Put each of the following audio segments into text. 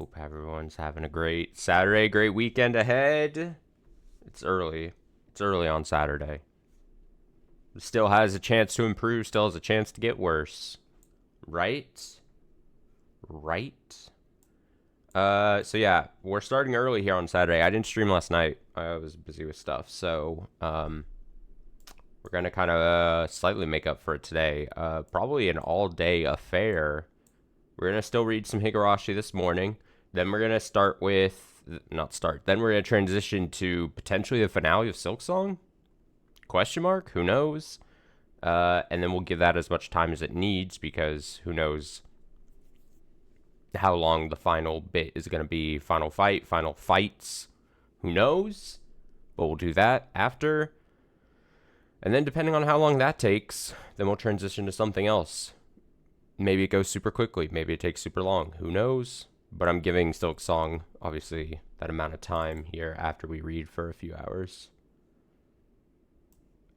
Hope everyone's having a great Saturday, great weekend ahead. It's early. It's early on Saturday. Still has a chance to improve, still has a chance to get worse. Right? So yeah, we're starting early here on Saturday. I didn't stream last night. I was busy with stuff. So, we're going to kind of slightly make up for it today. Probably an all-day affair. We're going to still read some Higurashi this morning. Then we're going to start with... Then we're going to transition to potentially the finale of Silksong? Question mark? Who knows? And then we'll give that as much time as it needs, because who knows how long the final bit is going to be. Final fight, final fights. Who knows? But we'll do that after. And then depending on how long that takes, then we'll transition to something else. Maybe it goes super quickly. Maybe it takes super long. Who knows? But I'm giving Silksong, obviously, that amount of time here after we read for a few hours.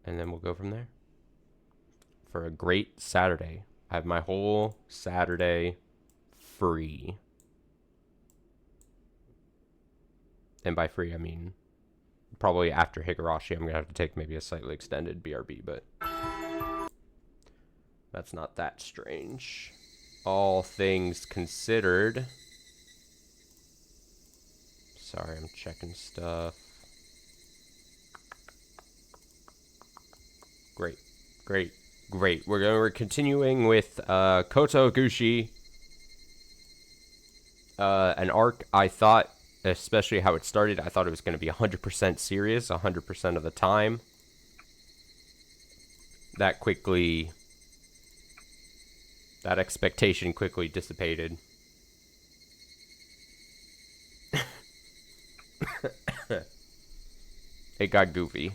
And then we'll go from there. For a great Saturday. I have my whole Saturday free. And by free, I mean probably after Higurashi, I'm going to have to take maybe a slightly extended BRB, but that's not that strange. All things considered. Sorry, I'm checking stuff. Great. We're continuing with Kotohogushi. An arc I thought, especially how it started, I thought it was going to be 100% serious 100% of the time. That expectation quickly dissipated. It got goofy.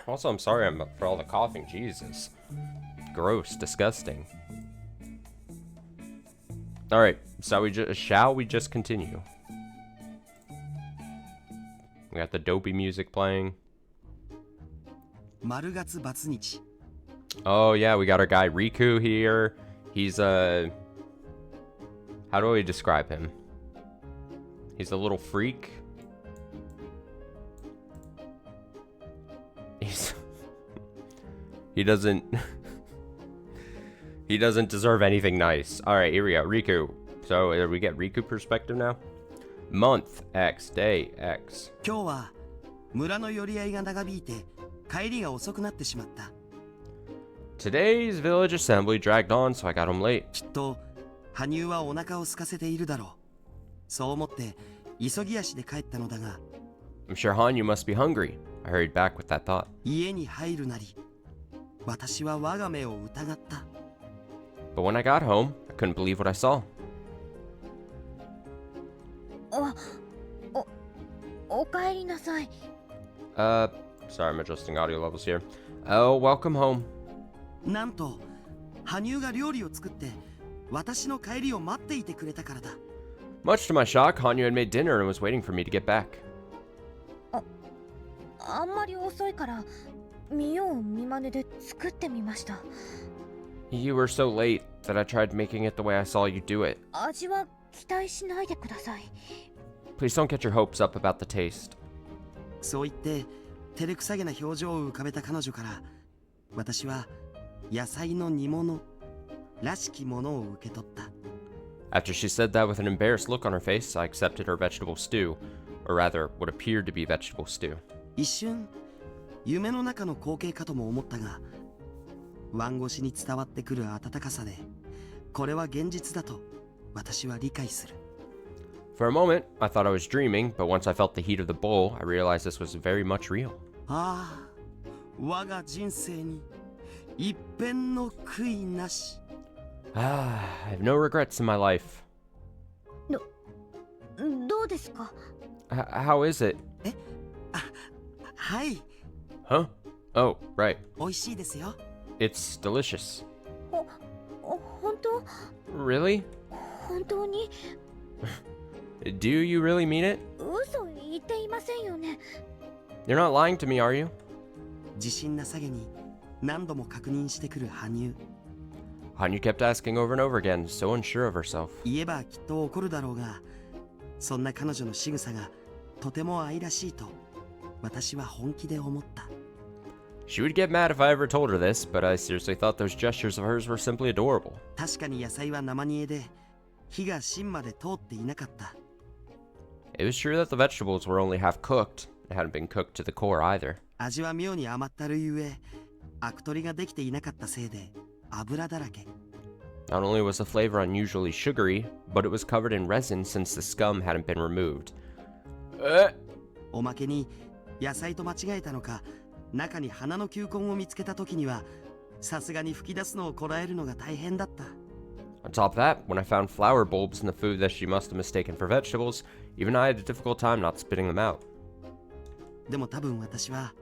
Also, I'm sorry for all the coughing. Jesus. Gross. Disgusting. Alright, so shall we just continue? We got the dopey music playing. Oh yeah, we got our guy Riku here. He's how do we describe him? He's a little freak. He doesn't deserve anything nice. Alright, here we go. Riku. So we get Riku perspective now. Month X, day X. Today's village assembly dragged on, so I got home late. I'm sure Hanyu must be hungry. I hurried back with that thought. But when I got home, I couldn't believe what I saw. Sorry, I'm adjusting audio levels here. Oh, welcome home. Much to my shock, Hanyu had made dinner and was waiting for me to get back. You were so late that I tried making it the way I saw you do it. Please don't get your hopes up about the taste. After she said that with an embarrassed look on her face, I accepted her vegetable stew. Or rather, what appeared to be vegetable stew. For a moment, I thought I was dreaming, but once I felt the heat of the bowl, I realized this was very much real. I have no regrets in my life. How is it? Huh? Oh, right. It's delicious. Really? Do you really mean it? You're not lying to me, are you? Hanyu kept asking over and over again, so unsure of herself. 言えばきっと怒るだろうが、そんな彼女の仕草がとても愛らしいと私は本気で思った。She would get mad if I ever told her this, but I seriously thought those gestures of hers were simply adorable. 確かに野菜は生煮えで火が芯まで通っていなかった。It was true that the vegetables were only half cooked. It hadn't been cooked to the core either. 味は妙に甘ったるいゆえ、アク取りができていなかったせいで油だらけ。Not only was the flavor unusually sugary, but it was covered in resin since the scum hadn't been removed. おまけに野菜と間違えたのか、中に花の球根を見つけた時にはさすがに吹き出すのをこらえるのが大変だった。On top of that, when I found flower bulbs in the food that she must have mistaken for vegetables, even I had a difficult time not spitting them out. でも多分私は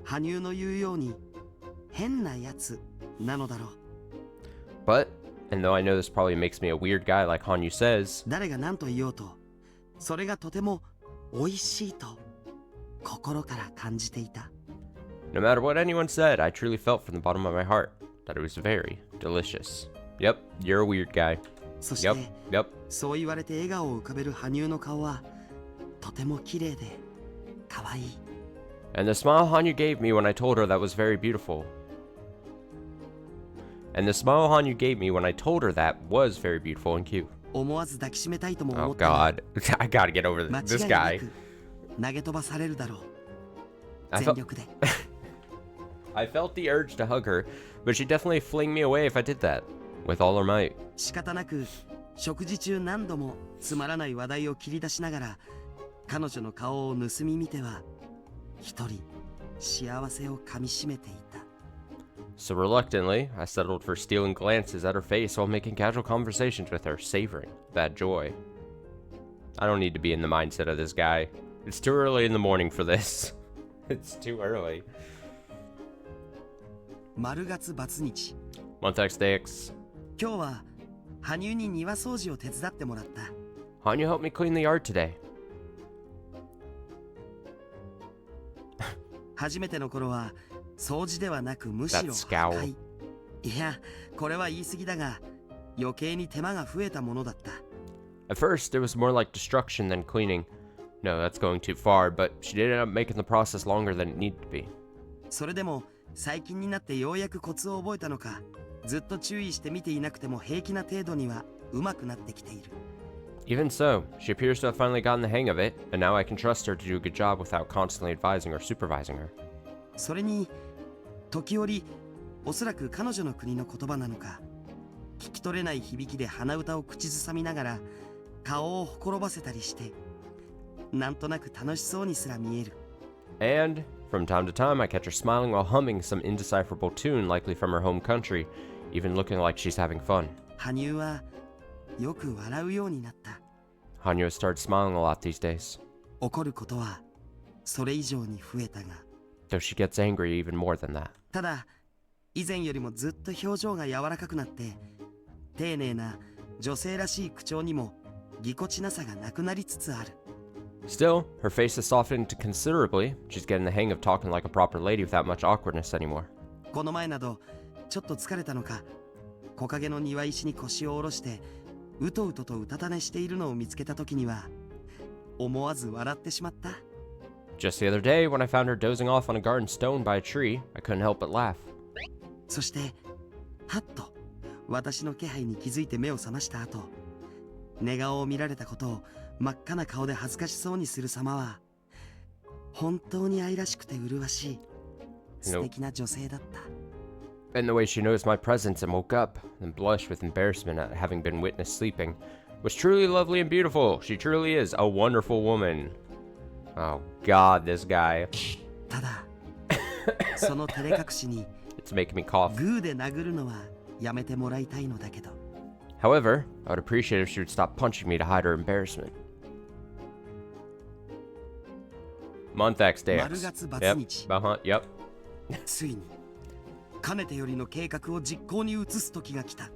羽生の言うように変なやつなのだろう。 But, and though I know this probably makes me a weird guy like Hanyu says, 誰が何と言おうとそれがとても美味しいと心から感じていた。 no matter what anyone said, I truly felt from the bottom of my heart that it was very delicious. Yep, you're a weird guy. そして、Yep. そう言われて笑顔を浮かべる羽生の顔はとても綺麗で可愛い。 And the smile Hanyu gave me when I told her that was very beautiful. And the smile Hanyu gave me when I told her that was very beautiful and cute. 思わず抱きしめたいとも思 Oh ったが、 god. I gotta get over 間 this 違いな guy. く投げ飛ばされるだろう。 I 全 felt, 力で。I felt the urge to hug her, but she'd definitely fling me away if I did that. With all her might. 仕方なく食事中何度もつまらない話題を切り出しながら彼女の顔を盗み見ては一人幸せをかみしめていた。 So reluctantly, I settled for stealing glances at her face while making casual conversations with her, savoring that joy. I don't need to be in the mindset of this guy. It's too early in the morning for this. It's too early. 丸月バツ日。 Month X. 今日は羽生に庭掃除を手伝ってもらった。 Hanyu helped me clean the yard today. 初めての頃は掃除ではなくむしろ That 破 scowl. 壊。いや、これは言い過ぎだが余計に手間が増えたものだった。 At first, it was more like destruction than cleaning. No, that's going too far, but she did end up making the process longer than it needed to be. それでも最近になってようやくコツを覚えたのか、ずっと注意して見ていなくても平気な程度には上手くなってきている。 Even so, she appears to have finally gotten the hang of it, and now I can trust her to do a good job without constantly advising or supervising her. それに時折おそらく彼女の国の言葉なのか、聞き取れない響きで鼻歌を口ずさみながら顔をほころばせたりして、なんとなく楽しそうにすら見える。 And, from time to time, I catch her smiling while humming some indecipherable tune likely from her home country, even looking like she's having fun. 羽生はよく笑うようになった。 Hanyu has started smiling a lot these days, 怒ることはそれ以上に増えたが、 though she gets angry even more than that. ただ以前よりもずっと表情が柔らかくなって、丁寧な女性らしい口調にもぎこちなさがなくなりつつある。 Still, her face has softened considerably. She's getting the hang of talking like a proper lady without much awkwardness anymore. この前などちょっと疲れたのか、木陰の庭石に腰を下ろしてうとうととうたた寝しているのを見つけた時には思わず笑ってしまった。 Just the other day, when I found her dozing off on a garden stone by a tree, I couldn't help but laugh. そしてはっと私の気配に気づいて目を覚ました後、寝顔を見られたことを真っ赤な顔で恥ずかしそうにする様は本当に愛らしくて麗しい素敵な女性だった。 And the way she noticed my presence and woke up, then blushed with embarrassment at having been witnessed sleeping, was truly lovely and beautiful. She truly is a wonderful woman. Oh god, this guy. ただその照れ隠しに It's making me cough. グーで殴るのはやめてもらいたいのだけど。 However, I would appreciate if she would stop punching me to hide her embarrassment. Month X day. 丸月バツ Yep. 日。 Yep. ついにかねてよりの計画を実行に移す時が来た。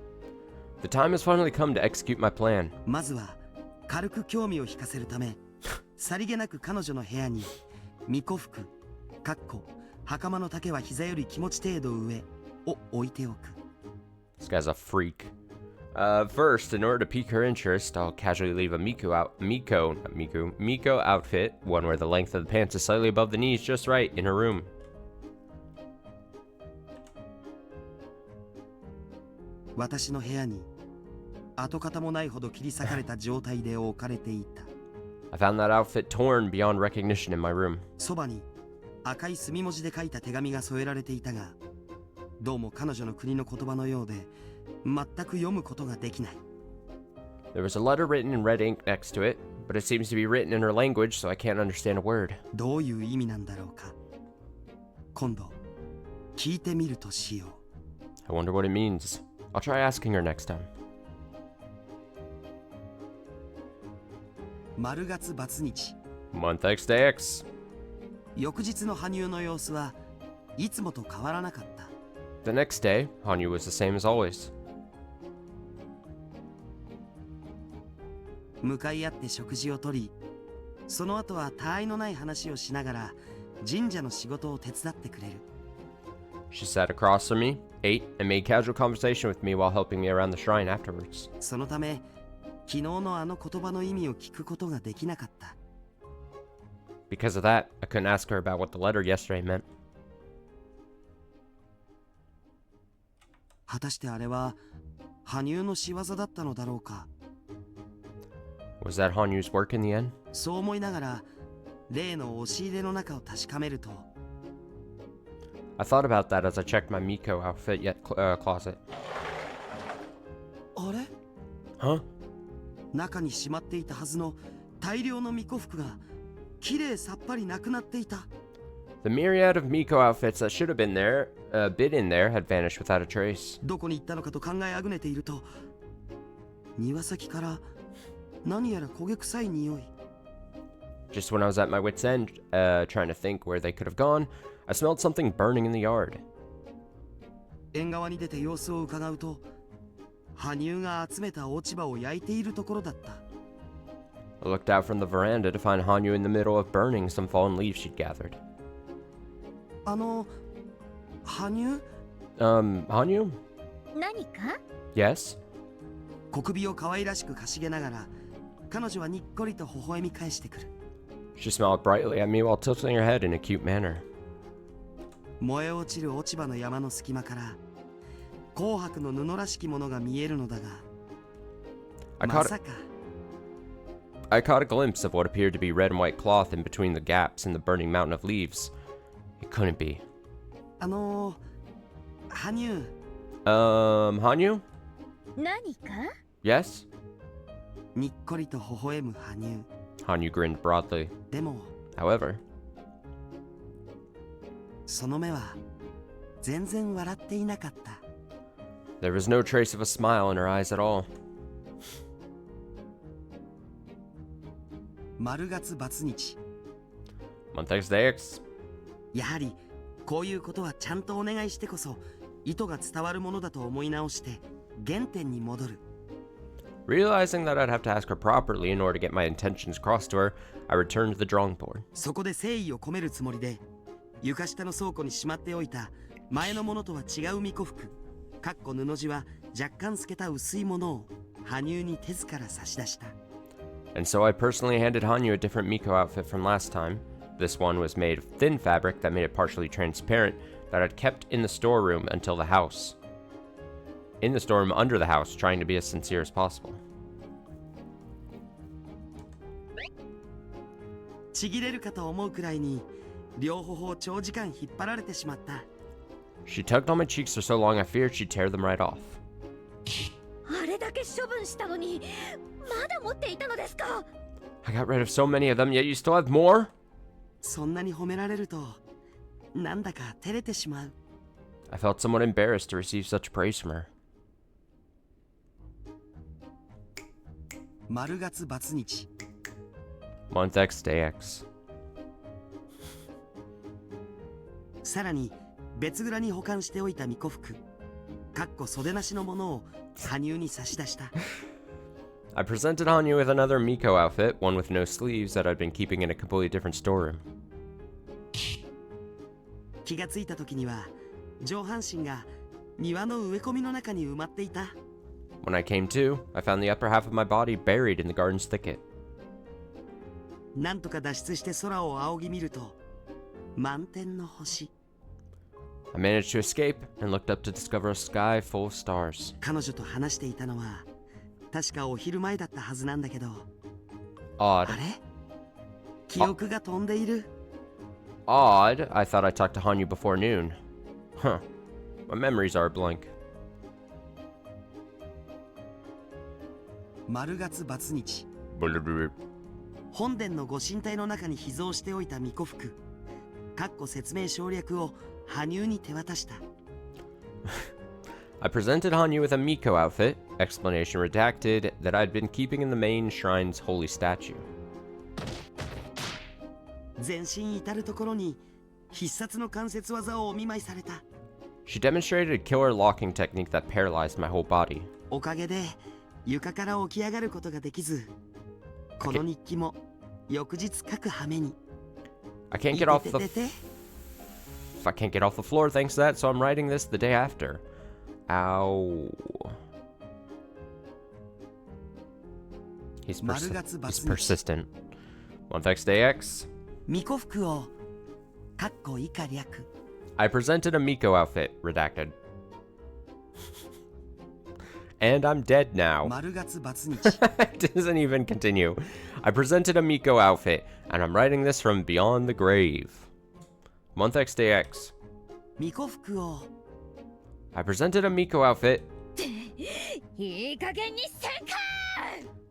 The time has finally come to execute my plan. まずは軽く興味を引かせるため、さりげなく彼女の部屋に巫女服（袴の丈は膝より気持ち程度上）を置いておく。This guy's a freak. First, in order to pique her interest, I'll casually leave a Miko outfit, one where the length of the pants is slightly above the knees just right, in her room. 私の部屋に跡形もないほど切り裂かれた状態で置かれていた。I found that outfit torn beyond recognition in my room. そばに赤い墨文字で書いた手紙が添えられていたが、どうも彼女の国の言葉のようで全く読むことができない。There was a letter written in red ink next to it, but it seems to be written in her language, so I can't understand a word. どういう意味なんだろうか。今度聞いてみるとしよう。 I wonder what it means. I'll try asking her next time. 丸月バツ日、 Month X Day X. 翌日の羽生の様子はいつもと変わらなかった。 The next day, Hanyu was the same as always. 向かい合って食事をとり、その後は他愛のない話をしながら神社の仕事を手伝ってくれる。 She sat across from me, ate, and made casual conversation with me while helping me around the shrine afterwards. そのため昨日のあの言葉の意味を聞くことができなかった。 Because of that, I couldn't ask her about what the letter yesterday meant. 果たしてあれは羽生の仕業だったのだろうか。 Was that Hanyu's work in the end? そう思いながら例の押し入れの中を確かめると、 I thought about that as I checked my Miko outfit closet. あれ、 Huh? 中にしまっていたはずの大量の巫女服がきれいさっぱりなくなっていた。 The myriad of Miko outfits that should have been there, been in there, had vanished without a trace. どこに行ったのかと考えあぐねていると、庭先から何やら焦げ臭い匂い。 Just when I was at my wit's end, trying to think where they could have gone, I smelled something burning in the yard. 縁側に出て様子を伺うと、羽生が集めた落ち葉を焼いているところだった。 I looked out from the veranda to find Hanyu in the middle of burning some fallen leaves she'd gathered. 羽生？ Hanyu? 何か？ Yes? 小首を可愛らしくかしげながら、彼女はにっこりと微笑み返してくる。 She smiled brightly at me while tilting her head in a cute manner. 燃え落ちる落ち葉の山の隙間から紅白の布らしきものが見えるのだが、 まさか I caught a glimpse of what appeared to be red and white cloth in between the gaps in the burning mountain of leaves. It couldn't be. 羽生、 Hanyu? 何か？ Yes? にっこりと微笑む羽生。 Hanyu grinned broadly. でも However, その目は全然笑っていなかった。 there was no trace of a smile in her eyes at all. 丸月バツ日、 Month X Day X. やはりこういうことはちゃんとお願いしてこそ意図が伝わるものだと思い直して原点に戻る。 Realizing that I'd have to ask her properly in order to get my intentions across to her, I returned to the drawing board. そこで誠意を込めるつもりで床下の倉庫にしまっておいた前のものとは違う巫女服、かっこ布地は若干透けた薄いものを羽生に手ずから差し出した。 And so I personally handed Hanyu a different Miko outfit from last time. This one was made of thin fabric that made it partially transparent that I'd kept in the storeroom until the house. In the storeroom under the house, trying to be as sincere as possible. ちぎれるかと思うくらいに両頬を長時間引っ張られてしまった。 She tugged on my cheeks for so long I feared she'd tear them right off. あれだけ処分したのにまだ持っていたのですか？ I got rid of so many of them, yet you still have more? そんなに褒められるとなんだか照れてしまう。 I felt somewhat embarrassed to receive such praise from her. 丸月バツ日、 Month X Day X. さらに別蔵に保管しておいた巫女服、かっこ袖なしのものを羽生に差し出した。 I presented Hanyu with another Miko outfit, one with no sleeves that I'd been keeping in a completely different storeroom. 気がついた時には上半身が庭の植え込みの中に埋まっていた。When I came to, I found the upper half of my body buried in the garden's thicket. なんとか脱出して空を仰ぎ見ると、満天の星。I managed to escape and looked up to discover a sky full of stars. 彼女と話していたのは、確かお昼前だったはずなんだけど。Odd. あれ？記憶が飛んでいる。Odd. I thought I talked to Hanyu before noon. Huh. My memories are a blank. 丸月バツ日。 Blub. 本殿のご神体の中に秘蔵しておいた巫女服。かっこ説明省略を羽生に手渡した。I presented Hanyu with a Miko outfit, explanation redacted, that I'd been keeping in the main shrine's holy statue. 全身至る所に必殺の関節技をお見舞いされた。She demonstrated a killer locking technique that paralyzed my whole body. おかげで床から起き上がることができず、この日記も翌日書く羽目に。I can't get off the I can't get off the floor thanks to that, so I'm writing this the day after. Ow. He's persistent. Month X Day X. 巫女服をかっこ以下略。I presented a Miko outfit, redacted. And I'm dead now. 丸月バツ日。It doesn't even continue. I presented a Miko outfit, and I'm writing this from beyond the grave. Month X Day X. 巫女服を I presented a Miko outfit. いい加減にせんか。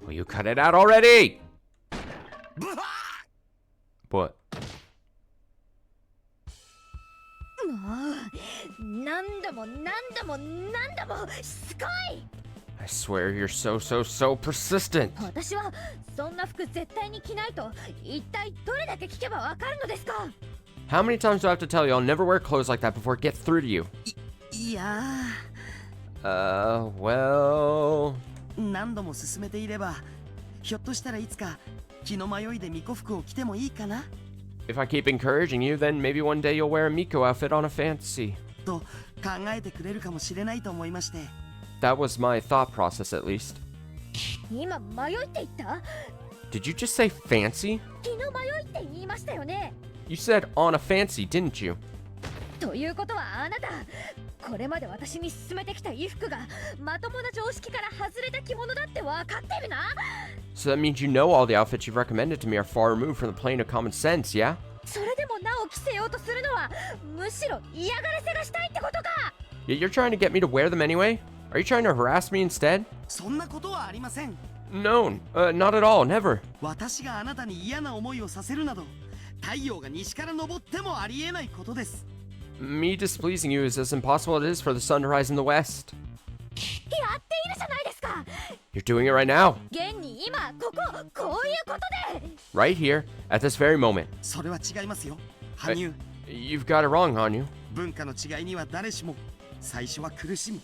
Will you cut it out already? ブワー What? もう何度も何度も何度もしつこい。 I swear you're so persistent. 私はそんな服絶対に着ないと一体どれだけ聞けばわかるのですか。 How many times do I have to tell you I'll never wear clothes like that before it gets through to you? いやWell... 何度も進めていれば、ひょっとしたらいつか気の迷いで巫女服を着てもいいかな If I keep encouraging you, then maybe one day you'll wear a Miko outfit on a fantasy. と考えてくれるかもしれないと思いまして。 That was my thought process, at least. 今迷いって言った？ Did you just say fancy? 気の迷いって言いましたよね。 You said on a fancy, didn't you? ということはあなた、これまで私に勧めてきた衣服がまともな常識から外れた着物だって分かってるな。 So that means you know all the outfits you've recommended to me are far removed from the plane of common sense, yeah? それでもなお着せようとするのはむしろ嫌がらせがしたいってことか。 Yet you're trying to get me to wear them anyway? Are you trying to harass me instead? そんなことはありません。 No, not at all, never. 私があなたに嫌な思いをさせるなど、太陽が西から昇ってもありえないことです。 Me displeasing you is as impossible as it is for the sun to rise in the west. やっているじゃないですか。 You're doing it right now. 現に今こういうことで。 Right here, at this very moment. それは違いますよ、羽生。 You've got it wrong, Hanyu. 文化の違いには誰しも最初は苦しみ、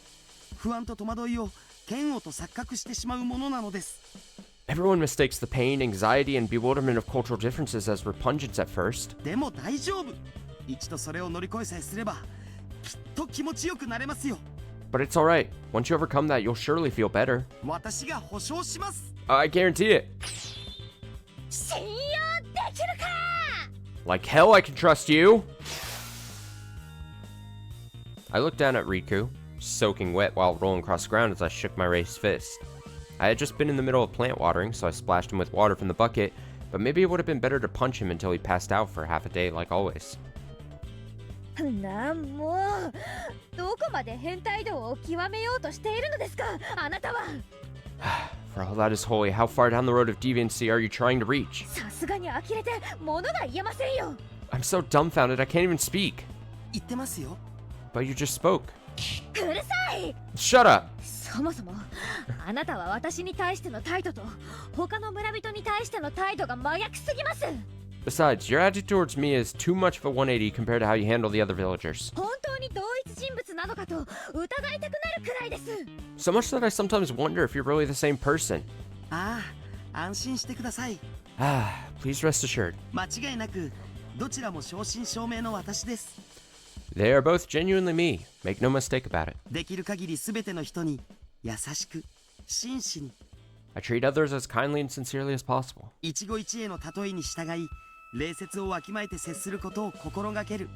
不安と戸惑いを嫌悪と錯覚してしまうものなのです。 Everyone mistakes the pain, anxiety, and bewilderment of cultural differences as repugnance at first. でも大丈夫。一度それを乗り越えさえすれば、きっと気持ちよくなれますよ。 But it's alright. Once you overcome that, you'll surely feel better. 私が保証します。 I guarantee it. 信用できるか。 Like hell, I can trust you. I looked down at Riku, soaking wet while rolling across the ground as I shook my raised fist. I had just been in the middle of plant watering, so I splashed him with water from the bucket, but maybe it would have been better to punch him until he passed out for half a day like always. もうどこまで変態度を極めようとしているのですか、あなたは。 For all that is holy, how far down the road of deviancy are you trying to reach? さすがに呆れて物が言えませんよ。 I'm so dumbfounded I can't even speak. 言ってますよ。 But you just spoke. うるさい。 Shut up! そもそもあなたは私に対しての態度と他の村人に対しての態度が真逆すぎます。 Besides, your attitude towards me is too much of a 180 compared to how you handle the other villagers. 本当に同一人物なのかと疑いたくなるくらいです。 So much that I sometimes wonder if you're really the same person. ああ、安心してください。 Please rest assured. 間違いなくどちらも正真正銘の私です。They are both genuinely me. Make no mistake about it. できる限り全ての人に優しく真摯に I treat others as kindly and sincerely as possible. 一期一会の例えに従い礼節をわきまえて接することを心がける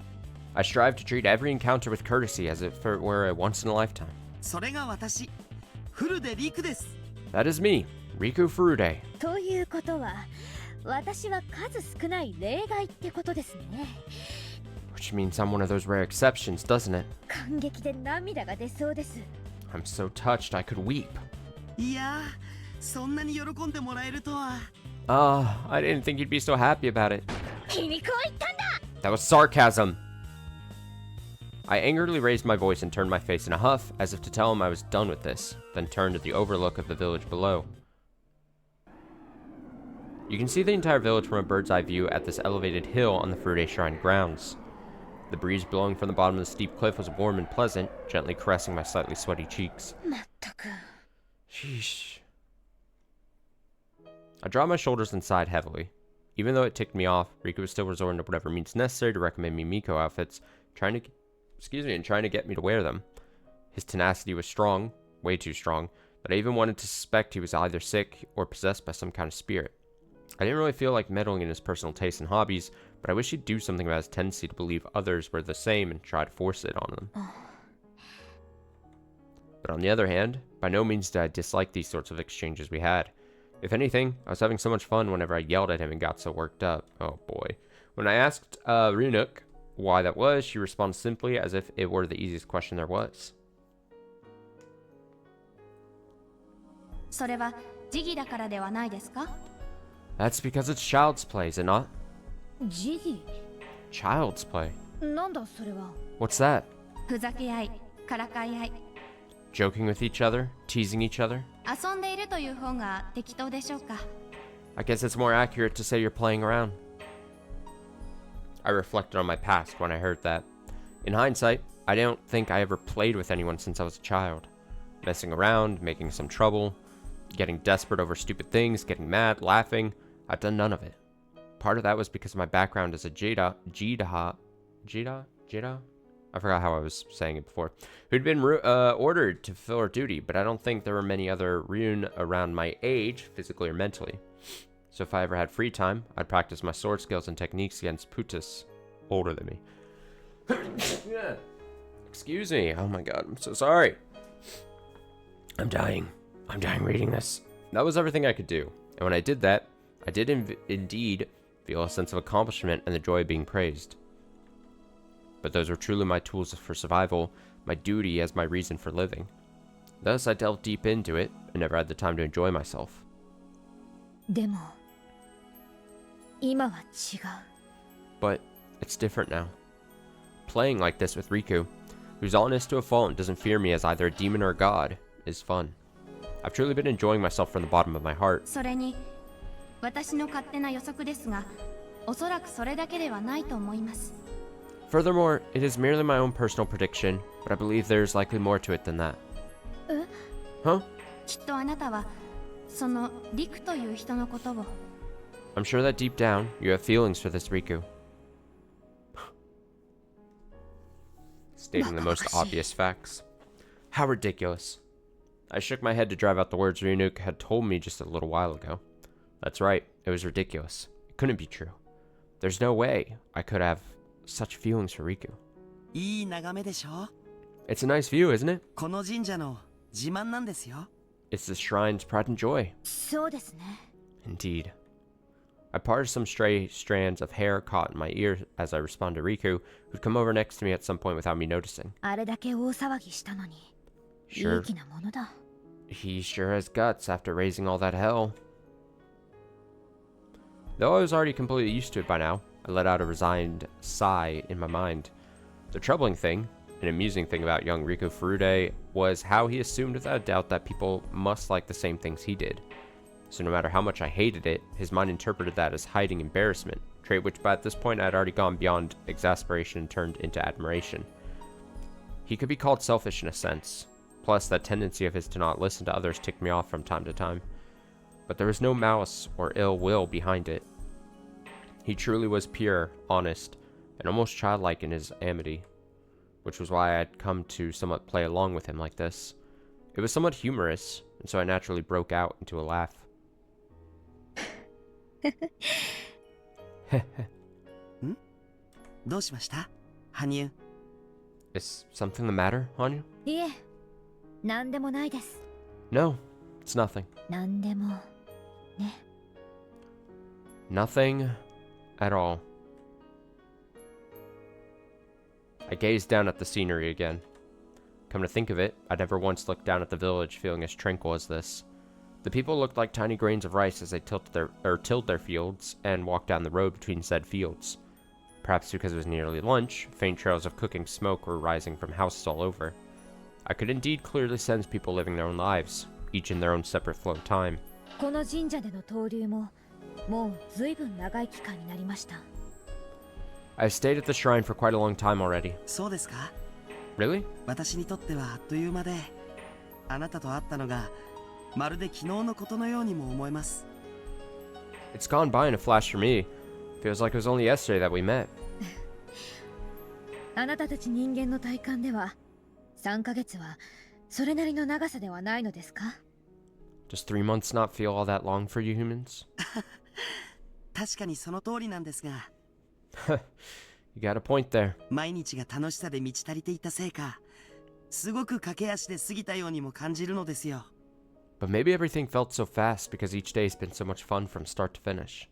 I strive to treat every encounter with courtesy as if it were a once in a lifetime. それが私フルでリクです That is me, Riku Furude. ということは私は数少ない例外ってことですね。 Which means I'm one of those rare exceptions, doesn't it? 感激で涙が出そうです。 I'm so touched I could weep. いやーそんなに喜んでもらえるとは I didn't think you'd be so happy about it. 君こう言ったんだ。 That was sarcasm. I angrily raised my voice and turned my face in a huff, as if to tell him I was done with this, then turned to the overlook of the village below. You can see the entire village from a bird's eye view at this elevated hill on the Furude Shrine grounds. The breeze blowing from the bottom of the steep cliff was warm and pleasant, gently caressing my slightly sweaty cheeks. まったく。 Sheesh. I draw my shoulders and sighed heavily. Even though it ticked me off, Riku was still resorting to whatever means necessary to recommend me Miko outfits, trying to get me to wear them. His tenacity was strong, way too strong, that I even wanted to suspect he was either sick or possessed by some kind of spirit. I didn't really feel like meddling in his personal tastes and hobbies, but I wish he'd do something about his tendency to believe others were the same and try to force it on them. But on the other hand, by no means did I dislike these sorts of exchanges we had. If anything, I was having so much fun whenever I yelled at him and got so worked up. Oh boy. When I asked Runuk why that was, she responded simply as if it were the easiest question there was. それは時期だからではないですか? That's because it's child's play, is it not? ジギ Child's play? なんだそれは。 What's that? ふざけ合い、からかい合い。 Joking with each other? Teasing each other? 遊んでいるという方が適当でしょうか? I guess it's more accurate to say you're playing around. I reflected on my past when I heard that. In hindsight, I don't think I ever played with anyone since I was a child. Messing around, making some trouble, getting desperate over stupid things, getting mad, laughing, I've done none of it. Part of that was because of my background as a Jida? I forgot how I was saying it before. Who'd been ordered to fulfill her duty, but I don't think there were many other Ryun around my age, physically or mentally. So if I ever had free time, I'd practice my sword skills and techniques against Putus, older than me. Excuse me. Oh my god, I'm so sorry. I'm dying reading this. That was everything I could do. And when I did that, I did indeed feel a sense of accomplishment and the joy of being praised. But those were truly my tools for survival, my duty as my reason for living. Thus, I delved deep into it and never had the time to enjoy myself. でも今は違う。 But it's different now. Playing like this with Riku, who's honest to a fault and doesn't fear me as either a demon or a god, is fun. I've truly been enjoying myself from the bottom of my heart. それに、私の勝手な予測ですが、おそらくそれだけではないと思います。 Furthermore, it is merely my own personal prediction, but I believe there's likely more to it than that. え? Huh? きっとあなたは、そのリクという人のことを。 I'm sure that deep down, you have feelings for this Riku. Stating the most obvious facts. How ridiculous. I shook my head to drive out the words Ryunuk had told me just a little while ago. That's right, it was ridiculous. It couldn't be true. There's no way I could have such feelings for Riku. いい眺めでしょ It's a nice view, isn't it? この神社の自慢なんですよ It's the shrine's pride and joy. そうですね。 Indeed. I parted some stray strands of hair caught in my ear as I responded to Riku, who'd come over next to me at some point without me noticing. あれだけ大騒ぎしたのに、い Sure. い気なものだ。 He sure has guts after raising all that hell. Though I was already completely used to it by now, I let out a resigned sigh in my mind. The troubling thing, an amusing thing about young Riku Furude, was how he assumed without a doubt that people must like the same things he did. So no matter how much I hated it, his mind interpreted that as hiding embarrassment, trait which by this point I had already gone beyond exasperation and turned into admiration. He could be called selfish in a sense. Plus, that tendency of his to not listen to others ticked me off from time to time. But there was no malice or ill will behind it. He truly was pure, honest, and almost childlike in his amity. which was why I'd come to somewhat play along with him like this. It was somewhat humorous, and so I naturally broke out into a laugh. どうしました羽生 Is something the matter, Hanyu? いえ、なんでもないです。 No, it's nothing. なんでもね。 Nothing at all. I gazed down at the scenery again. Come to think of it, I'd never once looked down at the village feeling as tranquil as this. The people looked like tiny grains of rice as they tilled their fields and walked down the road between said fields. Perhaps because it was nearly lunch, faint trails of cooking smoke were rising from houses all over. I could indeed clearly sense people living their own lives, each in their own separate flow of time. この神社での登竜ももう随分長い期間になりました。 I've stayed at the shrine for quite a long time already. そうですか Really? 私にとってはあっという間であなたと会ったのがまるで昨日のことのようにも思えます It's gone by in a flash for me. Feels like it was only yesterday that we met. あなたたち人間の体感では3ヶ月はそれなりの長さではないのですか Does 3 months not feel all that long for you humans? 確かにその通りなんですが You got a point there. 毎日が楽しさで満ち足りていたせいかすごく駆け足で過ぎたようにも感じるのですよ But maybe everything felt so fast because each day's been so much fun from start to finish.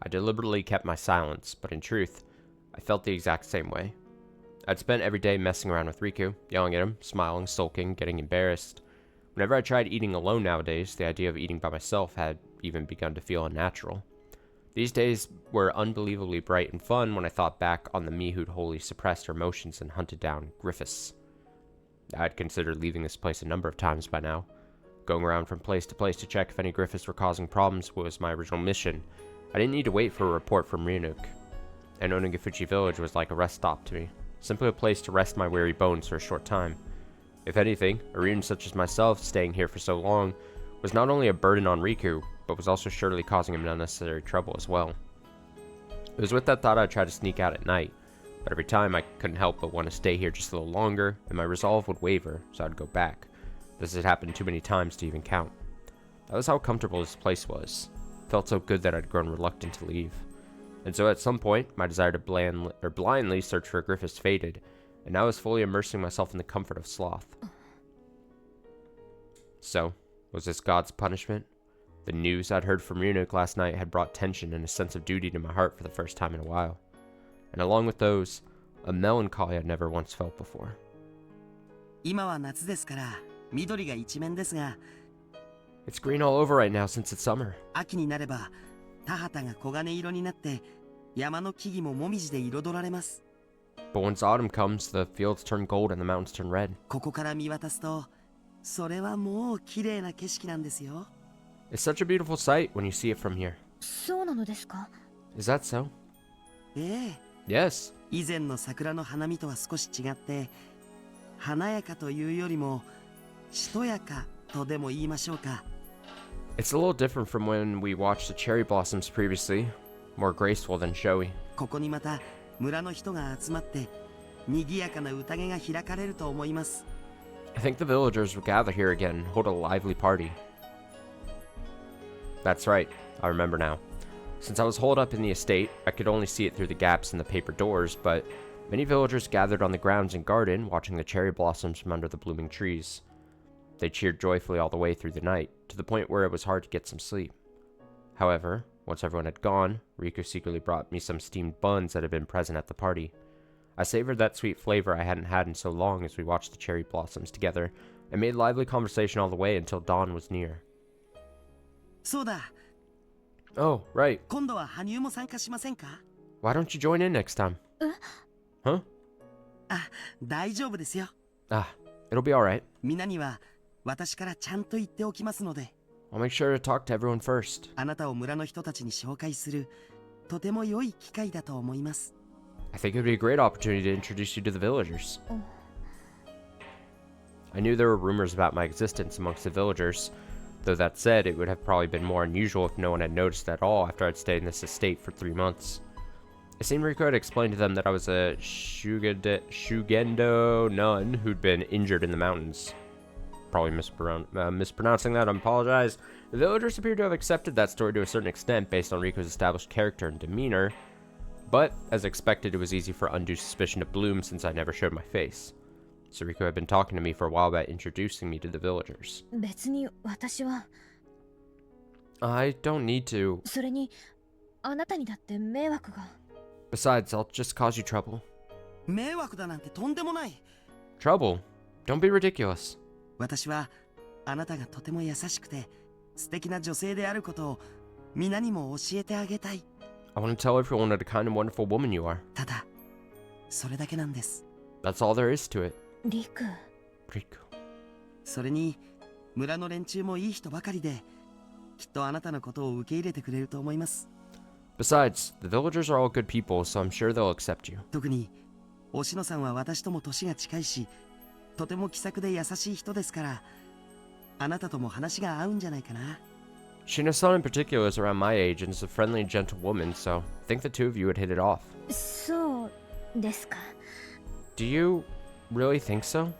I deliberately kept my silence, but in truth, I felt the exact same way. I'd spent every day messing around with Riku, yelling at him, smiling, sulking, getting embarrassed. Whenever I tried eating alone nowadays, the idea of eating by myself had even begun to feel unnatural. These days were unbelievably bright and fun when I thought back on the me who'd wholly suppressed her emotions and hunted down Griffiths. I'd considered leaving this place a number of times by now. Going around from place to place to check if any Griffiths were causing problems was my original mission. I didn't need to wait for a report from Ryunuk. And Onagafuchi village was like a rest stop to me, simply a place to rest my weary bones for a short time. If anything, a ryun such as myself staying here for so long was not only a burden on Riku, but was also surely causing him unnecessary trouble as well. It was with that thought I'd try to sneak out at night, but every time I couldn't help but want to stay here just a little longer, and my resolve would waver, so I'd go back. This had happened too many times to even count. That was how comfortable this place was. It felt so good that I'd grown reluctant to leave. And so at some point, my desire to blindly search for Griffiths faded, and now I was fully immersing myself in the comfort of sloth. So, was this God's punishment? The news I'd heard from Ryunuk last night had brought tension and a sense of duty to my heart for the first time in a while. And along with those, a melancholy I'd never once felt before. 今は夏ですから緑が一面ですが It's green all over right now since it's summer. 秋になれば田畑が黄金色になって山の木々ももみじで彩られます But once autumn comes, the fields turn gold and the mountains turn red. ここから見渡すとそれはもう綺麗な景色なんですよ It's such a beautiful sight when you see it from here. そうなのですか Is that so? ええ Yes. 以前の桜の花見とは少し違って華やかというよりもしとやかとでも言いましょうか It's a little different from when we watched the cherry blossoms previously. More graceful than showy. ここにまた村の人が集まって賑やかな宴が開かれると思います I think the villagers will gather here again and hold a lively party. That's right, I remember now. Since I was holed up in the estate, I could only see it through the gaps in the paper doors, but many villagers gathered on the grounds and garden, watching the cherry blossoms from under the blooming trees. They cheered joyfully all the way through the night, to the point where it was hard to get some sleep. However, once everyone had gone, Riku secretly brought me some steamed buns that had been present at the party. I savored that sweet flavor I hadn't had in so long as we watched the cherry blossoms together, and made lively conversation all the way until dawn was near. そうだ Oh, right. 今度は羽生も参加しませんか Why don't you join in next time? Huh? あ、大丈夫ですよ Ah, it'll be alright. みんなには私からちゃんと言っておきますので I'll make sure to talk to everyone first. あなたを村の人たちに紹介するとても良い機会だと思います I think it would be a great opportunity to introduce you to the villagers. I knew there were rumors about my existence amongst the villagers, though that said, it would have probably been more unusual if no one had noticed at all after I'd stayed in this estate for 3 months. It seemed Riku had explained to them that I was a Shugendo nun who'd been injured in the mountains. Probably mispronouncing that, I apologize. The villagers appeared to have accepted that story to a certain extent based on Riku's established character and demeanor, but as expected, it was easy for undue suspicion to bloom since I never showed my face. So Riku had been talking to me for a while about introducing me to the villagers. 別に私は I don't need to. それにあなたにだって迷惑が Besides, I'll just cause you trouble. 迷惑だなんてとんでもない。 Trouble? Don't be ridiculous. 私はあなたがとても優しくて素敵な女性であることを皆にも教えてあげたい。 I want to tell everyone what a kind and wonderful woman you are. ただそれだけなんです。 That's all there is to it. リク Riku. それに村の連中もいい人ばかりできっとあなたのことを受け入れてくれると思います。 Besides, the villagers are all good people, so I'm sure they'll accept you. 特におしのさんは私とも年が近いしとても気さくで優しい人ですからあなたとも話が合うんじゃないかな。 Shino-san in particular is around my age and is a friendly and gentle woman, so I think the two of you would hit it off. そうですか Do you really think so?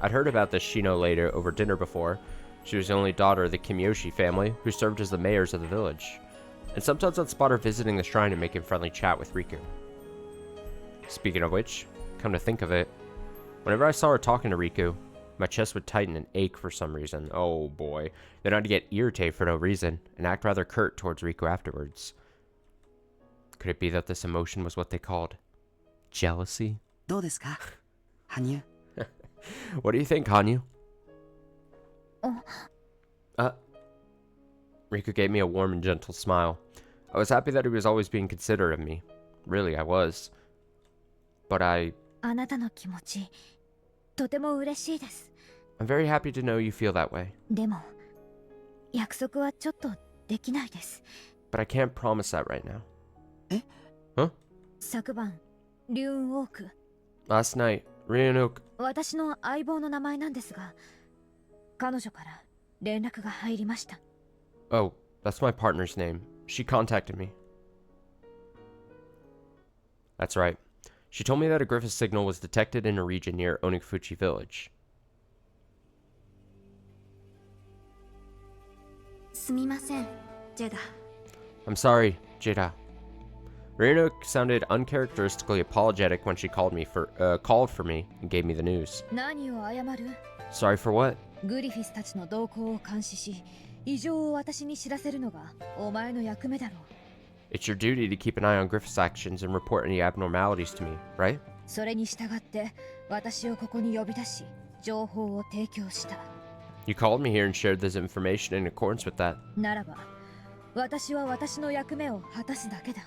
I'd heard about this Shino lady over dinner before. She was the only daughter of the Kimiyoshi family, who served as the mayors of the village. And sometimes I'd spot her visiting the shrine and making friendly chat with Riku. Speaking of which, come to think of it, whenever I saw her talking to Riku, my chest would tighten and ache for some reason. Oh boy. Then I'd get irritated for no reason, and act rather curt towards Riku afterwards. Could it be that this emotion was what they called jealousy? どうですか羽生。 What do you think, Hanyu? Oh. Riku gave me a warm and gentle smile. I was happy that he was always being considerate of me. Really, I was. But あなたの気持ちとても嬉しいです I'm very happy to know you feel that way. でも約束はちょっとできないです But I can't promise that right now. え Huh? 昨晩リューンウォーク Last night, Ryunok... 私の相棒の名前なんですが彼女から連絡が入りました Oh, that's my partner's name. She contacted me. That's right. She told me that a Griffith signal was detected in a region near Onigfuchi village. すみませんジェダ I'm sorry, Jida. Ryunok sounded uncharacteristically apologetic when she called for me and gave me the news. 何を謝る Sorry for what? グリフィスたちの動向を監視し異常を私に知らせるのがお前の役目だろう It's your duty to keep an eye on Griffith's actions and report any abnormalities to me, right? それに従って私をここに呼び出し情報を提供した You called me here and shared this information in accordance with that. ならば私は私の役目を果たすだけだ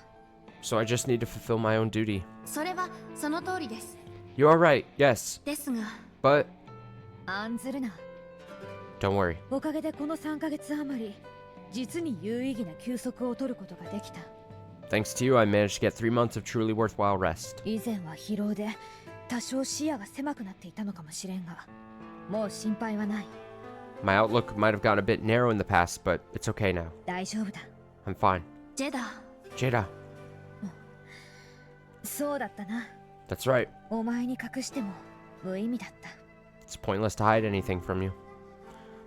So I just need to fulfill my own duty. それはその通りです You are right, yes. ですが But 案ずるな don't worry. おかげでこの3ヶ月余り実に有意義な休息を取ることができた Thanks to you, I managed to get 3 months of truly worthwhile rest. 以前は疲労で多少視野が狭くなっていたのかもしれんがもう心配はない My outlook might have gotten a bit narrow in the past, but it's okay now. 大丈夫だ I'm fine. ジェダ Jada, そうだったな that's right. お前に隠しても無意味だった It's pointless to hide anything from you.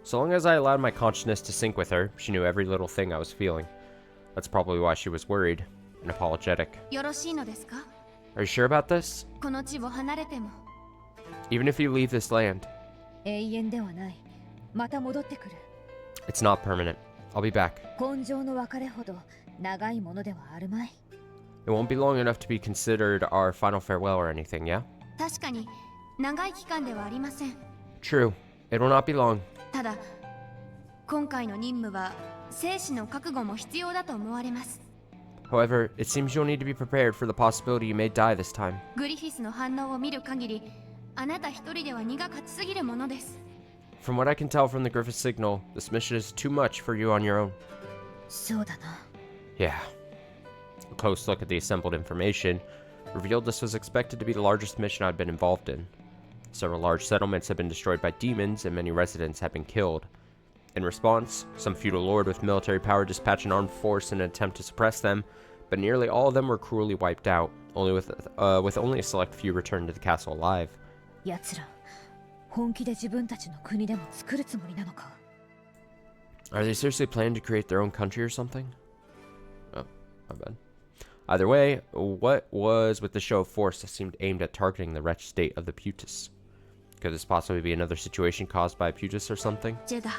So long as I allowed my consciousness to sync with her, she knew every little thing I was feeling. That's probably why she was worried and apologetic. よろしいのですか Are you sure about this? この地を離れても Even if you leave this land, 永遠ではないまた戻ってくる it's not permanent. I'll be back. 根性の別れほど長いものではあるまい It won't be long enough to be considered our final farewell or anything, yeah? 確かに長い期間ではありません True. It will not be long. ただ今回の任務は生死の覚悟も必要だと思われます However, it seems you'll need to be prepared for the possibility you may die this time. グリフィスの反応を見る限りあなた一人では荷が勝ちすぎるものです From what I can tell from the Griffith signal, this mission is too much for you on your own. そうだな Yeah. A close look at the assembled information revealed this was expected to be the largest mission I'd been involved in. Several large settlements had been destroyed by demons, and many residents had been killed. In response, some feudal lord with military power dispatched an armed force in an attempt to suppress them, but nearly all of them were cruelly wiped out, with only a select few returned to the castle alive. 奴ら本気で自分たちの国でも作るつもりなのか。 Are they seriously planning to create their own country or something? Oh, my bad. Either way, what was with the show of force that seemed aimed at targeting the wretched state of the Putus? Could this possibly be another situation caused by Putus or something? ジェダ、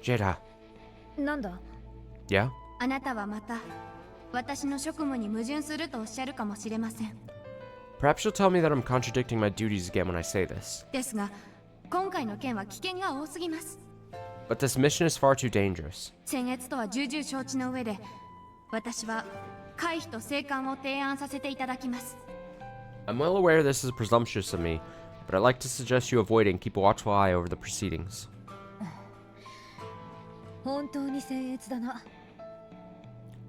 Jada. なんだ。 Yeah? あなたはまた私の職務に矛盾するとおっしゃるかもしれません。 Perhaps you'll tell me that I'm contradicting my duties again when I say this. ですが今回の件は危険が多すぎます。 But this mission is far too dangerous. 僭越とは重々承知の上で私は回避と生還を提案させていただきます。 I'm well aware this is presumptuous of me, but I'd like to suggest you avoid and keep a watchful eye over the proceedings. 本当に僭越だな。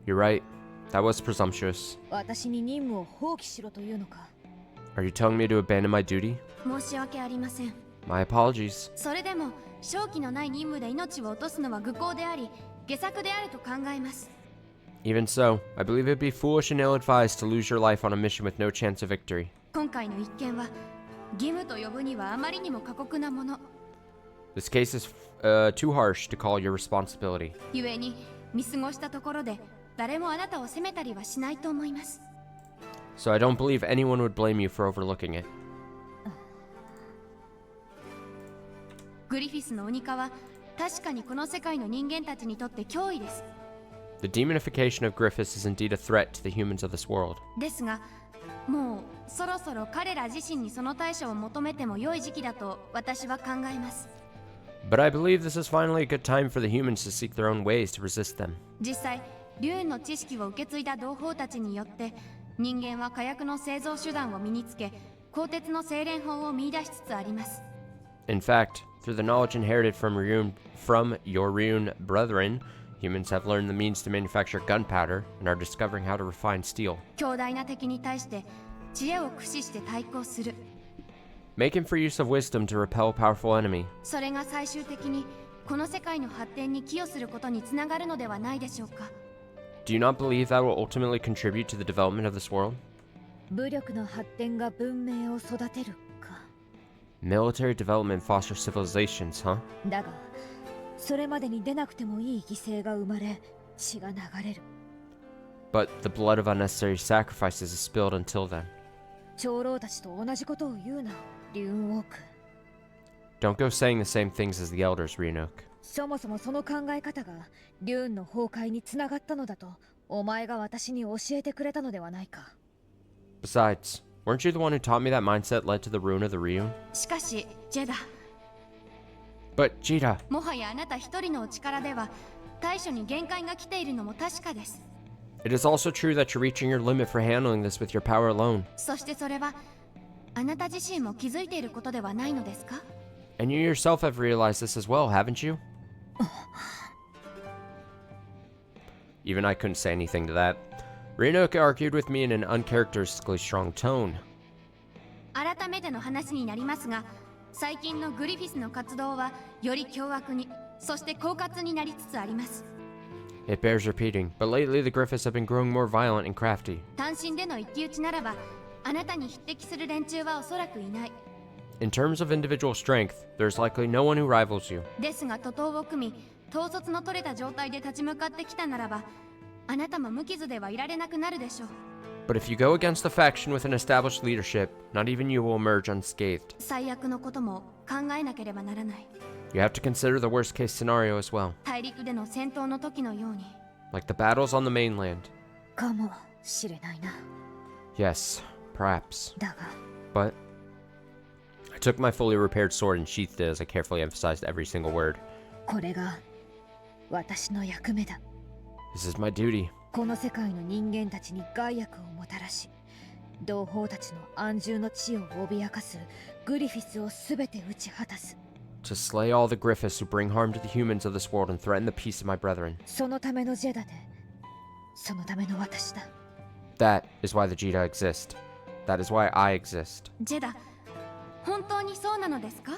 You're right. That was presumptuous. 私に任務を放棄しろというのか。 Are you telling me to abandon my duty? 申し訳ありません。 My apologies. それでも正気のない任務で命を落とすのは愚行であり下策であると考えます。 Even so, I believe it'd be foolish and ill-advised to lose your life on a mission with no chance of victory. 今回の一件は義務と呼ぶにはあまりにも過酷なもの。 This case is too harsh to call your responsibility. 故に見過ごしたところで誰もあなたを責めたりはしないと思います。 So I don't believe anyone would blame you for overlooking it. グリフィスの鬼化は確かにこの世界の人間たちにとって脅威です。 The demonification of Griffiths is indeed a threat to the humans of this world. ですがもうそろそろ彼ら自身にその対処を求めても良い時期だと私は考えます。 But I believe this is finally a good time for the humans to seek their own ways to resist them. 実際竜の知識を受け継いだ同胞たちによって人間は火薬の製造手段を身につけ鋼鉄の精錬法を見出しつつあります。 In fact, through the knowledge inherited from your Ryun brethren, humans have learned the means to manufacture gunpowder and are discovering how to refine steel. 強大な敵に対して知恵を駆使して対抗する。 Making for use of wisdom to repel a powerful enemy. それが最終的にこの世界の発展に寄与することにつながるのではないでしょうか。 Do you not believe that will ultimately contribute to the development of this world? 武力の発展が文明を育てるか。 Military development fosters civilizations, huh? だがそれまでに出なくてもいい犠牲が生まれ血が流れる。 But the blood of unnecessary sacrifices is spilled until then. 長老たちと同じことを言うな、リュンウォーク。 Don't go saying the same things as the elders, Ryunok. そもそもその考え方がリュンの崩壊につながったのだとお前が私に教えてくれたのではないか。 Besides, weren't you the one who taught me that mindset led to the ruin of the Ryun? しかしジェダ、 But Jita, もはやあなた一人のお力では対処に限界が来ているのも確かです。 it is also true that you're reaching your limit for handling this with your power alone. そしてそれはあなた自身も気づいていることではないのですか？ And you yourself have realized this as well, haven't you? Even I couldn't say anything to that. Ryunok argued with me in an uncharacteristically strong tone. 改めての話になりますが、最近のグリフィスの活動はより凶悪に、そして狡猾になりつつあります。 It bears repeating, but lately the Griffiths have been growing more violent and crafty. 単身での一騎打ちならば、あなたに匹敵する連中はおそらくいない。 In terms of individual strength, there's likely no one who rivals you. ですが徒党を組み、統率の取れた状態で立ち向かってきたならば、あなたも無傷ではいられなくなるでしょう。 But if you go against the faction with an established leadership, not even you will emerge unscathed. 最悪のことも考えなければならない。 You have to consider the worst case scenario as well, 大陸での戦闘の時のように。 like the battles on the mainland. かもしれないな。 Yes, perhaps. だが But I took my fully repaired sword and sheathed it as I carefully emphasized every single word. これが私の役目だ。 This is my duty. この世界の人間たちに害悪をもたらし、同胞たちの安住の地を脅かすグリフィスをすべて打ち果たす。 To slay all the Griffiths who bring harm to the humans of this world and threaten the peace of my brethren. そのためのジェダで、そのための私だ。 That is why the Jita exist. That is why I exist. ジェダ、本当にそうなのですか？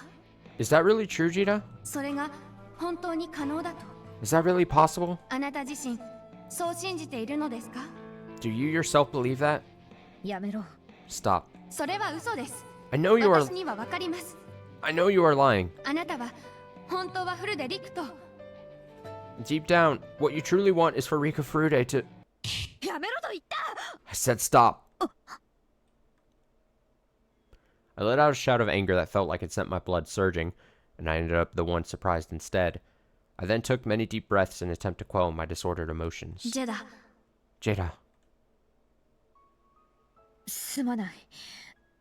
Is that really true, Jita? それが本当に可能だと。 Is that really possible? あなた自身、そう信じているのですか？ Do you yourself believe that? やめろ。 Stop. それは嘘です。 I know you are. 私にはわかります。 I know you are lying. あなたは本当はフルでリクと Deep down, what you truly want is for Rika Furude to. やめろと言った。 I said stop. I let out a shout of anger that felt like it sent my blood surging, and I ended up the one surprised instead. I then took many deep breaths in an attempt to quell my disordered emotions. ジェダ Jada, すまない。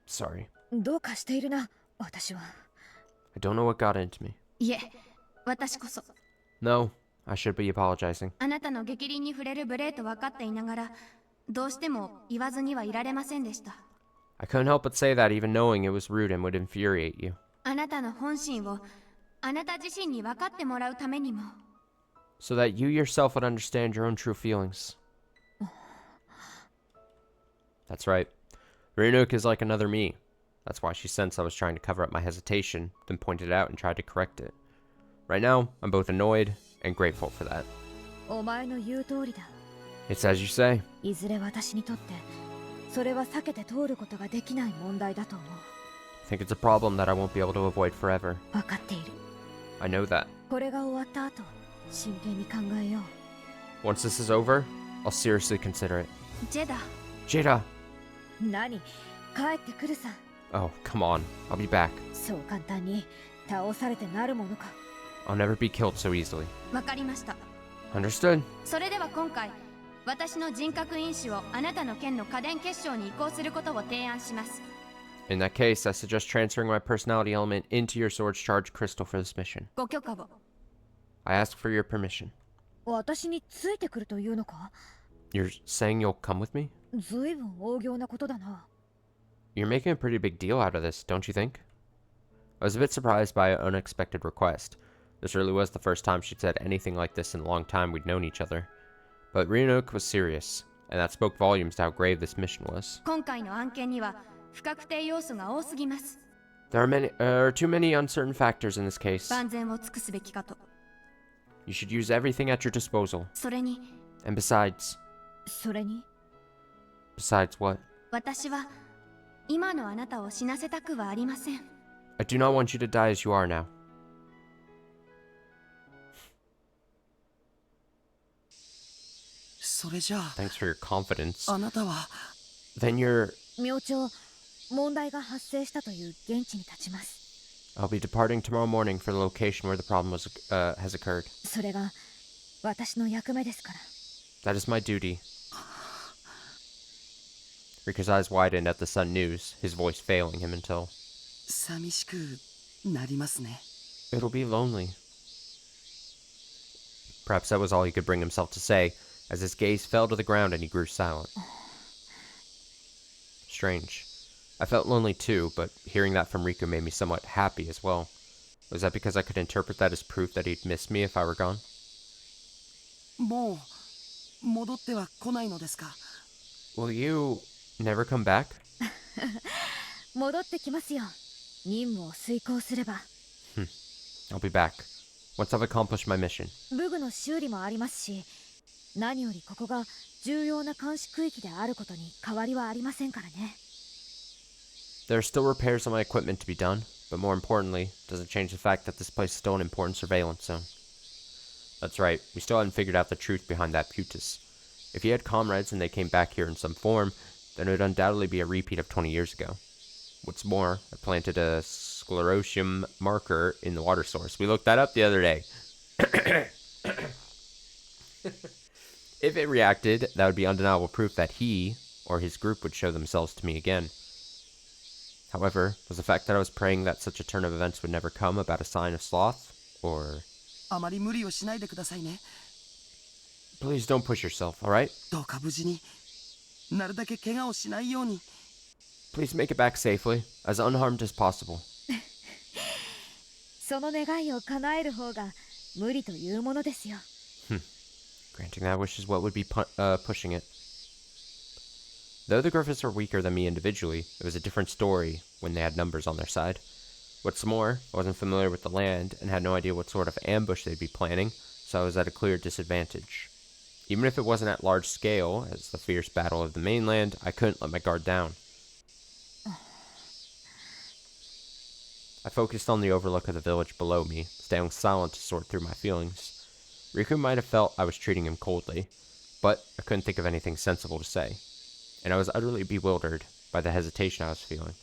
sorry. どうかしているな、私は。 I don't know what got into me. いえ私こそ No, I should be apologizing. あなたの逆鱗に触れる無礼と分かっていながらどうしても言わずにはいられませんでした。 I couldn't help but say that even knowing it was rude and would infuriate you. あなたの本心をあなた自身に分かってもらうためにも So that you yourself would understand your own true feelings. That's right. Ryunook is like another me. That's why she sensed I was trying to cover up my hesitation, then pointed it out and tried to correct it. Right now, I'm both annoyed and grateful for that. お前の言う通りだ。 It's as you say. いずれ私にとってそれは避けて通ることができない問題だと思う。 I think it's a problem that I won't be able to avoid forever. 分かっている。 I know that. これが終わった後、真剣に考えよう。 Once this is over, I'll seriously consider it. ジェダ Jada! 何？帰ってくるさ。 Oh, come on. I'll be back. そう簡単に倒されてなるものか。 I'll never be killed so easily. 分かりました。 Understood? それでは今回私の人格因子をあなたの剣の家電結晶に移行することを提案します。 In that case, I suggest transferring my personality element into your sword's charged crystal for this mission. ご許可を I ask for your permission. 私についてくるというのか？ You're saying you'll come with me? ずいぶん大行なことだな。 You're making a pretty big deal out of this, don't you think? I was a bit surprised by an unexpected request. This really was the first time she'd said anything like this in the long time we'd known each other. But Ryunook was serious, and that spoke volumes to how grave this mission was. 今回の案件には不確定要素が多すぎます。 There are too many uncertain factors in this case. 万全を尽くすべきかと。 You should use everything at your disposal. それに And besides... それに Besides what? 私は今のあなたを死なせたくはありません。 I do not want you to die as you are now. それじゃあ Thanks for your confidence. あなたは Then you're... 明朝、問題が発生したという現地に立ちます。 I'll be departing tomorrow morning for the location where the problem has occurred. それが私の役目ですから。 That is my duty. Rika's eyes widened at the sudden news, his voice failing him until... 寂しくなりますね。 It'll be lonely. Perhaps that was all he could bring himself to say, as his gaze fell to the ground and he grew silent. Strange. I felt lonely too, but hearing that from Rika made me somewhat happy as well. Was that because I could interpret that as proof that he'd miss me if I were gone? もう戻っては来ないのですか？ Will you never come back? 戻ってきますよ。任務を遂行すれば。 I'll be back. Once I've accomplished my mission. 武具の修理もありますし、何よりここが重要な監視区域であることに変わりはありませんからね。 There are still repairs on my equipment to be done, but more importantly, it doesn't change the fact that this place is still an important surveillance zone. That's right, we still hadn't figured out the truth behind that Putus. If he had comrades and they came back here in some form, then it would undoubtedly be a repeat of 20 years ago. What's more, I planted a sclerosium marker in the water source. We looked that up the other day. If it reacted, that would be undeniable proof that he, or his group, would show themselves to me again. However, was the fact that I was praying that such a turn of events would never come about a sign of sloth, or... あまり無理をしないでくださいね。 Please don't push yourself, alright? どうか無事になるだけ怪我をしないように。 Please make it back safely, as unharmed as possible. その願いを叶える方が無理というものですよ。 Granting that wish is what would be pushing it. Though the Griffiths were weaker than me individually, it was a different story when they had numbers on their side. What's more, I wasn't familiar with the land and had no idea what sort of ambush they'd be planning, so I was at a clear disadvantage. Even if it wasn't at large scale, as the fierce battle of the mainland, I couldn't let my guard down. I focused on the overlook of the village below me, staying silent to sort through my feelings. Riku might have felt I was treating him coldly, but I couldn't think of anything sensible to say, and I was utterly bewildered by the hesitation I was feeling.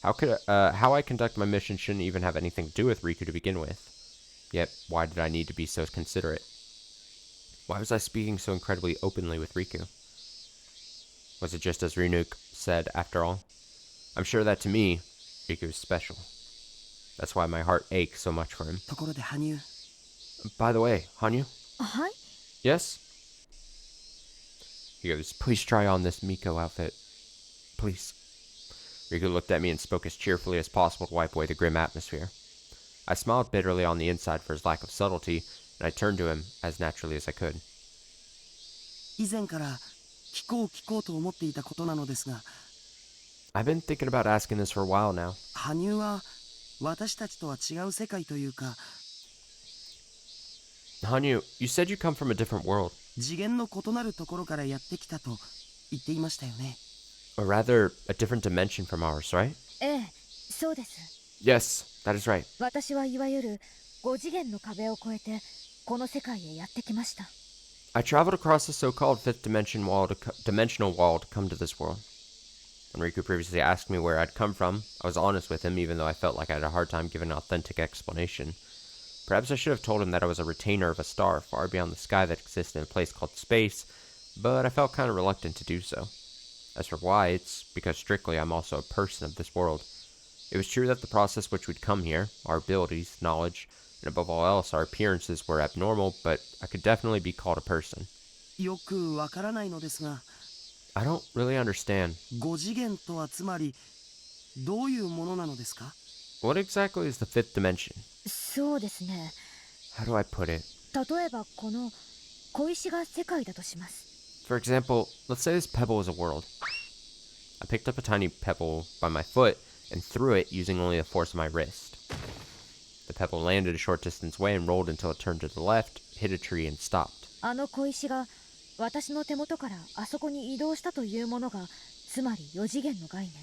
How I conduct my mission shouldn't even have anything to do with Riku to begin with. Yet, why did I need to be so considerate? Why was I speaking so incredibly openly with Riku? Was it just as Rinuk said, after all? I'm sure that to me, Riku is special. That's why my heart aches so much for him. ところで羽生 By the way, Hanyu? はい。 Yes? He goes, please try on this Miko outfit. Please. Riku looked at me and spoke as cheerfully as possible to wipe away the grim atmosphere. I smiled bitterly on the inside for his lack of subtlety, and I turned to him as naturally as I could. 以前から聞こうと思っていたことなのですが I've been thinking about asking this for a while now. 羽生は私たちとは違う世界というか Hanyu, you said you come from a different world. 次元の異なるところからやってきたと言っていましたよね Or rather, a different dimension from ours, right? ええ、そうです。 Yes, that is right. 私はいわゆる5次元の壁を越えてこの世界へやってきました。 I traveled across the so-called fifth dimensional wall to come to this world. When Riku previously asked me where I'd come from, I was honest with him even though I felt like I had a hard time giving an authentic explanation. Perhaps I should have told him that I was a retainer of a star far beyond the sky that exists in a place called space, but I felt kind of reluctant to do so. As for why, it's because strictly I'm also a person of this world. It was true that the process which we'd come here, our abilities, knowledge, and above all else our appearances were abnormal, but I could definitely be called a person. よくわからないのですが I don't really understand. 5次元とはつまりどういうものなのですか What exactly is the fifth dimension? そうですね。 How do I put it? 例えばこの小石が世界だとします。 For example, let's say this pebble is a world. I picked up a tiny pebble by my foot and threw it using only the force of my wrist. The pebble landed a short distance away and rolled until it turned to the left, hit a tree, and stopped. あの小石が私の手元からあそこに移動したというものがつまり4次元の概念。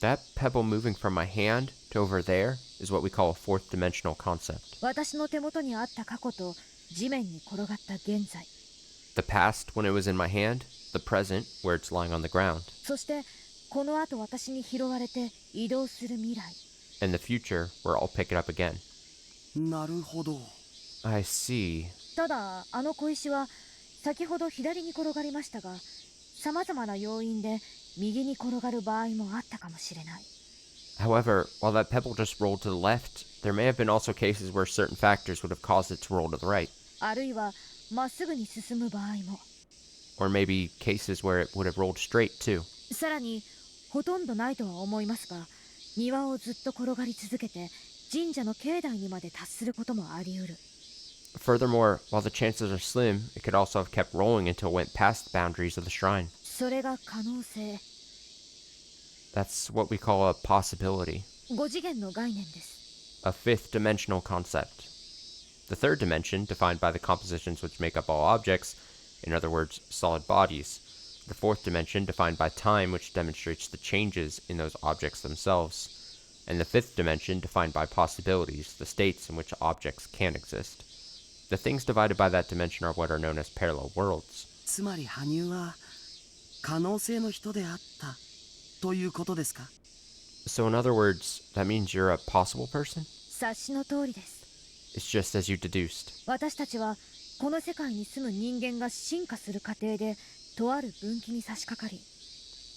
That pebble moving from my hand to over there is what we call a fourth dimensional concept. 私の手元にあった過去と地面に転がった現在。 The past when it was in my hand, the present where it's lying on the ground, そしてこの後私に拾われて移動する未来。 and the future where I'll pick it up again. なるほど I see. ただあの小石は先ほど左に転がりましたが、さまざまな要因で右に転がる場合もあったかもしれない。 However, while that pebble just rolled to the left, there may have been also cases where certain factors would have caused it to roll to the right. あるいはまっすぐに進む場合も。 Or maybe cases where it would have rolled straight too. さらにほとんどないとは思いますが、庭をずっと転がり続けて神社の境内にまで達することもあり得る。 Furthermore, while the chances are slim, it could also have kept rolling until it went past the boundaries of the shrine. それが可能性。 That's what we call a possibility, 5次元の概念です。 a fifth dimensional concept. The third dimension, defined by the compositions which make up all objects, in other words, solid bodies. The fourth dimension, defined by time, which demonstrates the changes in those objects themselves. And the fifth dimension, defined by possibilities, the states in which objects can exist. The things divided by that dimension are what are known as parallel worlds. つまり羽生は可能性の人であったということですか So in other words, that means you're a possible person? 察しの通りです。 It's just as you deduced. 私たちはこの世界に住む人間が進化する過程でとある分岐に差し掛かり、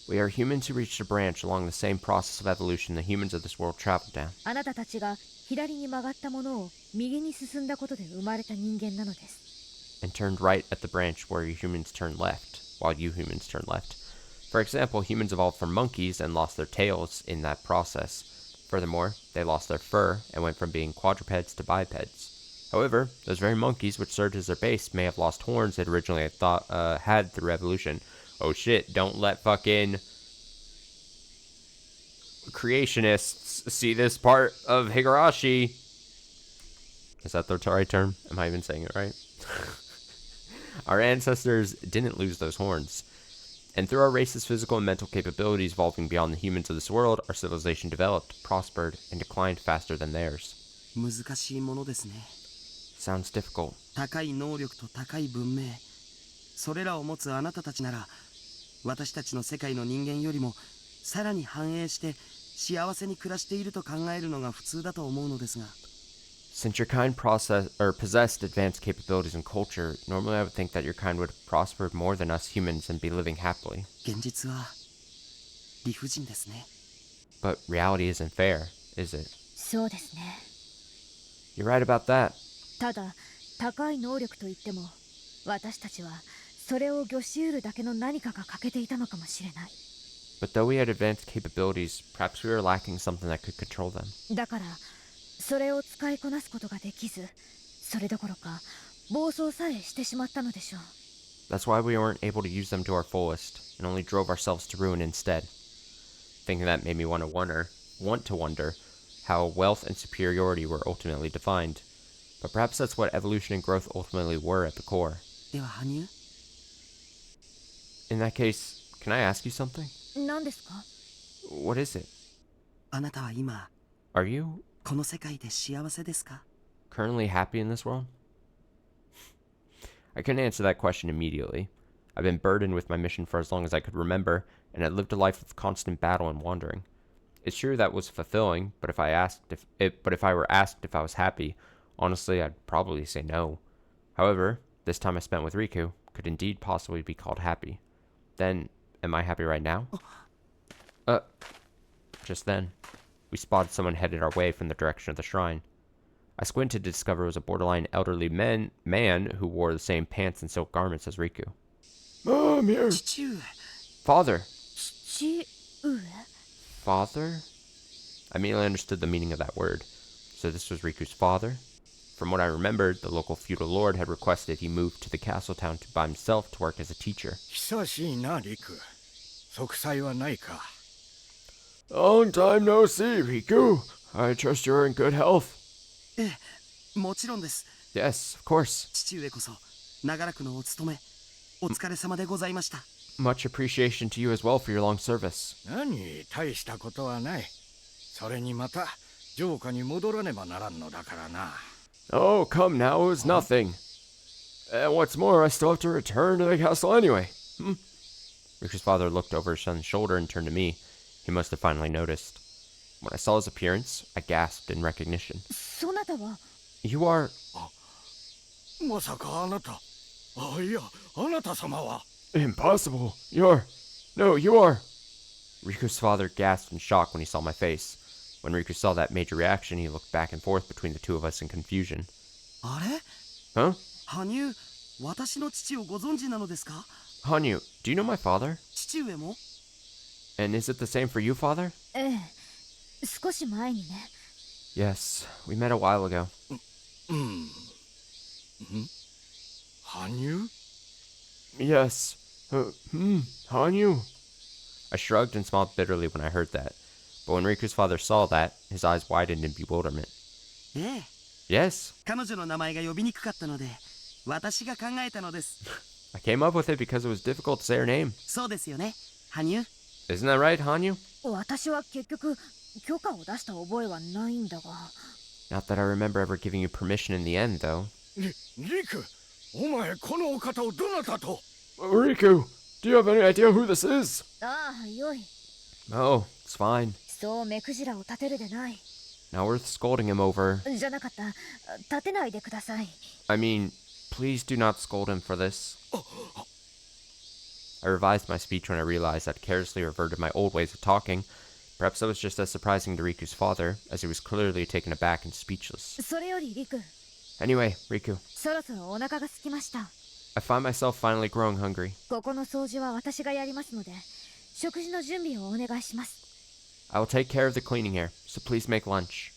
We are humans who reached a branch along the same process of evolution the humans of this world traveled down. あなたたちが左に曲がったものを右に進んだことで生まれた人間なのです。 And turned right at the branch where you humans turn left, while you humans turn left. For example, humans evolved from monkeys and lost their tails in that process. Furthermore, they lost their fur and went from being quadrupeds to bipeds. However, those very monkeys which served as their base may have lost horns they'd originally had through evolution. Oh shit, don't let fucking creationists see this part of Higurashi. Is that the right term? Am I even saying it right? Our ancestors didn't lose those horns. And through our race's physical and mental capabilities evolving beyond the humans of this world, our civilization developed, prospered, and declined faster than theirs. 難しいものですね。 Sounds difficult. 高い能力と高い文明、それらを持つあなたたちなら、私たちの世界の人間よりもさらに繁栄して幸せに暮らしていると考えるのが普通だと思うのですが。 Since your kind possessed advanced capabilities and culture, normally I would think that your kind would have prospered more than us humans and be living happily. 現実は理不尽ですね。 But reality isn't fair, is it? そうですね。 You're right about that. ただ高い能力といっても私たちはそれを御し得るだけの何かが欠けていたのかもしれない。 But though we had advanced capabilities, perhaps we were lacking something that could control them. だからそれを使いこなすことができず、それどころか暴走さえしてしまったのでしょう。 That's why we weren't able to use them to our fullest, and only drove ourselves to ruin instead. Thinking that made me want to wonder how wealth and superiority were ultimately defined. But perhaps that's what evolution and growth ultimately were at the core. では羽生、 In that case, can I ask you something? 何ですか？ What is it? あなたは今 Are you この世界で幸せですか？ currently happy in this world? I couldn't answer that question immediately. I've been burdened with my mission for as long as I could remember, and had lived a life of constant battle and wandering. It's true that was fulfilling, but if I were asked if I was happy, honestly, I'd probably say no. However, this time I spent with Riku could indeed possibly be called happy. Then, am I happy right now? Just then, we spotted someone headed our way from the direction of the shrine. I squinted to discover it was a borderline elderly man who wore the same pants and silk garments as Riku. I'm here. 父上。 Father. 父上？ Father? I immediately understood the meaning of that word. So this was Riku's father? From what I remembered, the local feudal lord had requested he move to the castle town by himself to work as a teacher. 久しいな、リク。息災はないか。 Long time no see, Riku. I trust you're in good health. ええ、もちろんです。 Yes, of course. 父上こそ長らくのお勤めお疲れ様でございました。 Much appreciation to you as well for your long service. 何、大したことはない。それにまた、城下に戻らねばならんのだからな。 Oh, come now, it was nothing. And what's more, I still have to return to the castle anyway. Riku's father looked over his son's shoulder and turned to me. He must have finally noticed. When I saw his appearance, I gasped in recognition. そなたは？ You are... まさかあなた。あ、いや、あなた様は。 Impossible. You're... No, you are... Riku's father gasped in shock when he saw my face. When Riku saw that major reaction, he looked back and forth between the two of us in confusion. あれ？ Huh? 羽生、私の父をご存知なのですか？ Hanyu, do you know my father? 父上も？ And is it the same for you, father? ええ、少し前にね。 Yes, we met a while ago. 羽生？ Yes. Hanyu. I shrugged and smiled bitterly when I heard that. But when Riku's father saw that, his eyes widened in bewilderment. ええ。 Yes. 彼女の名前が呼びにくかったので、私が考えたのです。 I came up with it because it was difficult to say her name. そうですよね、羽生。 Isn't that right, Hanyu? 私は結局許可を出した覚えはないんだが。 Not that I remember ever giving you permission in the end, though. リク、お前このお方をどなたと？ Riku, do you have any idea who this is? ああ、よい。 Oh, it's fine. そう目くじらを立てるでない。 Not worth scolding him over. じゃなかった。立てないでください。 I mean, please do not scold him for this. I revised my speech when I realized I'd carelessly reverted my old ways of talking. Perhaps that was just as surprising to Riku's father, as he was clearly taken aback and speechless. それよりリク、 Anyway, Riku, そろそろお腹が空きました。 I find myself finally growing hungry. ここの掃除は私がやりますので、食事の準備をお願いします。 I will take care of the cleaning here, so please make lunch.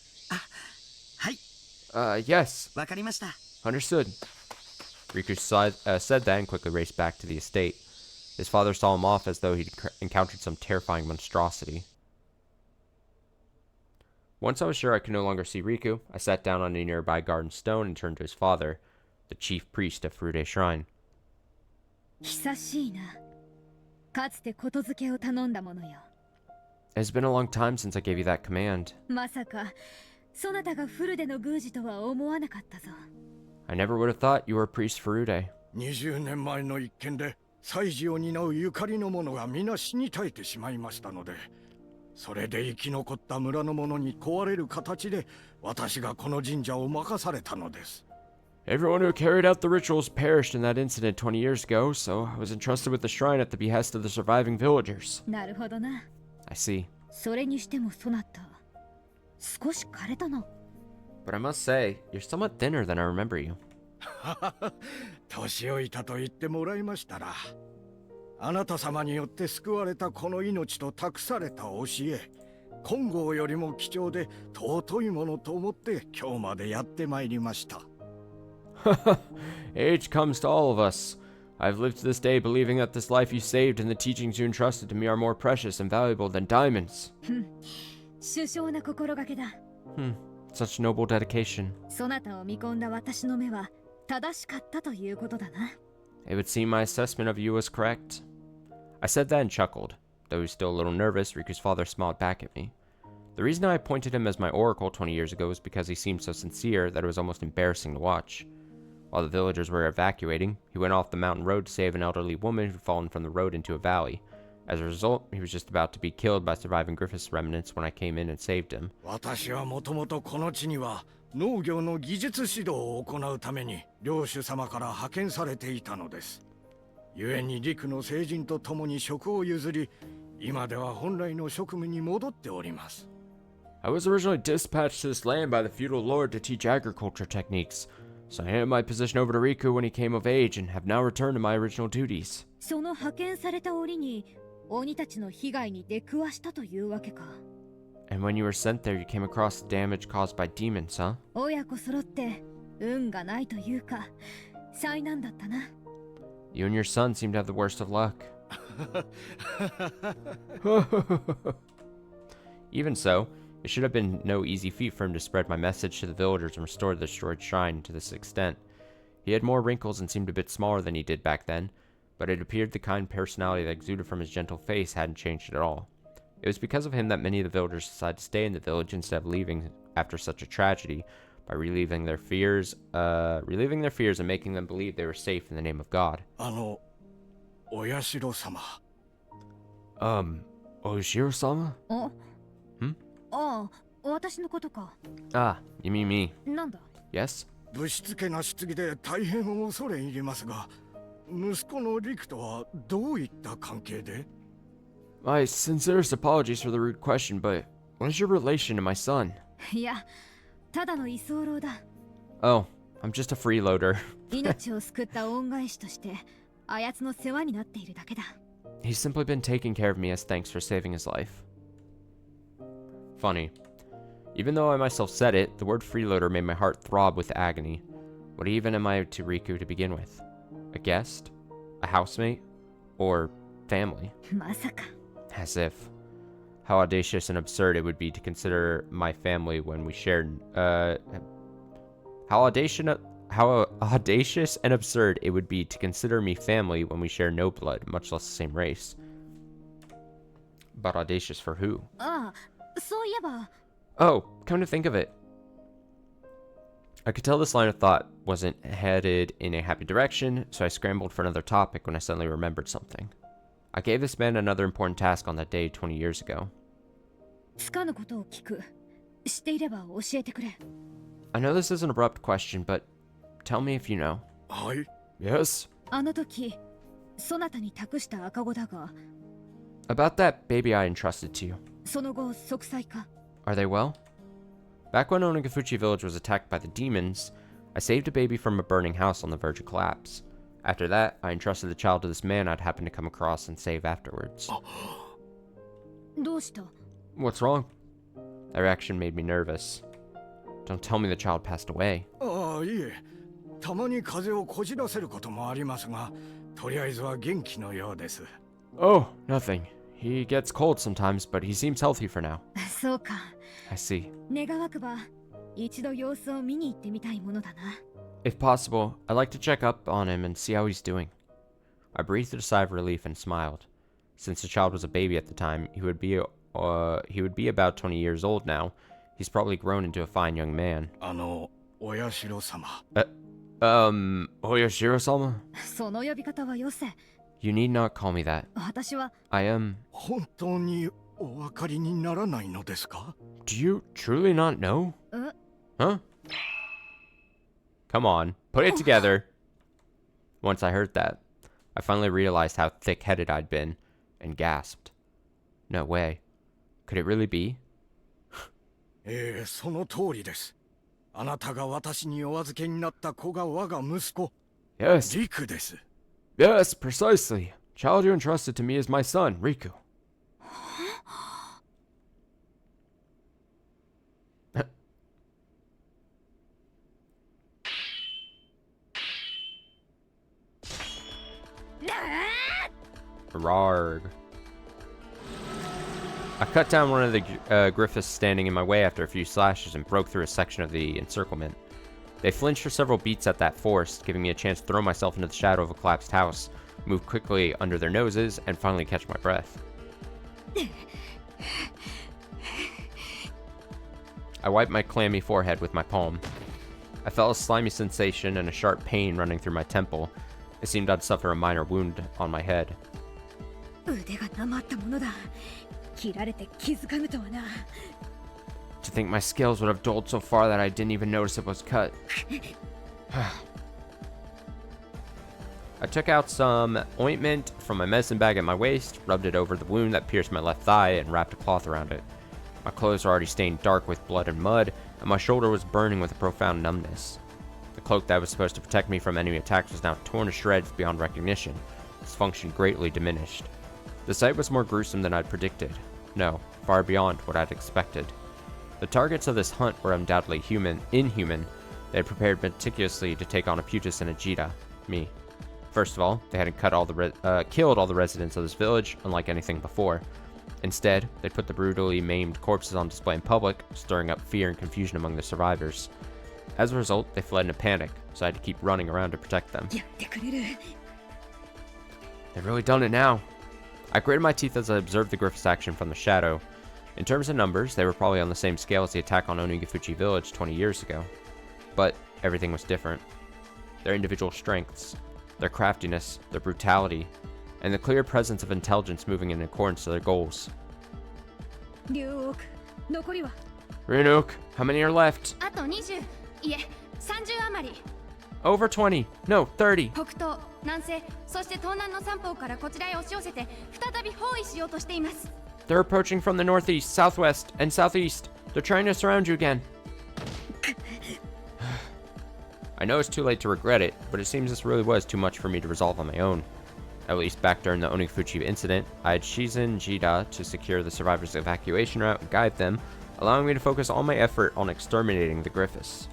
はい、 Yes, わかりました。 understood. Riku said that and quickly raced back to the estate. His father saw him off as though he'd encountered some terrifying monstrosity. Once I was sure I could no longer see Riku, I sat down on a nearby garden stone and turned to his father, the chief priest of Furude Shrine. 久しいな。かつてことづけを頼んだものよ。 It's been a long time since I gave you that command. まさかそなたがフルデの宮司とは思わなかったぞ。 I never would have thought you were a priest for Uday. 20年前の一件で祭事を担うゆかりの者が皆死に絶えてしまいましたので、それで生き残った村の者に壊れる形で私がこの神社を任されたのです。 Everyone who carried out the rituals perished in that incident 20 years ago, so I was entrusted with the shrine at the behest of the surviving villagers. なるほどな。 I see. それにしてもそなた少し枯れたな。 But I must say, you're somewhat thinner than I remember you. 年老いたと言ってもらいましたら、あなた様によって救われたこの命と託された教え、金剛よりも貴重で尊いものと思って今日までやってまいりました。 Age comes to all of us. I've lived to this day believing that this life you saved and the teachings you entrusted to me are more precious and valuable than diamonds. 首相な心がけだ。 Such noble dedication. そなたを見込んだ私の目は正しかったということだな。 It would seem my assessment of you was correct. I said that and chuckled. Though he was still a little nervous, Riku's father smiled back at me. The reason I appointed him as my oracle 20 years ago was because he seemed so sincere that it was almost embarrassing to watch. While the villagers were evacuating, he went off the mountain road to save an elderly woman who'd fallen from the road into a valley. As a result, he was just about to be killed by surviving Griffith's remnants when I came in and saved him. 私はもともとこの地には農業の技術指導を行うために領主様から派遣されていたのです。故に陸の聖人と共に職を譲り、今では本来の職務に戻っております。 I was originally dispatched to this land by the feudal lord to teach agriculture techniques, so I handed my position over to Riku when he came of age and have now returned to my original duties. その派遣された折に鬼たちの被害に出くわしたというわけか。 And when you were sent there, you came across the damage caused by demons, huh? 親子揃って運がないというか災難だったな。 You and your son seem to have the worst of luck. Even so, it should have been no easy feat for him to spread my message to the villagers and restore the destroyed shrine to this extent. He had more wrinkles and seemed a bit smaller than he did back then, but it appeared the kind personality that exuded from his gentle face hadn't changed at all. It was because of him that many of the villagers decided to stay in the village instead of leaving after such a tragedy, by relieving their fears and making them believe they were safe in the name of God. お社様。Oshiro-sama? あ、ああ、私のことか。 Ah, you mean me. なんだ。 Yes? ぶしつけな棺で大変恐れ入りますが、息子の陸とはどういった関係で？ My sincerest apologies for the rude question, but what is your relation to my son? いや、ただの居候だ。 Oh, I'm just a freeloader. 命を救った恩返しとしてあやつの世話になっているだけだ。 He's simply been taking care of me as thanks for saving his life. Funny. Even though I myself said it, the word freeloader made my heart throb with agony. What even am I to Riku to begin with? A guest? A housemate? Or family? まさか。 As if. How audacious and absurd it would be to consider my family when we shared, how audacious and absurd it would be to consider me family when we share no blood, much less the same race. But audacious for who? ああ、そういえば。 Oh, come to think of it. I could tell this line of thought wasn't headed in a happy direction, so I scrambled for another topic when I suddenly remembered something. I gave this man another important task on that day 20 years ago. つかぬことを聞く。知っていれば教えてくれ。 I know this is an abrupt question, but tell me if you know. はい。 Yes? あの時、そなたに託した赤子だが、 About that baby I entrusted to you. その後息災か。 Are they well? Back when Onagafuchi village was attacked by the demons, I saved a baby from a burning house on the verge of collapse. After that, I entrusted the child to this man I'd happened to come across and save afterwards. どうした？ What's wrong? That reaction made me nervous. Don't tell me the child passed away. ああ、いえ。たまに風邪をこじらせることもありますが、とりあえずは元気のようです。 Oh, nothing. He gets cold sometimes, but he seems healthy for now. そうか。 I see. 願わくば一度様子を見に行ってみたいものだな。 If possible, I'd like to check up on him and see how he's doing. I breathed a sigh of relief and smiled. Since the child was a baby at the time, he would be about 20 years old now. He's probably grown into a fine young man. お社様。Oyashiro-sama? その呼び方はよせ。 You need not call me that. 私は I am... 本当にお分かりにならないのですか？ Do you truly not know? え Huh? Come on, put it together. Once I heard that, I finally realized how thick-headed I'd been, and gasped. No way. Could it really be? その通りです。あなたが私にお預けになった子が我が息子、 Yes, リクです。 yes, precisely. Child you entrusted to me is my son, Riku. Rarg. I cut down one of the Griffiths standing in my way after a few slashes and broke through a section of the encirclement. They flinched for several beats at that force, giving me a chance to throw myself into the shadow of a collapsed house, move quickly under their noses, and finally catch my breath. I wiped my clammy forehead with my palm. I felt a slimy sensation and a sharp pain running through my temple. It seemed I'd suffer a minor wound on my head. 腕がなまったものだ。切られて気づかぬとはな。 To think my scales would have dulled so far that I didn't even notice it was cut. I took out some ointment from my medicine bag at my waist, rubbed it over the wound that pierced my left thigh, and wrapped a cloth around it. My clothes were already stained dark with blood and mud, and my shoulder was burning with a profound numbness. The cloak that was supposed to protect me from enemy attacks was now torn to shreds beyond recognition, its function greatly diminished. The sight was more gruesome than I'd predicted. No, far beyond what I'd expected. The targets of this hunt were undoubtedly inhuman. They had prepared meticulously to take on Aputus and Ajita, me. First of all, they hadn't killed all the residents of this village, unlike anything before. Instead, they put the brutally maimed corpses on display in public, stirring up fear and confusion among the survivors. As a result, they fled in a panic, so I had to keep running around to protect them. やってくれる。 They've really done it now. I gritted my teeth as I observed the Griffith's action from the shadow. In terms of numbers, they were probably on the same scale as the attack on Onigufuchi village 20 years ago. But everything was different. Their individual strengths, their craftiness, their brutality, and the clear presence of intelligence moving in accordance to their goals. 龍奥、残りは Renuk, how many are left? あと20、いえ、30余り。 Over 20. No, 30. 北東、南西、そして東南の三方からこちらへ押し寄せて、再び包囲しようとしています。 They're approaching from the northeast, southwest, and southeast. They're trying to surround you again. I know it's too late to regret it, but it seems this really was too much for me to resolve on my own. At least back during the Onigufuchi incident, I had Shizen Jida to secure the survivors' evacuation route and guide them, allowing me to focus all my effort on exterminating the Griffiths.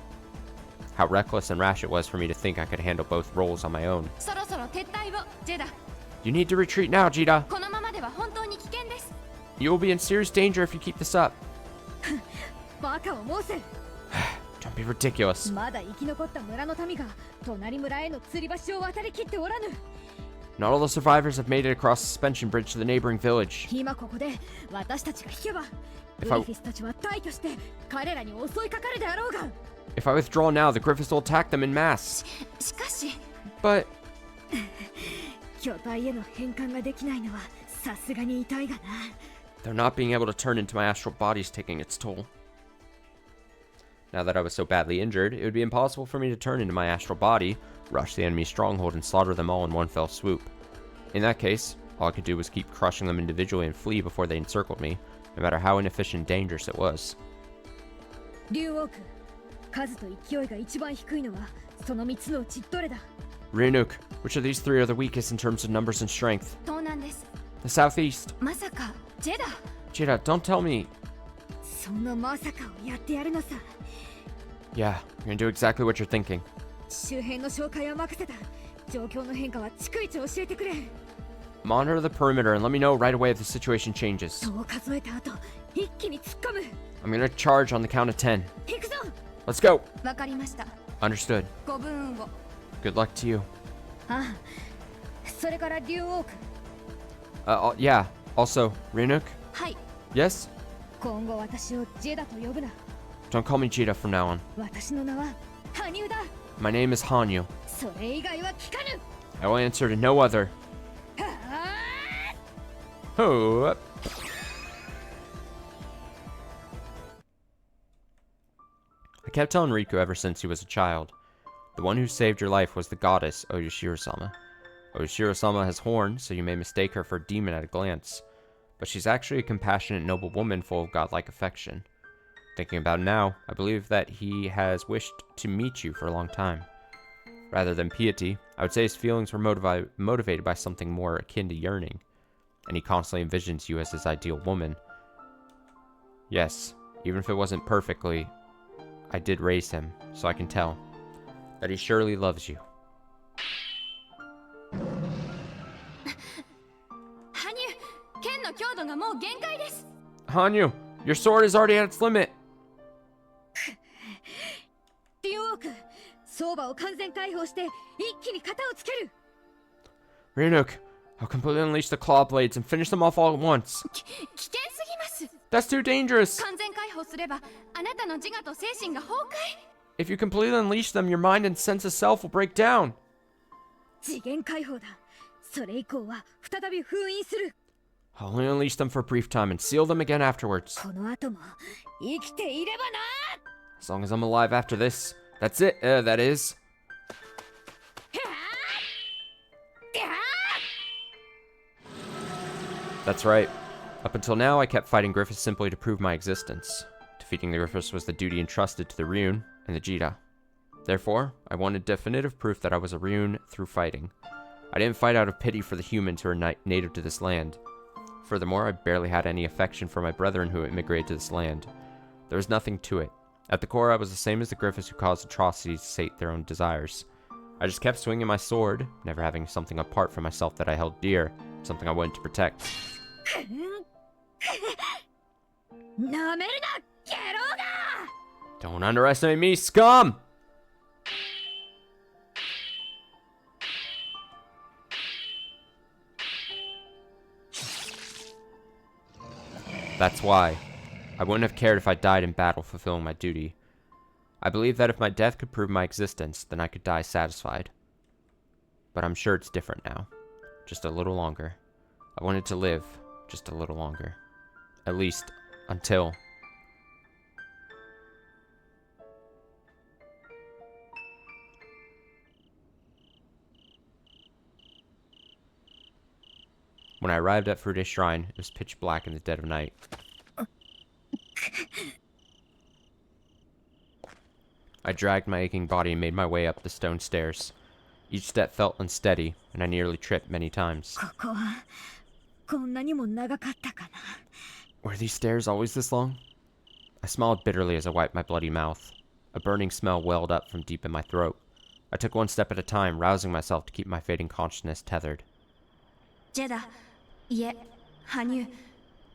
How reckless and rash it was for me to think I could handle both roles on my own. そろそろ撤退を、ジェダ。 You need to retreat now, Jida. このままでは本当に危険です。 You will be in serious danger if you keep this up. バカを申せ。 Don't be ridiculous. まだ生き残った村の民が隣村への吊り橋を渡りきっておらぬ。 Not all the survivors have made it across the suspension bridge to the neighboring village. 今ここで私たちが引けば、グ If I- リフィスたちは大挙して彼らに襲いかかるであろうが。 If I withdraw now, the Griffiths will attack them in mass. しかし、 But 巨体への変換ができないのはさすがに痛いがな。 they're not being able to turn into my astral body's taking its toll. Now that I was so badly injured, it would be impossible for me to turn into my astral body, rush the enemy's stronghold, and slaughter them all in one fell swoop. In that case, all I could do was keep crushing them individually and flee before they encircled me, no matter how inefficient and dangerous it was. 竜王区、数と勢いが一番低いのはその3つのうちどれだ？ Renuk, which of these three are the weakest in terms of numbers and strength? 東南です。 The southeast. まさか、ジェダ。 Jida, don't tell me. そのまさかをやってやるのさ。 Yeah, you're gonna do exactly what you're thinking. 周辺の紹介は任せた。状況の変化は逐一教えてくれ。 Monitor the perimeter and let me know right away if the situation changes. そう数えた後、一気に突っ込む。 I'm gonna charge on the count of 10. 行くぞ。 Let's go! わかりました。 Understood. ご武運を。 Good luck to you. ああ、それから竜王区 Yeah. Also, Renuk? はい。 Yes? 今後私をジェダと呼ぶな Don't call me Jita from now on. 私の名は羽生だ My name is Hanyu. それ以外は聞かぬ I will answer to no other. は Oh. I kept telling Riku ever since he was a child. The one who saved your life was the goddess Oyashiro-sama. Oyashiro-sama has horns, so you may mistake her for a demon at a glance. But she's actually a compassionate, noble woman full of godlike affection. Thinking about it now, I believe that he has wished to meet you for a long time. Rather than piety, I would say his feelings were motivated by something more akin to yearning. And he constantly envisions you as his ideal woman. Yes, even if it wasn't perfectly, I did raise him, so I can tell that he surely loves you. 羽生、剣の強度がもう限界です。 Hanyu, your sword is already at its limit. 竜王区相場を完全解放して一気に型をつける Renuk, I'll completely unleash the claw blades and finish them off all at once. 危険すぎます。 That's too dangerous. 完全解放すれば、あなたの自我と精神が崩壊。 If you completely unleash them, your mind and sense of self will break down. 次元解放だそれ以降は再び封印する I'll only unleash them for a brief time and seal them again afterwards. この後も生きていればな As long as I'm alive after this. That's it, that is. That's right. Up until now, I kept fighting Griffiths simply to prove my existence. Defeating the Griffiths was the duty entrusted to the Ryun and the Jita. Therefore, I wanted definitive proof that I was a Ryun through fighting. I didn't fight out of pity for the humans who are native to this land. Furthermore, I barely had any affection for my brethren who immigrated to this land. There was nothing to it. At the core, I was the same as the Griffiths who caused atrocities to sate their own desires. I just kept swinging my sword, never having something apart from myself that I held dear, something I wanted to protect. なめるなゲロ Don't underestimate me, scum! That's why. I wouldn't have cared if I died in battle fulfilling my duty. I believe that if my death could prove my existence, then I could die satisfied. But I'm sure it's different now. Just a little longer. I wanted to live just a little longer. At least, until... When I arrived at Furude Shrine, it was pitch black in the dead of night. I dragged my aching body and made my way up the stone stairs. Each step felt unsteady, and I nearly tripped many times. ここはこんなにも長かったかな Were these stairs always this long? I smiled bitterly as I wiped my bloody mouth. A burning smell welled up from deep in my throat. I took one step at a time, rousing myself to keep my fading consciousness tethered. ジェダ、いえ、羽生。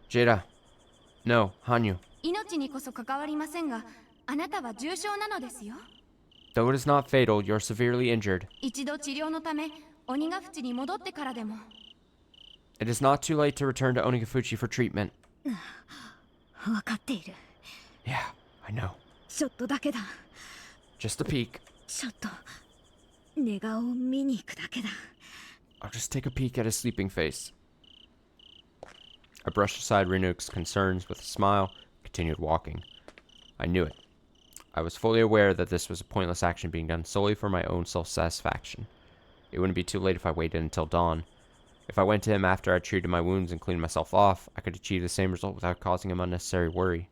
Jada. No, Hanyu. 命にこそ関わりませんが、あなたは重傷なのですよ。 Though it is not fatal, you're severely injured. 一度治療のため、鬼ヶ淵に戻ってからでも。 It is not too late to return to Onikafuchi for treatment. 分かっている Yeah, I know. ちょっとだけだ Just a peek. ちょっと寝顔を見に行くだけだ I'll just take a peek at his sleeping face. I brushed aside Renuk's concerns with a smile, continued walking. I knew it. I was fully aware that this was a pointless action being done solely for my own self-satisfaction. It wouldn't be too late if I waited until dawn. If I went to him after I treated my wounds and cleaned myself off, I could achieve the same result without causing him unnecessary worry.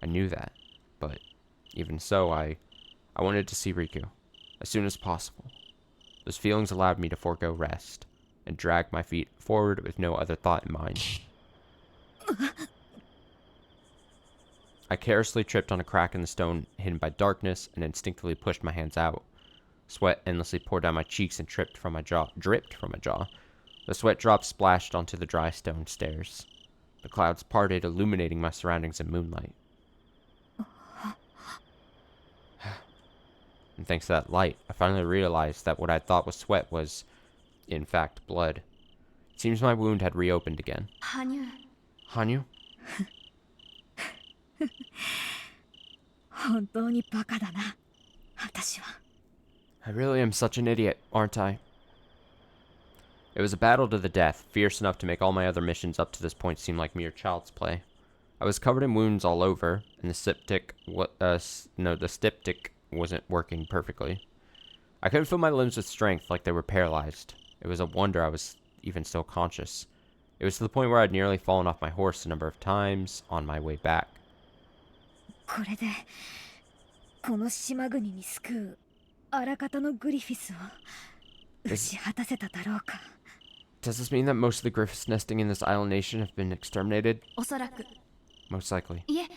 I knew that, but even so, I wanted to see Riku as soon as possible. Those feelings allowed me to forego rest and drag my feet forward with no other thought in mind. I carelessly tripped on a crack in the stone hidden by darkness and instinctively pushed my hands out. Sweat endlessly poured down my cheeks and dripped from my jaw. The sweat drops splashed onto the dry stone stairs. The clouds parted, illuminating my surroundings in moonlight. And thanks to that light, I finally realized that what I thought was sweat was in fact, blood. It seems my wound had reopened again. 羽生 Hanyu? 本当にバカだな私は。 I really am such an idiot, aren't I? It was a battle to the death, fierce enough to make all my other missions up to this point seem like mere child's play. I was covered in wounds all over, and the styptic wasn't working perfectly. I couldn't feel my limbs with strength, like they were paralyzed. It was a wonder I was even still conscious. It was to the point where I'd nearly fallen off my horse a number of times on my way back. これでこの島国に救うあらかたのグリフィスを打ち果たせただろうか。 Does this mean that most of the griffiths nesting in this island nation have been exterminated? おそらく Most likely. いえ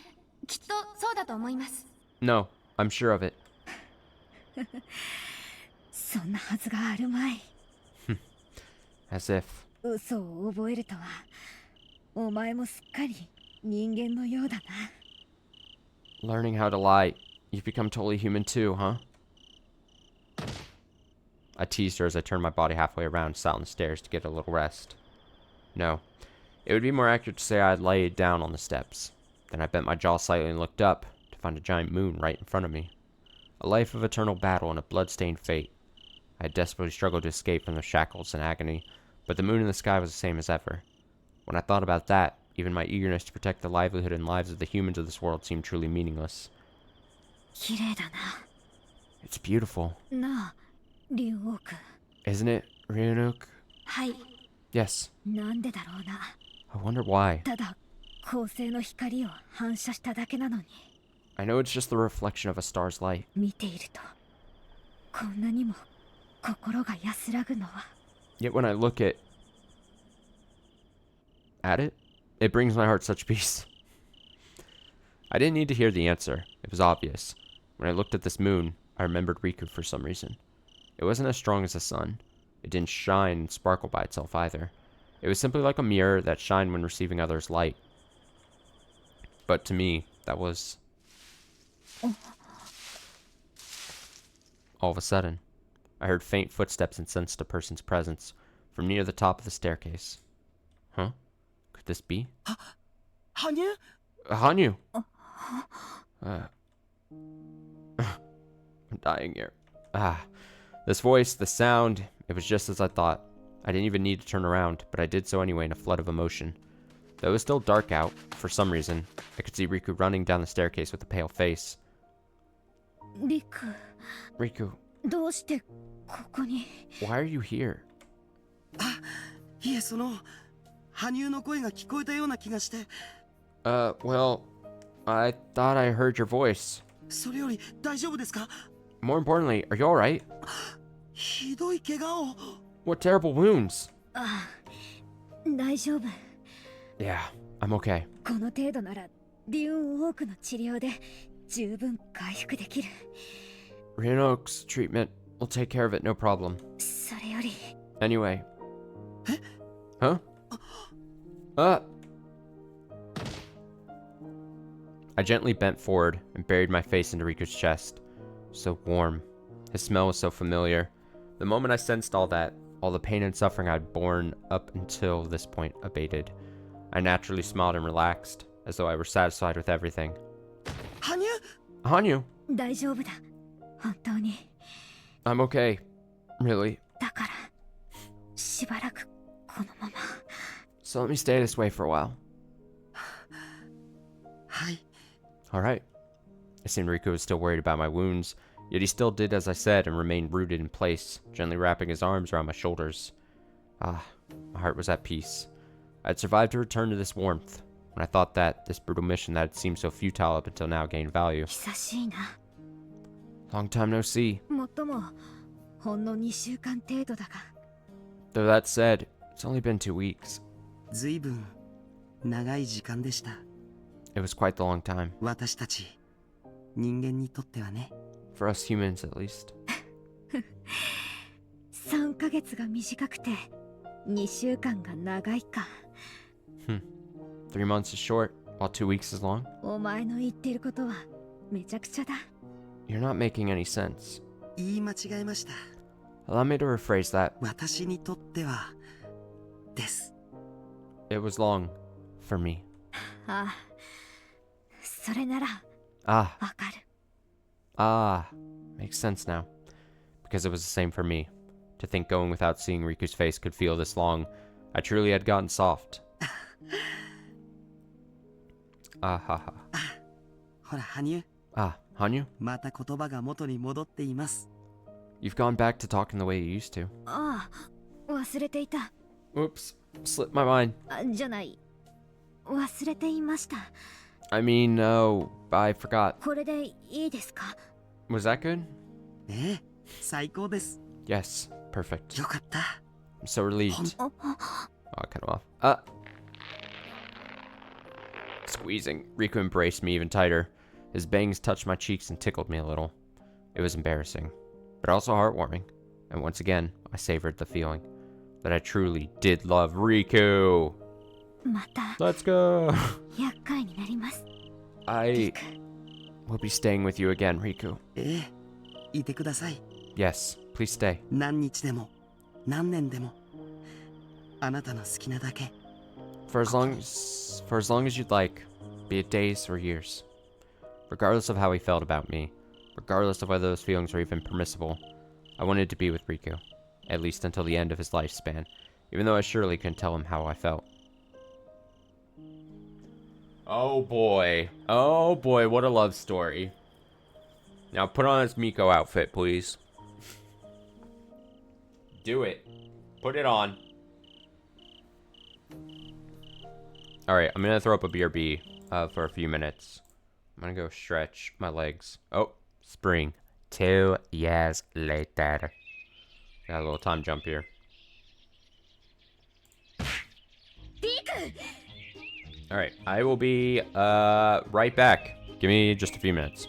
きっとそうだと思います No, I'm sure of it. そんなはずがあるまい。 As if. 嘘を覚えるとはお前もすっかり人間のようだな。 Learning how to lie. You've become totally human too, huh? I teased her as I turned my body halfway around and sat on the stairs to get a little rest. No. It would be more accurate to say I had laid down on the steps. Then I bent my jaw slightly and looked up to find a giant moon right in front of me. A life of eternal battle and a blood-stained fate. I had desperately struggled to escape from the shackles and agony, but the moon in the sky was the same as ever. When I thought about that, even my eagerness to protect the livelihood and lives of the humans of this world seemed truly meaningless. 綺麗だな。 It's beautiful, なあ、竜王君。 isn't it, Ryunuk? はい Yes. なんでだろうな。 I wonder why. ただ恒星の光を反射しただけなのに I know it's just the reflection of a star's light. 見ているとこんなにも心が安らぐのは。 Yet when I look at it, it brings my heart such peace. I didn't need to hear the answer. It was obvious. When I looked at this moon, I remembered Riku for some reason. It wasn't as strong as the sun. It didn't shine and sparkle by itself either. It was simply like a mirror that shined when receiving others' light. But to me, that was... All of a sudden, I heard faint footsteps and sensed a person's presence from near the top of the staircase. Huh? Could this be? 羽生 Hanyu! I'm dying here. This voice, the sound, it was just as I thought. I didn't even need to turn around, but I did so anyway in a flood of emotion. Though it was still dark out, for some reason, I could see Riku running down the staircase with a pale face. リク、 Riku, どうしてここに。 why are you here? いえ、羽生の声が聞こえたような気がして。 Well, I thought I heard your voice. それより大丈夫ですか？ More importantly, are you alright? ひどい怪我を。 What terrible wounds! ああ、大丈夫。 Yeah, I'm okay. この程度なら竜王クの治療で十分回復できる。 Ryuno's treatment will take care of it, no problem. それより Anyway. Huh? I gently bent forward and buried my face into Riku's chest. So warm. His smell was so familiar. The moment I sensed all that, all the pain and suffering I'd borne up until this point abated. I naturally smiled and relaxed, as though I were satisfied with everything. 羽生 Hanyu, 大丈夫だ。本当に。 I'm okay. Really. だからしばらくこのまま。 So let me stay this way for a while. はい。 Alright. It seemed Riku was still worried about my wounds, yet he still did as I said and remained rooted in place, gently wrapping his arms around my shoulders. My heart was at peace. I had survived to return to this warmth, when I thought that this brutal mission that had seemed so futile up until now gained value. 久しいな。 Long time no see. もっともほんの2週間程度だが。 Though that said, it's only been 2 weeks. ずいぶん長い時間でした。 It was quite the long time. 私たち人間にとってはね。 For us humans, at least. 3ヶ月が短くて2週間が長いか。 3 months is short, while 2 weeks is long? お前の言ってることはめちゃくちゃだ。 You're not making any sense. 言い間違えました。Allow me to rephrase that. 私にとってはです。 It was long for me. ああ、それなら Ah, わかる。 makes sense now. Because it was the same for me. To think going without seeing Riku's face could feel this long, I truly had gotten soft. Ah ha ha. ほら羽生、 Ah, Hanyu? また言葉が元に戻っています。 You've gone back to talking the way you used to. ああ、忘れていた。 Oops, slipped my mind. あ、じゃない。忘れていました。 I mean, no, I forgot. これでいいですか？ Was that good? ええ、最高です。 Yes, perfect. よかった。 I'm so relieved. あ、 Oh, I cut him off. Squeezing. Riku embraced me even tighter. His bangs touched my cheeks and tickled me a little. It was embarrassing, but also heartwarming. And once again, I savored the feeling that I truly did love Riku. また Let's go. 厄介になります。 I will be staying with you again, Riku. ええ、いてください。 Yes, please stay. 何日でも、何年でも、あなたの好きなだけ。 For as long as you'd like, be it days or years. Regardless of how he felt about me, regardless of whether those feelings were even permissible, I wanted to be with Riku, at least until the end of his lifespan, even though I surely couldn't tell him how I felt. Oh boy, what a love story. Now put on this Miko outfit, please. Do it. Put it on. Alright, I'm gonna throw up a BRB for a few minutes. I'm gonna go stretch my legs. Oh, spring. 2 years later. Got a little time jump here. リク！ Alright, I will be right back. Give me just a few minutes.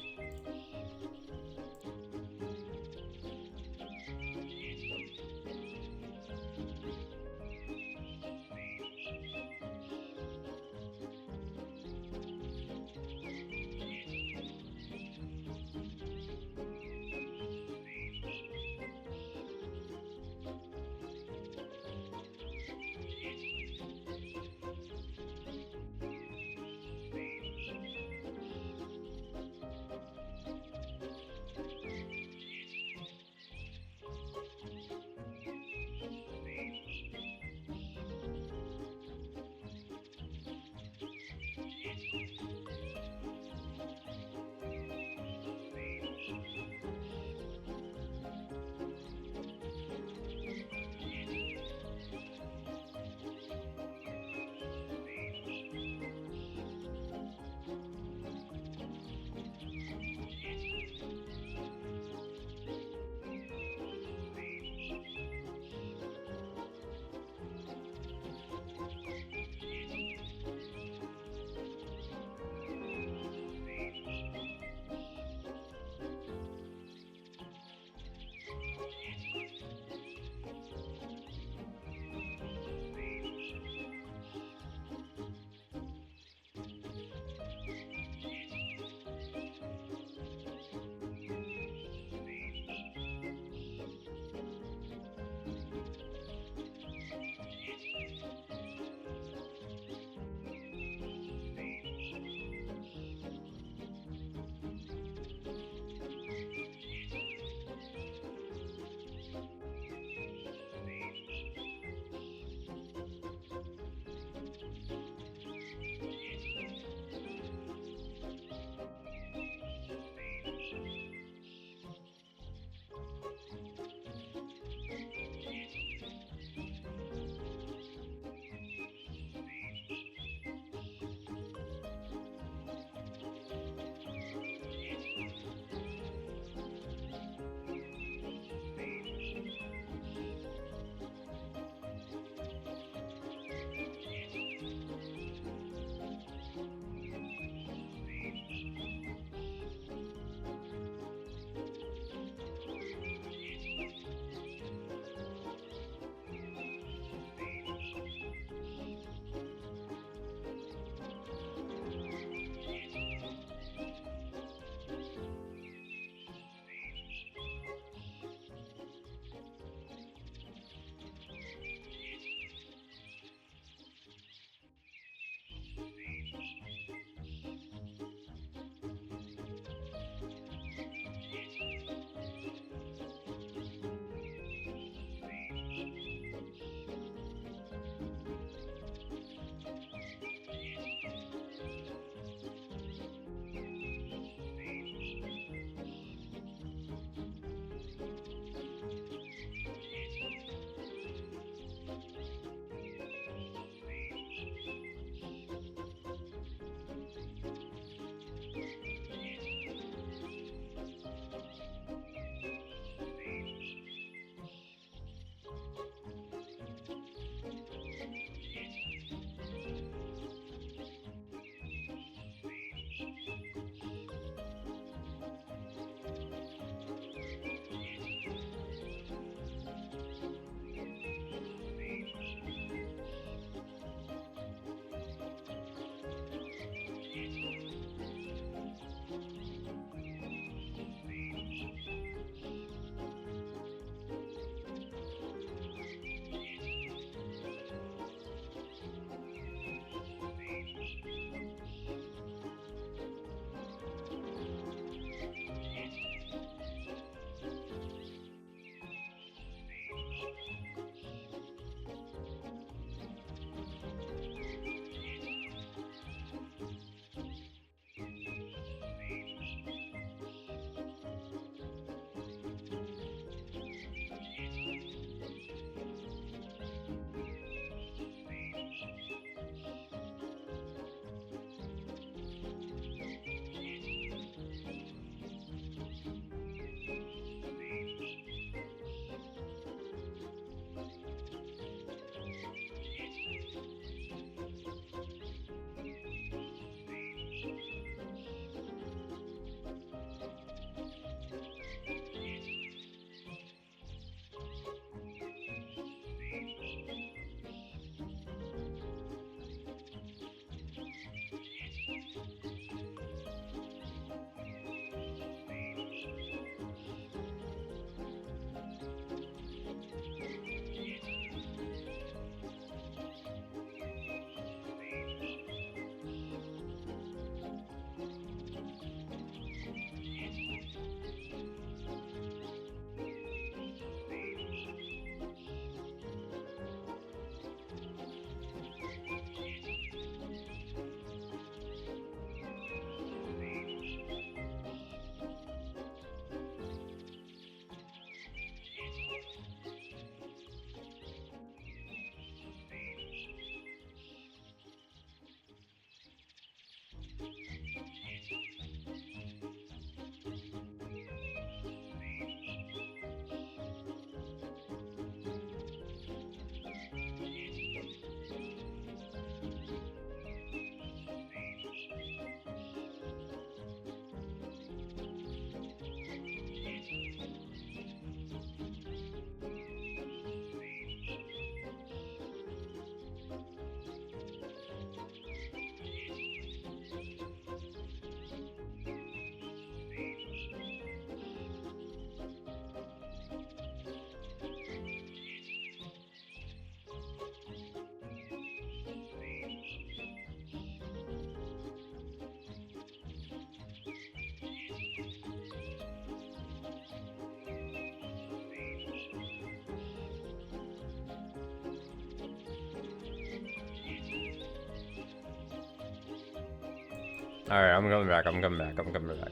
Alright, I'm coming back. I'm coming back. I'm coming back.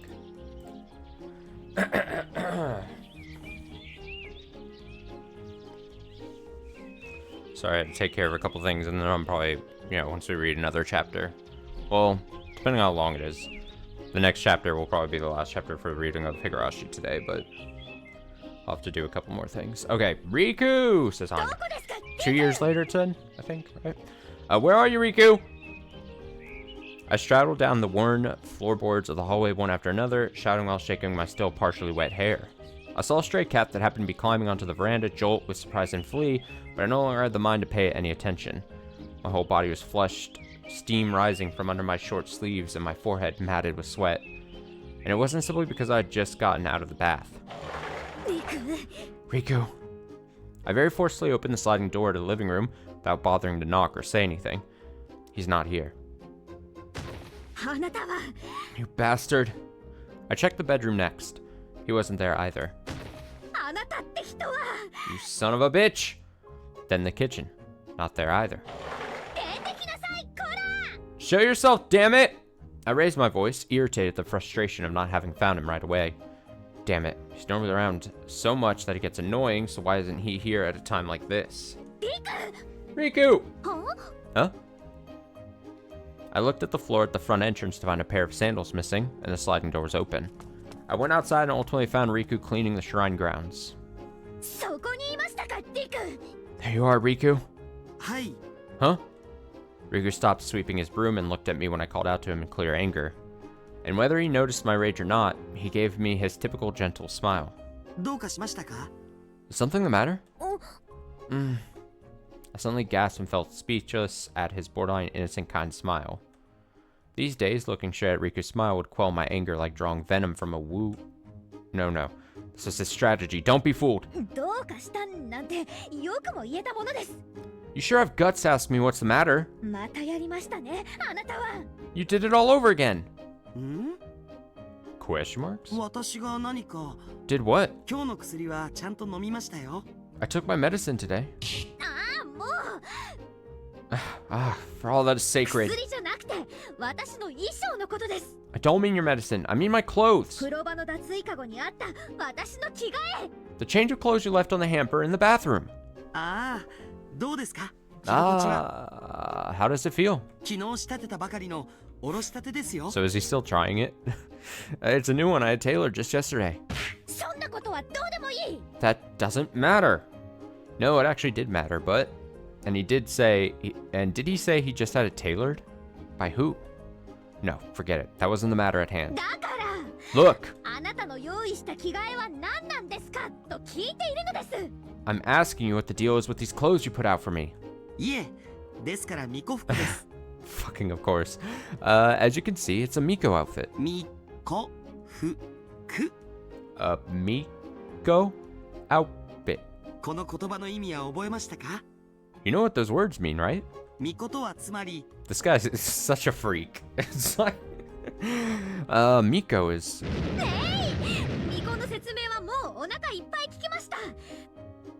Sorry, I had to take care of a couple things, and then I'm probably, once we read another chapter. Well, depending on how long it is. The next chapter will probably be the last chapter for the reading of Higurashi today, but I'll have to do a couple more things. Okay, Riku, says Han. 2 years later, it said, I think, right? Where are you, Riku? I straddled down the worn floorboards of the hallway one after another, shouting while shaking my still partially wet hair. I saw a stray cat that happened to be climbing onto the veranda jolt with surprise and flee, but I no longer had the mind to pay it any attention. My whole body was flushed, steam rising from under my short sleeves and my forehead matted with sweat. And it wasn't simply because I had just gotten out of the bath. Riku. I very forcefully opened the sliding door to the living room without bothering to knock or say anything. He's not here. You bastard. I checked the bedroom next. He wasn't there either. You son of a bitch. Then the kitchen. Not there either. Show yourself, damn it! I raised my voice, irritated at the frustration of not having found him right away. Damn it, he's normally around so much that it gets annoying, so why isn't he here at a time like this? Riku! Huh? I looked at the floor at the front entrance to find a pair of sandals missing, and the sliding door was open. I went outside and ultimately found Riku cleaning the shrine grounds. There you are, Riku. Hi. Huh? Riku stopped sweeping his broom and looked at me when I called out to him in clear anger. And whether he noticed my rage or not, he gave me his typical gentle smile. どうかしましたか? Is something the matter? I suddenly gasped and felt speechless at his borderline innocent kind smile. These days, looking straight at Riku's smile would quell my anger like drawing venom from a woo... No. This is his strategy. Don't be fooled. You sure have guts to ask me what's the matter. You did it all over again. Question marks? 私が何か Did what? 今日の薬はちゃんと飲みましたよ I took my medicine today. For all that is sacred. I don't mean your medicine. I mean my clothes. The change of clothes you left on the hamper in the bathroom. ああどうですか着心地は How does it feel? 昨日仕立てたばかりのおろしたてですよ So is he still trying it? It's a new one I had tailored just yesterday. That doesn't matter. No, it actually did matter, but... And he did say... And did he say he just had it tailored? By who? No, forget it. That wasn't the matter at hand. Look! I'm asking you what the deal is with these clothes you put out for me. いえですから巫女服です Fucking of course. As you can see, it's a Miko outfit. 巫女服 A Miko outfit. この言葉の意味は覚えましたか You know what those words mean, right? 巫女とはつまり This guy is such a freak. It's like... Miko is...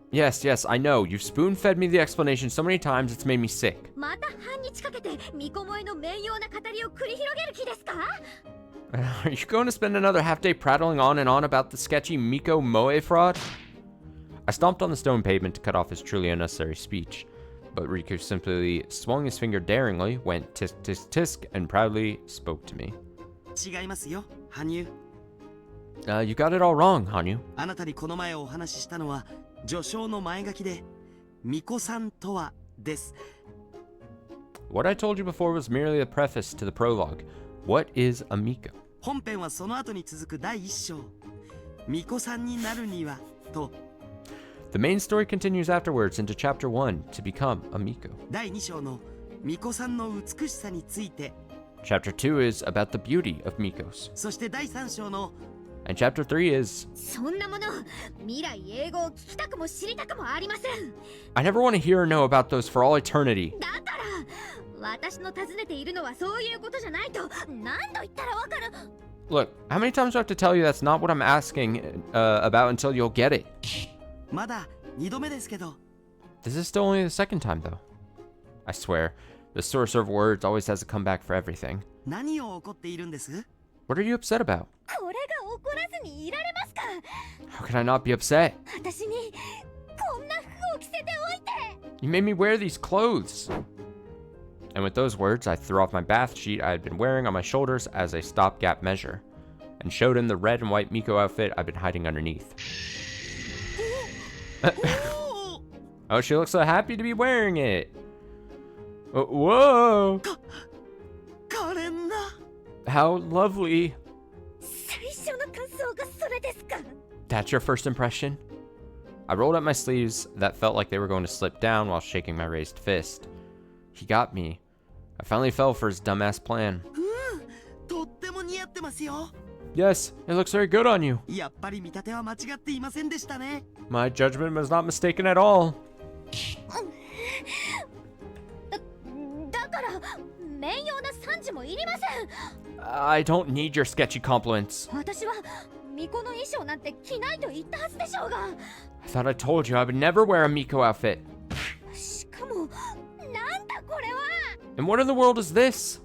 Yes, I know. You've spoon-fed me the explanation so many times it's made me sick. Are you going to spend another half-day prattling on and on about the sketchy Miko Moe fraud? I stomped on the stone pavement to cut off his truly unnecessary speech, but Riku simply swung his finger daringly, went tisk tisk tisk, and proudly spoke to me. 違いますよ羽生 You got it all wrong, Hanyu. あなたにこの前お話ししたのは序章の前書きで巫女さんとはです What I told you before was merely a preface to the prologue. What is a Miko? 本編はその後に続く第一章巫女さんになるにはと The main story continues afterwards into chapter 1 to become a Miko. 第2章の巫女さんの美しさについて Chapter 2 is about the beauty of Mikos. そして第3章の And chapter 3 is... I never want to hear or know about those for all eternity. Look, how many times do I have to tell you that's not what I'm asking about until you'll get it? まだ2度目ですけど This is still only the second time, though. I swear, The sorcerer of words always has a comeback for everything. 何を怒っているんです？ What are you upset about? これが怒らずにいられますか？ How can I not be upset? 私にこんな服を着せておいて。 You made me wear these clothes. And with those words, I threw off my bath sheet I had been wearing on my shoulders as a stopgap measure, and showed him the red and white Miko outfit I'd been hiding underneath. Oh, she looks so happy to be wearing it. Whoa! 可憐な。 How lovely. 最初の感想がそれですか？ That's your first impression? I rolled up my sleeves that felt like they were going to slip down while shaking my raised fist. He got me. I finally fell for his dumbass plan. とっても似合ってますよ。 Yes, it looks very good on you. やっぱり見立ては間違っていませんでしたね。 My judgment was not mistaken at all. だから面用な賛辞もいりません。 I don't need your sketchy compliments. 私は巫女の衣装なんて着ないと言ったはずでしょうが。 I thought I told you I would never wear a Miko outfit. しかもなんだこれは。 And what in the world is this?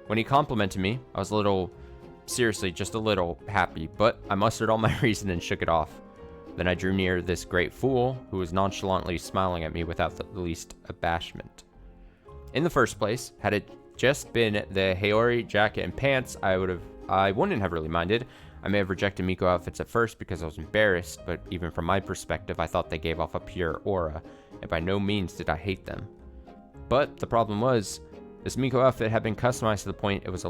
When he complimented me, I was a little, seriously, just a little happy, but I mustered all my reason and shook it off. Then I drew near this great fool, who was nonchalantly smiling at me without the least abashment. In the first place, had it just been the Haori jacket and pants, I wouldn't have really minded. I may have rejected Miko outfits at first because I was embarrassed, but even from my perspective, I thought they gave off a pure aura, and by no means did I hate them. But the problem was, this Miko outfit had been customized to the point it was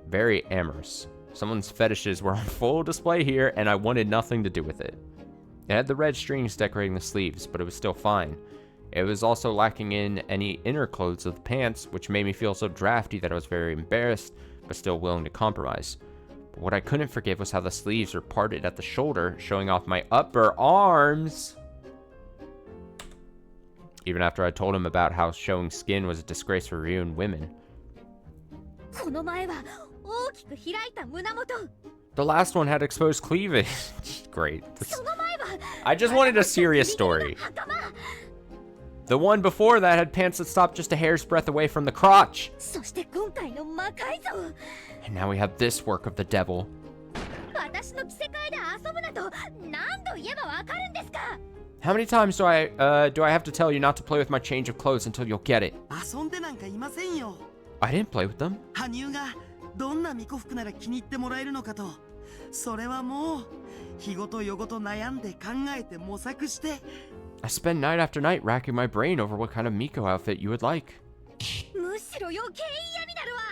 very amorous. Someone's fetishes were on full display here, and I wanted nothing to do with it. It had the red strings decorating the sleeves, but it was still fine. It was also lacking in any inner clothes of the pants, which made me feel so drafty that I was very embarrassed, but still willing to compromise. But what I couldn't forgive was how the sleeves were parted at the shoulder, showing off my upper arms. Even after I told him about how showing skin was a disgrace for Ryuan women. この前は大きく開いた胸元。 The last one had exposed cleavage. Great. その前は I just wanted a serious story. 袴。 The one before that had pants that stopped just a hair's breadth away from the crotch. そして今回の魔改造。 And now we have this work of the devil. 私の着せ替えで遊ぶなと何度言えばわかるんですか？ How many times do I have to tell you not to play with my change of clothes until you'll get it? 遊んでなんかいませんよ。 I didn't play with them. 羽生がどんな巫女服なら気に入ってもらえるのかと。それはもう日ごと夜ごと悩んで考えて模索して。 I spend night after night racking my brain over what kind of Miko outfit you would like. むしろ余計嫌になるわ。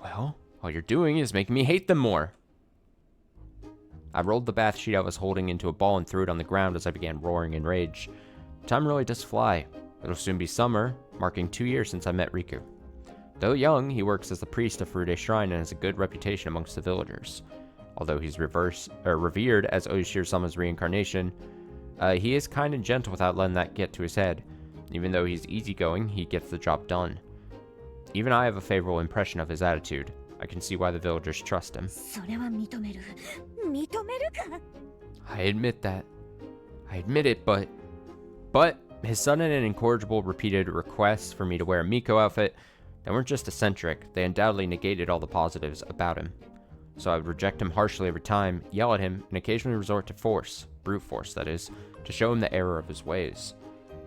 Well, all you're doing is making me hate them more. I rolled the bath sheet I was holding into a ball and threw it on the ground as I began roaring in rage. Time really does fly. It'll soon be summer, marking 2 years since I met Riku. Though young, he works as the priest of Furude Shrine and has a good reputation amongst the villagers. Although he's revered as Oshiro-sama's reincarnation, he is kind and gentle without letting that get to his head. Even though he's easygoing, he gets the job done. Even I have a favorable impression of his attitude. I can see why the villagers trust him. それは認める。認めるか？ I admit that. I admit it, but his sudden and incorrigible repeated requests for me to wear a Miko outfit, they weren't just eccentric, they undoubtedly negated all the positives about him. So I would reject him harshly every time, yell at him, and occasionally resort to force, brute force that is, to show him the error of his ways.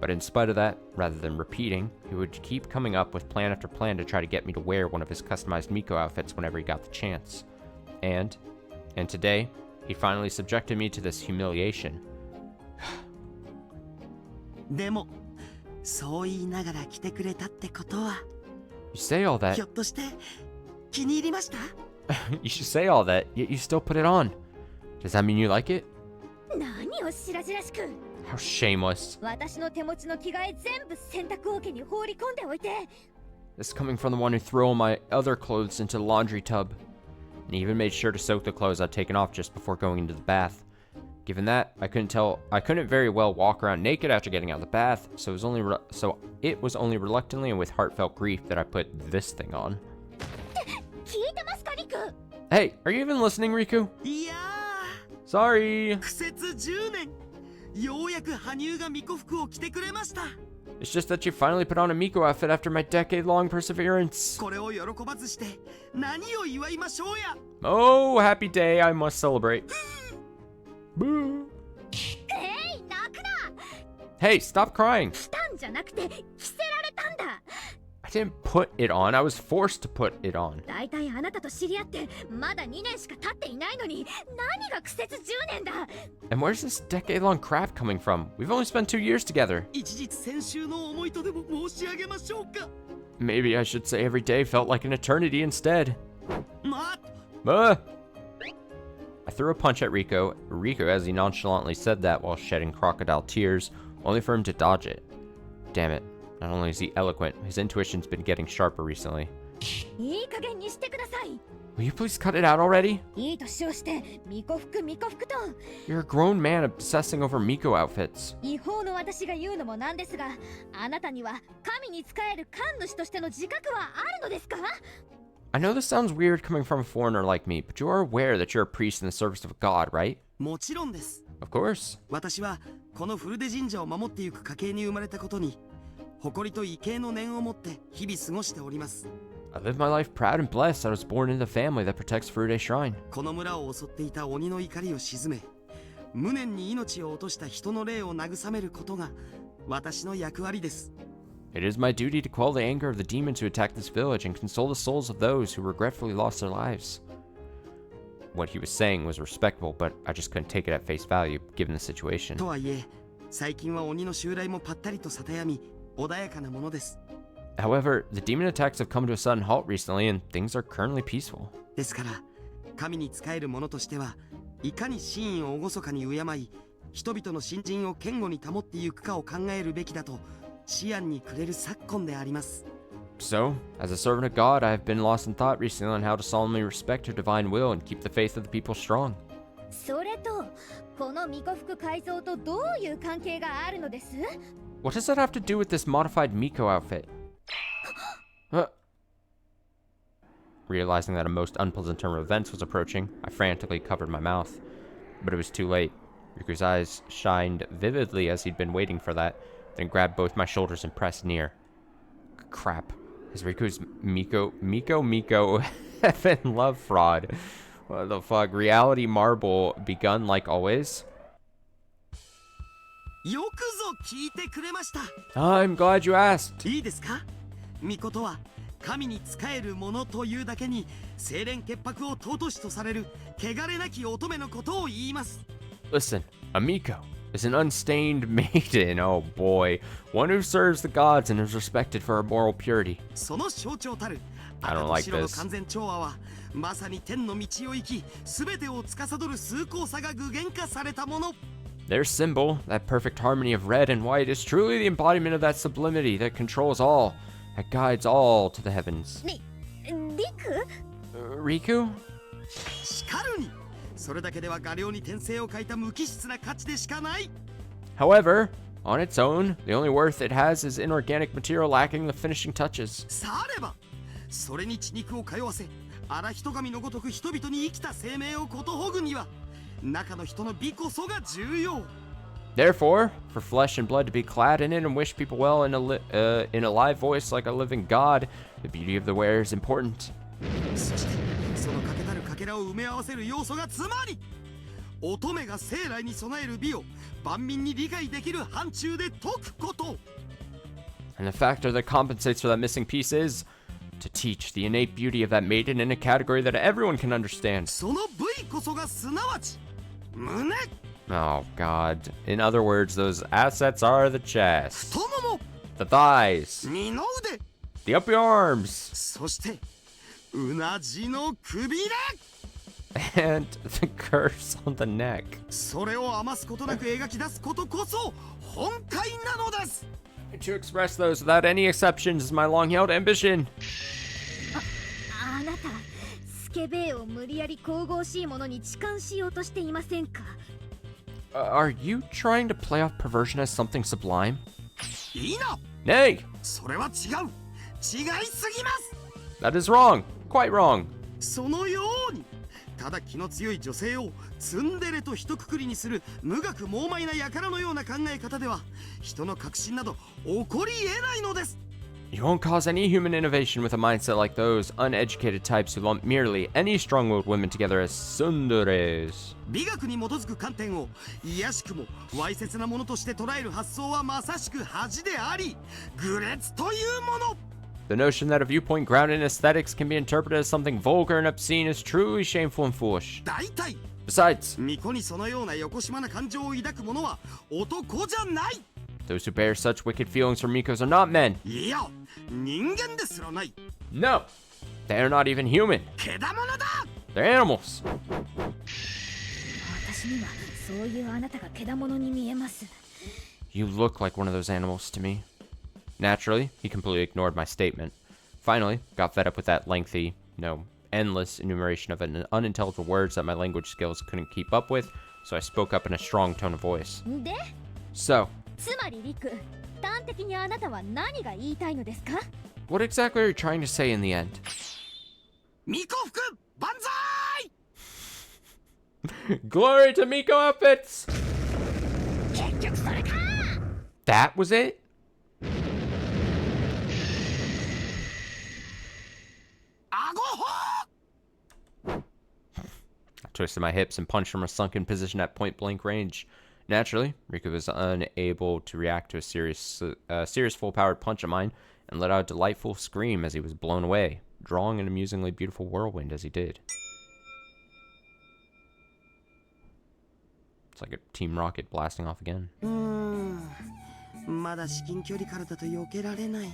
But in spite of that, rather than repeating, he would keep coming up with plan after plan to try to get me to wear one of his customized Miko outfits whenever he got the chance. And today, he finally subjected me to this humiliation. でもそう言いながら来てくれたってことは You say all that, ひょっとして気に入りました？ you should say all that, yet you still put it on. Does that mean you like it? 何を白々しく。 How shameless. 私の手持ちの着替え全部洗濯桶に放り込んでおいて。 This is coming from the one who threw all my other clothes into the laundry tub. And he even made sure to soak the clothes I'd taken off just before going into the bath. Given that, I couldn't very well walk around naked after getting out of the bath, so it was only reluctantly and with heartfelt grief that I put this thing on. 聞いてますか、リク？ Hey, are you even listening, Riku? いや Sorry. 苦節10年ようやく羽生が巫女服を着てくれました。 It's just that you finally put on a Miko outfit after my decade-long perseverance. これを喜ばずして何を祝いましょうや。 Oh, happy day, I must celebrate. Boo. 泣くな。 Hey, stop crying. 着たんじゃなくて着せられたんだ。 I didn't put it on, I was forced to put it on. だいたいあなたと知り合ってまだ2年しか経っていないのに何が苦節10年だ。 And where's this decade-long crap coming from? We've only spent 2 years together. 一日先週の思いとでも申し上げましょうか。 Maybe I should say every day felt like an eternity instead. まあ I threw a punch at Riku as he nonchalantly said that while shedding crocodile tears, only for him to dodge it. Damn it. Not only is he eloquent, his intuition's been getting sharper recently. いい加減にしてください。 Will you please cut it out already? いい年をして巫女服と You're a grown man obsessing over Miko outfits. 違法の私が言うのもなんですが、あなたには神に仕える神主としての自覚はあるのですか？ I know this sounds weird coming from a foreigner like me, but you are aware that you're a priest in the service of God, right? もちろんです。 Of course. 私はこのフルデ神社を守っていく家系に生まれたことに誇りと畏敬の念を持って日々過ごしております。 I live my life proud and blessed that I was born into the family that protects Furude Shrine. この村を襲っていた鬼の怒りを鎮め、無念に命を落とした人の霊を慰めることが私の役割です。 It is my duty to quell the anger of the demons who attacked this village and console the souls of those who regretfully lost their lives. What he was saying was respectable, but I just couldn't take it at face value, given the situation. とはいえ、最近は鬼の襲来もぱったりとさたやみ、穏やかなものです。 However, the demon attacks have come to a sudden halt recently, and things are currently peaceful. ですから、神に仕える者としては、いかに真意を厳かに敬い、人々の信心を堅固に保っていくかを考えるべきだと、思案にくれる昨今であります。 So, as a servant of God, I have been lost in thought recently on how to solemnly respect your divine will and keep the faith of the people strong. それとこの巫女服改造とどういう関係があるのです？ What does that have to do with this modified Miko outfit? Realizing that a most unpleasant turn of events was approaching, I frantically covered my mouth. But it was too late. Riku's eyes shined vividly as he'd been waiting for that, then grabbed both my shoulders and pressed near. Crap. Is Riku's Miko heaven love fraud? What the fuck? Reality marble begun like always? よくぞ聞いてくれました。 I'm glad you asked. いいですか？巫女とは神に仕える者というだけに清廉潔白を尊しとされる汚れなき乙女のことを言います。 Listen, a Miko is an unstained maiden, oh boy. One who serves the gods and is respected for her moral purity. その象徴たる I 赤 don't と like 白の this. 完全調和はまさに天の道を行き全てを司る崇高さが具現化されたもの。 Their symbol, that perfect harmony of red and white, is truly the embodiment of that sublimity that controls all, that guides all to the heavens. リク？ Riku? しかるにそれだけでは画量に転生を欠いた無機質な価値でしかない。 However, on its own, the only worth it has is inorganic material lacking the finishing touches. さればそれに血肉を通わせ荒人神のごとく人々に生きた生命をことほぐには中の人の美こそが重要。 Therefore, for flesh and blood to be clad in it and wish people well in a live voice like a living god, the beauty of the wearer is important. そしてそのかけたるかけらを埋め合わせる要素がつまり乙女が生来に備える美を万民に理解できる範疇で説くこと。 And the factor that compensates for that missing piece is to teach the innate beauty of that maiden in a category that everyone can understand. その部位こそがすなわち胸、 Oh god. In other words, those assets are the chest, 太もも、 the thighs, 二の腕、 the up your arms, そしてうなじのくびれ。 and the curse on the neck. それを余すことなく描き出すことこそ本懐なのです。 To express those without any exceptions is my long-held ambition. あなたスケベを無理やり神々しいものに痴漢しようとしていませんか？ Are you trying to play off perversion as something sublime? いいな。 Nay! それは違う。違いすぎます。 That is wrong. Quite wrong. そのようにただ気の強い女性をツンデレと一括りにする無学猛邁な輩のような考え方では人の革新など起こり得ないのです。 You won't cause any human innovation with a mindset like those uneducated types who lump merely any strong-willed women together as tsunderes. 美学に基づく観点を卑しくもわいせつなものとして捉える発想はまさしく恥であり愚劣というもの。 The notion that a viewpoint grounded in aesthetics can be interpreted as something vulgar and obscene is truly shameful and foolish. 大体 Besides, 巫女にそのようなよこしまな感情を抱く者は男じゃない。 those who bear such wicked feelings for Mikos are not men. いや人間ですらない。 No, they are not even human. けだものだ。 They're animals. 私にはそういうあなたがけだものに見えます。 You look like one of those animals to me. Naturally, he completely ignored my statement. Finally, got fed up with that lengthy, endless enumeration of unintelligible words that my language skills couldn't keep up with, so I spoke up in a strong tone of voice. で So, つまりリク、端的にあなたは何が言いたいのですか？ what exactly are you trying to say in the end? 巫女服万歳。 Glory to Miko outfits! 結局それか。 That was it? I twisted my hips and punched from a sunken position at point-blank range. Naturally, Riku was unable to react to a serious full-powered punch of mine and let out a delightful scream as he was blown away, drawing an amusingly beautiful whirlwind as he did. It's like a Team Rocket blasting off again. まだ至近距離からだと避けられない。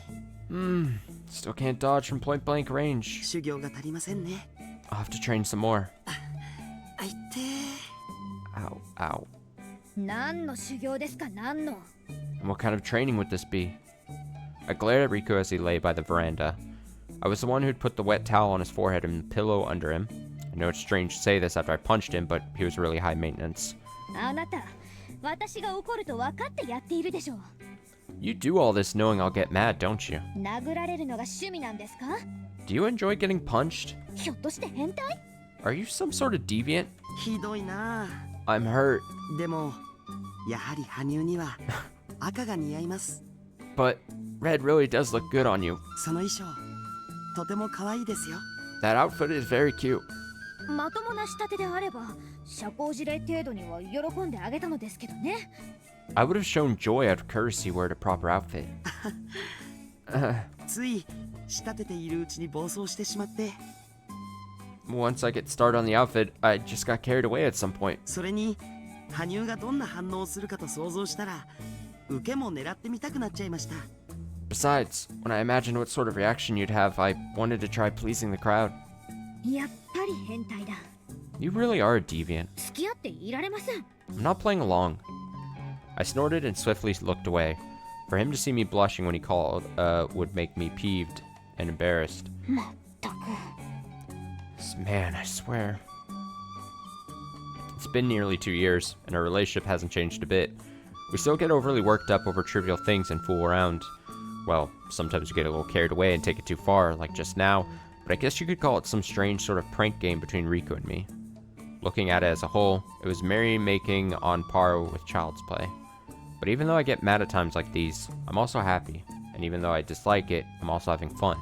Still can't dodge from point-blank range. 修行が足りませんね。 I'll have to train some more. あいて Ow, ow. 何の修行ですか？何の？ And what kind of training would this be? I glared at Riku as he lay by the veranda. I was the one who'd put the wet towel on his forehead and the pillow under him. I know it's strange to say this after I punched him, but he was really high maintenance. あなた、私が怒ると分かってやっているでしょう。 You do all this knowing I'll get mad, don't you? 殴られるのが趣味なんですか？ Do you enjoy getting punched? ひょっとして変態？ Are you some sort of deviant? ひどいな。 I'm hurt, でもやはり羽生には赤が似合います。 but red really does look good on you. その衣装とても可愛いですよ。 That outfit is very cute. まともな仕立てであれば、社交辞令程度には喜んであげたのですけどね。 I would have shown joy out of courtesy were it a proper outfit. つい仕立てているうちに暴走してしまって。 Once I get started on the outfit, I just got carried away at some point. それに羽生がどんな反応をするかと想像したら受けも狙ってみたくなっちゃいました。 Besides, when I imagined what sort of reaction you'd have, I wanted to try pleasing the crowd. やっぱり変態だ。 You really are a deviant. 付き合っていられません。 I'm not playing along. I snorted and swiftly looked away. For him to see me blushing when he called would make me peeved and embarrassed. まったく。 This man, I swear. It's been nearly 2 years, and our relationship hasn't changed a bit. We still get overly worked up over trivial things and fool around. Well, sometimes we get a little carried away and take it too far, like just now, but I guess you could call it some strange sort of prank game between Riku and me. Looking at it as a whole, it was merrymaking on par with child's play. But even though I get mad at times like these, I'm also happy, and even though I dislike it, I'm also having fun.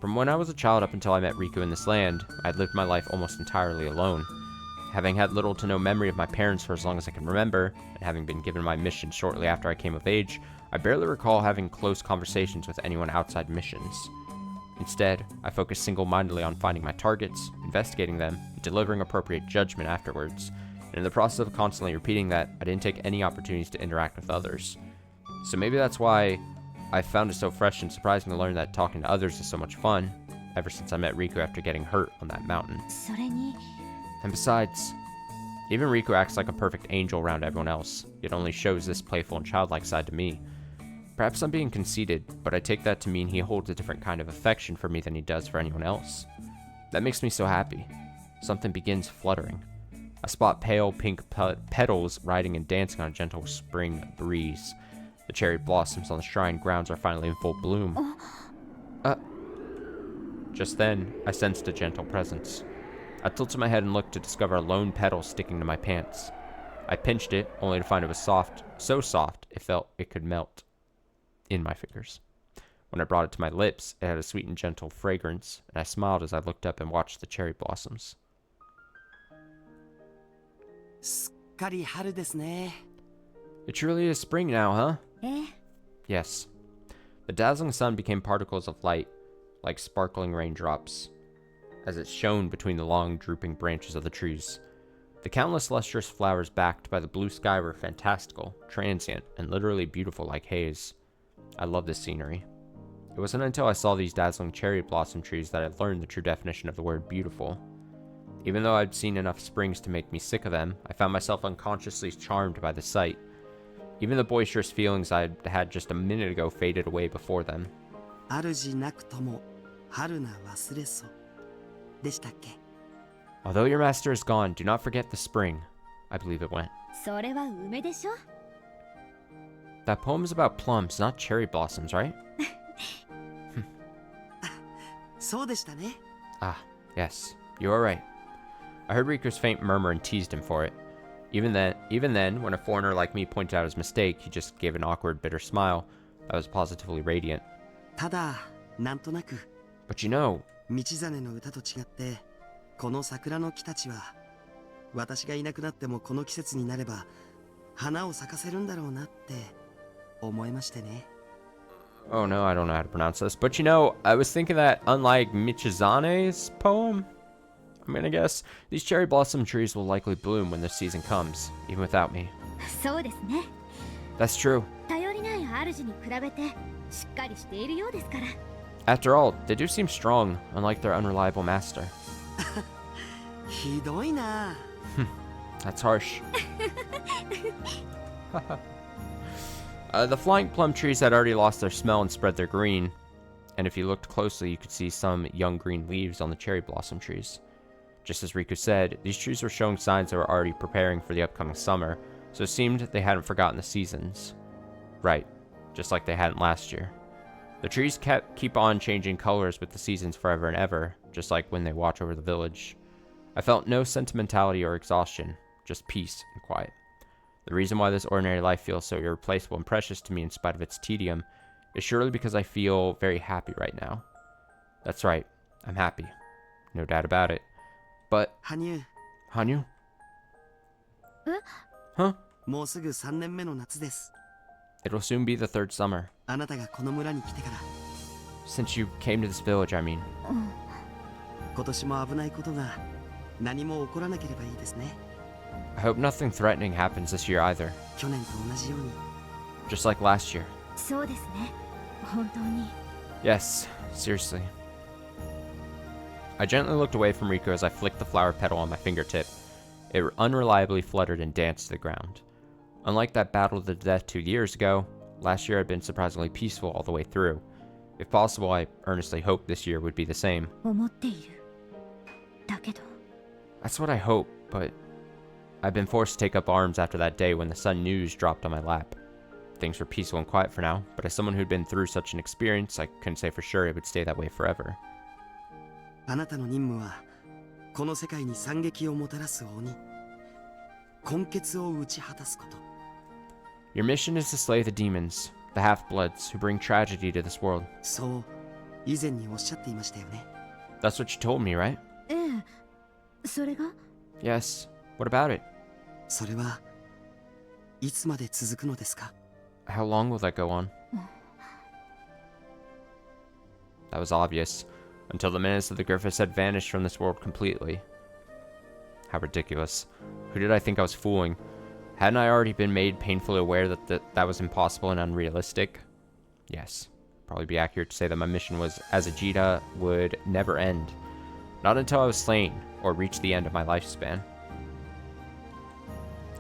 From when I was a child up until I met Riku in this land, I'd lived my life almost entirely alone. Having had little to no memory of my parents for as long as I can remember, and having been given my mission shortly after I came of age, I barely recall having close conversations with anyone outside missions. Instead, I focused single-mindedly on finding my targets, investigating them, and delivering appropriate judgment afterwards. And in the process of constantly repeating that, I didn't take any opportunities to interact with others. So maybe that's why I found it so fresh and surprising to learn that talking to others is so much fun, ever since I met Riku after getting hurt on that mountain. それに、 And besides, even Riku acts like a perfect angel around everyone else, yet only shows this playful and childlike side to me. Perhaps I'm being conceited, but I take that to mean he holds a different kind of affection for me than he does for anyone else. That makes me so happy. Something begins fluttering. I spot pale pink petals riding and dancing on a gentle spring breeze. The cherry blossoms on the shrine grounds are finally in full bloom. あ、 What? あなた、 Uh, あなた、 uh, Just then, I sensed a gentle presence. I tilted my head and looked to discover a lone petal sticking to my pants. I pinched it, only to find it was soft, so soft it felt it could melt in my fingers. When I brought it to my lips, it had a sweet and gentle fragrance, and I smiled as I looked up and watched the cherry blossoms. すっかり春ですね。 It truly is spring now, huh? え Yes. The dazzling sun became particles of light, like sparkling raindrops, as it shone between the long, drooping branches of the trees. The countless lustrous flowers backed by the blue sky were fantastical, transient, and literally beautiful like haze. I love this scenery. It wasn't until I saw these dazzling cherry blossom trees that I learned the true definition of the word beautiful. Even though I'd seen enough springs to make me sick of them, I found myself unconsciously charmed by the sight. Even the boisterous feelings I'd had just a minute ago faded away before them. 主なくとも春な忘れそでしたっけ？ Although your master is gone, do not forget the spring, I believe it went. それは梅でしょ That poem is about plums, not cherry blossoms, right? そうでしたね。 Ah, yes, you are right. I heard Riku's faint murmur and teased him for it. Even then, when a foreigner like me pointed out his mistake, he just gave an awkward, bitter smile that was positively radiant. ただ、なんとなく But you know, 道真の歌と違ってこの桜の木たちは私がいなくなってもこの季節になれば花を咲かせるんだろうなって思いましてね。 oh no, I don't know how to pronounce this. But you know, I was thinking that unlike Michizane's poem, I'm gonna guess, these cherry blossom trees will likely bloom when the season comes, even without me. そうですね That's true. 頼りない主に比べてしっかりしているようですから After all, they do seem strong, unlike their unreliable master. ひどいな。 That's harsh. The flying plum trees had already lost their smell and spread their green, and if you looked closely, you could see some young green leaves on the cherry blossom trees. Just as Riku said, these trees were showing signs they were already preparing for the upcoming summer, so it seemed they hadn't forgotten the seasons. Right, just like they hadn't last year. The trees keep on changing colors with the seasons forever and ever, just like when they watch over the village. I felt no sentimentality or exhaustion, just peace and quiet. The reason why this ordinary life feels so irreplaceable and precious to me in spite of its tedium is surely because I feel very happy right now. That's right, I'm happy. No doubt about it. But, 羽生、 Hanyu? え Huh? もうすぐ3年目の夏です。 It'll soon be the third summer. あなたがこの村に来てから Since you came to this village, I mean. 今年も危ないことが何も起こらなければいいですね。 I hope nothing threatening happens this year either. 去年と同じように Just like last year. そうですね本当に Yes, seriously. I gently looked away from Riku as I flicked the flower petal on my fingertip. It unreliably fluttered and danced to the ground. Unlike that battle to the death 2 years ago, last year had been surprisingly peaceful all the way through. If possible, I earnestly hoped this year would be the same. 思っているだけど That's what I hope, but I've been forced to take up arms after that day when the sun news dropped on my lap. Things were peaceful and quiet for now, but as someone who'd been through such an experience, I couldn't say for sure it would stay that way forever. あなたの任務はこの世界に惨劇をもたらす鬼根血を打ち果たすこと Your mission is to slay the demons, the half-bloods, who bring tragedy to this world. そう以前におっしゃっていましたよね。 That's what you told me, right? ええそれが Yes. What about it? それはいつまで続くのですか？ How long will that go on? That was obvious, until the menace of the Griffiths had vanished from this world completely. How ridiculous. Who did I think I was fooling? Hadn't I already been made painfully aware that that was impossible and unrealistic? Yes. Probably be accurate to say that my mission was, as Ajita, would never end. Not until I was slain, or reached the end of my lifespan.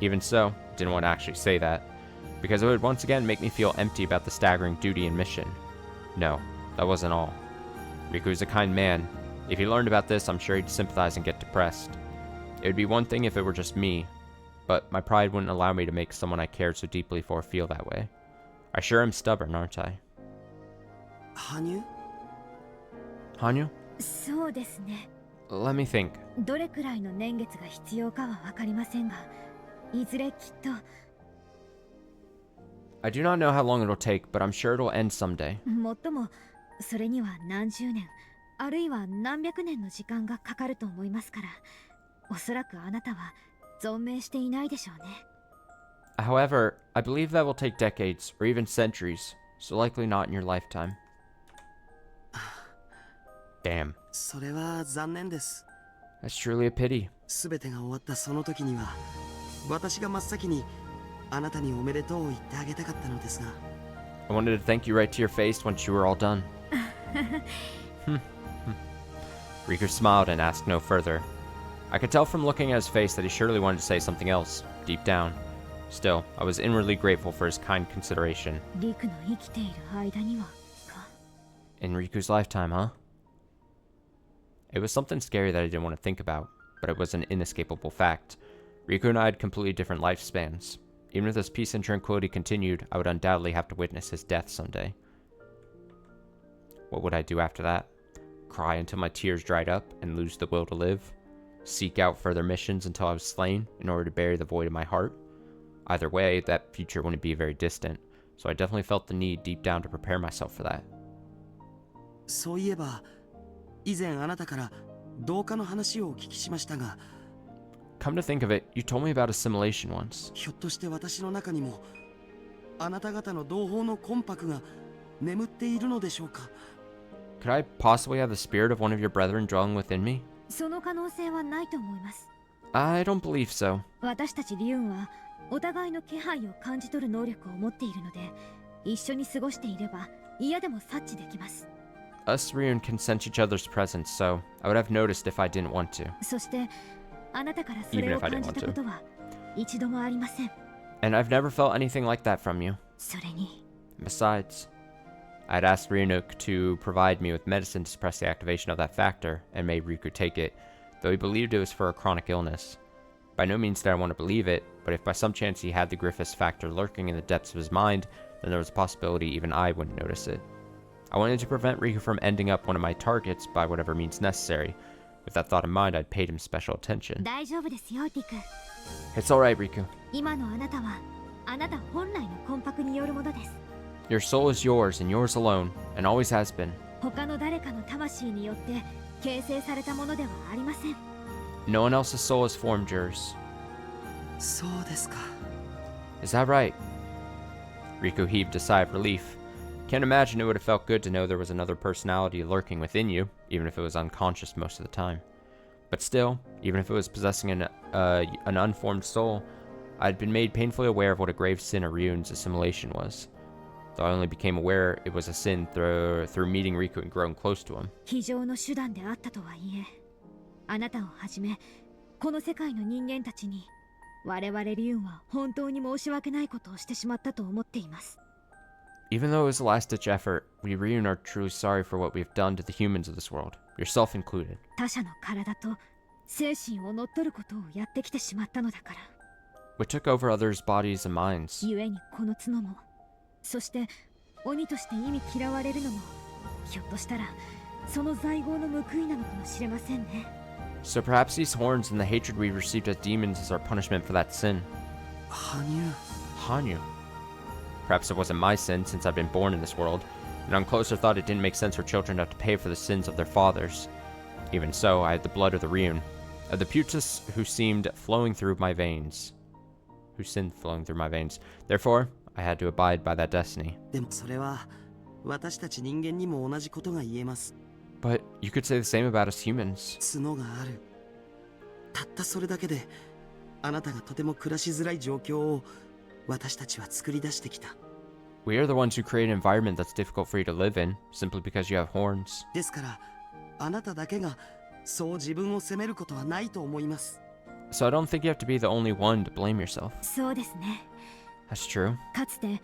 Even so, didn't want to actually say that, because it would once again make me feel empty about the staggering duty and mission. No, that wasn't all. Riku is a kind man. If he learned about this, I'm sure he'd sympathize and get depressed. It would be one thing if it were just me, but my pride wouldn't allow me to make someone I cared so deeply for feel that way. I sure am stubborn, aren't I?羽生 Hanyu? そうですね。 Let me think. どれくらいの年月が必要かは分かりませんが、いずれきっと。 I do not know how long it'll take, but I'm sure it'll end someday. もっともそれには何十年あるいは何百年の時間がかかると思いますから、おそらくあなたは存命していないでしょうね。 However, I believe that will take decades or even centuries, so likely not in your lifetime. Damn. それは残念です。 That's truly a pity. すべてが終わったその時には、私が真っ先にあなたにおめでとうを言ってあげたかったのですが。 I wanted to thank you right to your face once you were all done. Riku smiled and asked no further. I could tell from looking at his face that he surely wanted to say something else, deep down. Still, I was inwardly grateful for his kind consideration. リクの生きている間にはか。 In Riku's lifetime, huh? It was something scary that I didn't want to think about, but it was an inescapable fact. Riku and I had completely different lifespans. Even if this peace and tranquility continued, I would undoubtedly have to witness his death someday. What would I do after that? Cry until my tears dried up and lose the will to live? Seek out further missions until I was slain in order to bury the void in my heart? Either way, that future wouldn't be very distant, so I definitely felt the need deep down to prepare myself for that. そういえば、以前あなたから同化の話をお聞きしましたが、 Come to think of it, you told me about assimilation once. ひょっとして私の中にもあなた方の同胞の魂魄が眠っているのでしょうか。 Could I possibly have the spirit of one of your brethren dwelling within me? その可能性はないと思います。 I don't believe so. 私たちリュウンはお互いの気配を感じ取る能力を持っているので、一緒に過ごしていれば嫌でも察知できます。 Us Ryun can sense each other's presence, so I would have noticed if I didn't want to. そしてあなたからそれを感じたことは一度もありません。 And I've never felt anything like that from you. それに Besides, I'd asked Ryunuk to provide me with medicine to suppress the activation of that factor, and made Riku take it, though he believed it was for a chronic illness. By no means did I want to believe it, but if by some chance he had the Griffiths factor lurking in the depths of his mind, then there was a possibility even I wouldn't notice it. I wanted to prevent Riku from ending up one of my targets by whatever means necessary. With that thought in mind, I'd paid him special attention. 大丈夫ですよ、リク。 It's alright, Riku. 今のあなたはあなた本来の魂魄によるものです。 Your soul is yours and yours alone, and always has been. 他の誰かの魂によって形成されたものではありません。 No one else's soul has formed yours. そうですか。 Is that right? Riku heaved a sigh of relief. Can't imagine it would have felt good to know there was another personality lurking within you, even if it was unconscious most of the time. But still, even if it was possessing an unformed soul, I'd been made painfully aware of what a grave sin Ryun's assimilation was. Though I only became aware it was a sin through meeting Riku and growing close to him. 非常の手段であったとはいえ、あなたをはじめこの世界の人間たちに我々リュウンは本当に申し訳ないことをしてしまったと思っています。 Even though it was a last-ditch effort, we Ryun are truly sorry for what we've done to the humans of this world, yourself included. 他者の体と精神を乗っ取ることをやってきてしまったのだから。 We took over others' bodies and minds. 故にこの角も、そして鬼として意味嫌われるのも、ひょっとしたらその在業の報いなのかもしれませんね。 So perhaps these horns and the hatred we received as demons is our punishment for that sin. 羽生。 Hanyu. Perhaps it wasn't my sin since I've been born in this world, and on closer thought it didn't make sense for children to have to pay for the sins of their fathers. Even so, I had the blood of the Ryun, of the Putus who seemed flowing through my veins. Whose sin flowing through my veins. Therefore, I had to abide by that destiny. でもそれは私たち人間にも同じことが言えます。 But you could say the same about us humans. 角がある。たったそれだけであなたがとても暮らしづらい状況を私たちは作り出してきた。 We are the ones who create an environment that's difficult for you to live in, simply because you have horns. ですからあなただけがそう自分を責めることはないと思います。 So I don't think you have to be the only one to blame yourself. そうですね。 That's true. かつて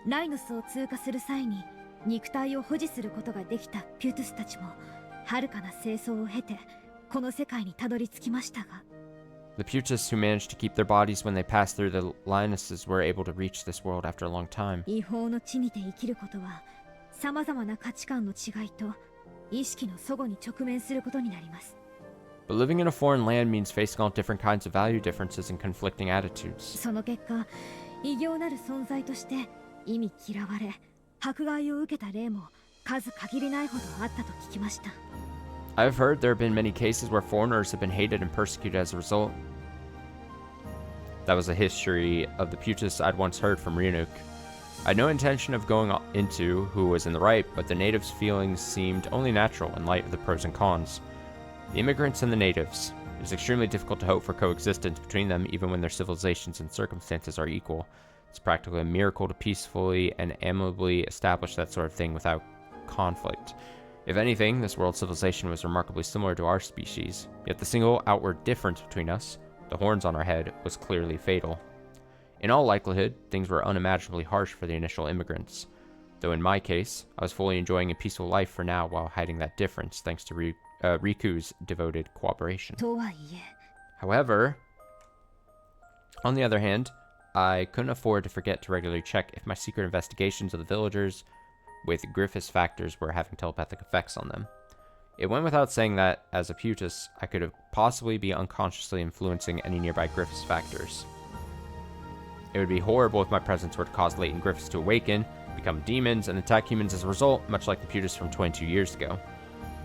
ライノスを通過する際に肉体を保持することができたピュートゥスたちも遥かな清掃を経てこの世界にたどり着きましたが、 The Putus who managed to keep their bodies when they passed through the Lionesses were able to reach this world after a long time. 違法の地にて生きることは様々な価値観の違いと意識の齟齬に直面することになります。 But living in a foreign land means facing all different kinds of value differences and conflicting attitudes. その結果、異形なる存在として意味嫌われ、迫害を受けた例も数限りないほどあったと聞きました。 I've heard there have been many cases where foreigners have been hated and persecuted as a result. That was a history of the Putus I'd once heard from Ryunuk. I had no intention of going into who was in the right, but the natives' feelings seemed only natural in light of the pros and cons. The immigrants and the natives. It is extremely difficult to hope for coexistence between them even when their civilizations and circumstances are equal. It's practically a miracle to peacefully and amicably establish that sort of thing without conflict. If anything, this world civilization was remarkably similar to our species, yet the single outward difference between us, the horns on our head, was clearly fatal. In all likelihood, things were unimaginably harsh for the initial immigrants, though in my case, I was fully enjoying a peaceful life for now while hiding that difference thanks to Riku's devoted cooperation. とはいえ、 However, on the other hand, I couldn't afford to forget to regularly check if my secret investigations of the villagers with Griffith's factors were having telepathic effects on them. It went without saying that, as a Putus, I could possibly be unconsciously influencing any nearby Griffith's factors. It would be horrible if my presence were to cause latent Griffiths to awaken, become demons, and attack humans as a result, much like the Putus from 22 years ago.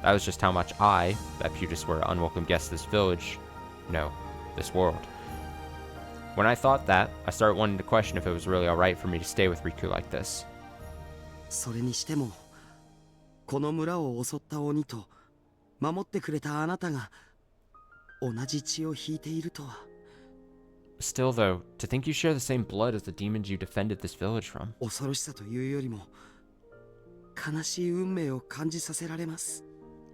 That was just how much I, that Putus, were unwelcome guests of this village. No, this world. When I thought that, I started wanting to question if it was really alright for me to stay with Riku like this. それにしてもこの村を襲った鬼と守ってくれたあなたが同じ血を引いているとは。 Still, though, to think you share the same blood as the demons you defended this village from. 恐ろしさというよりも悲しい運命を感じさせられます。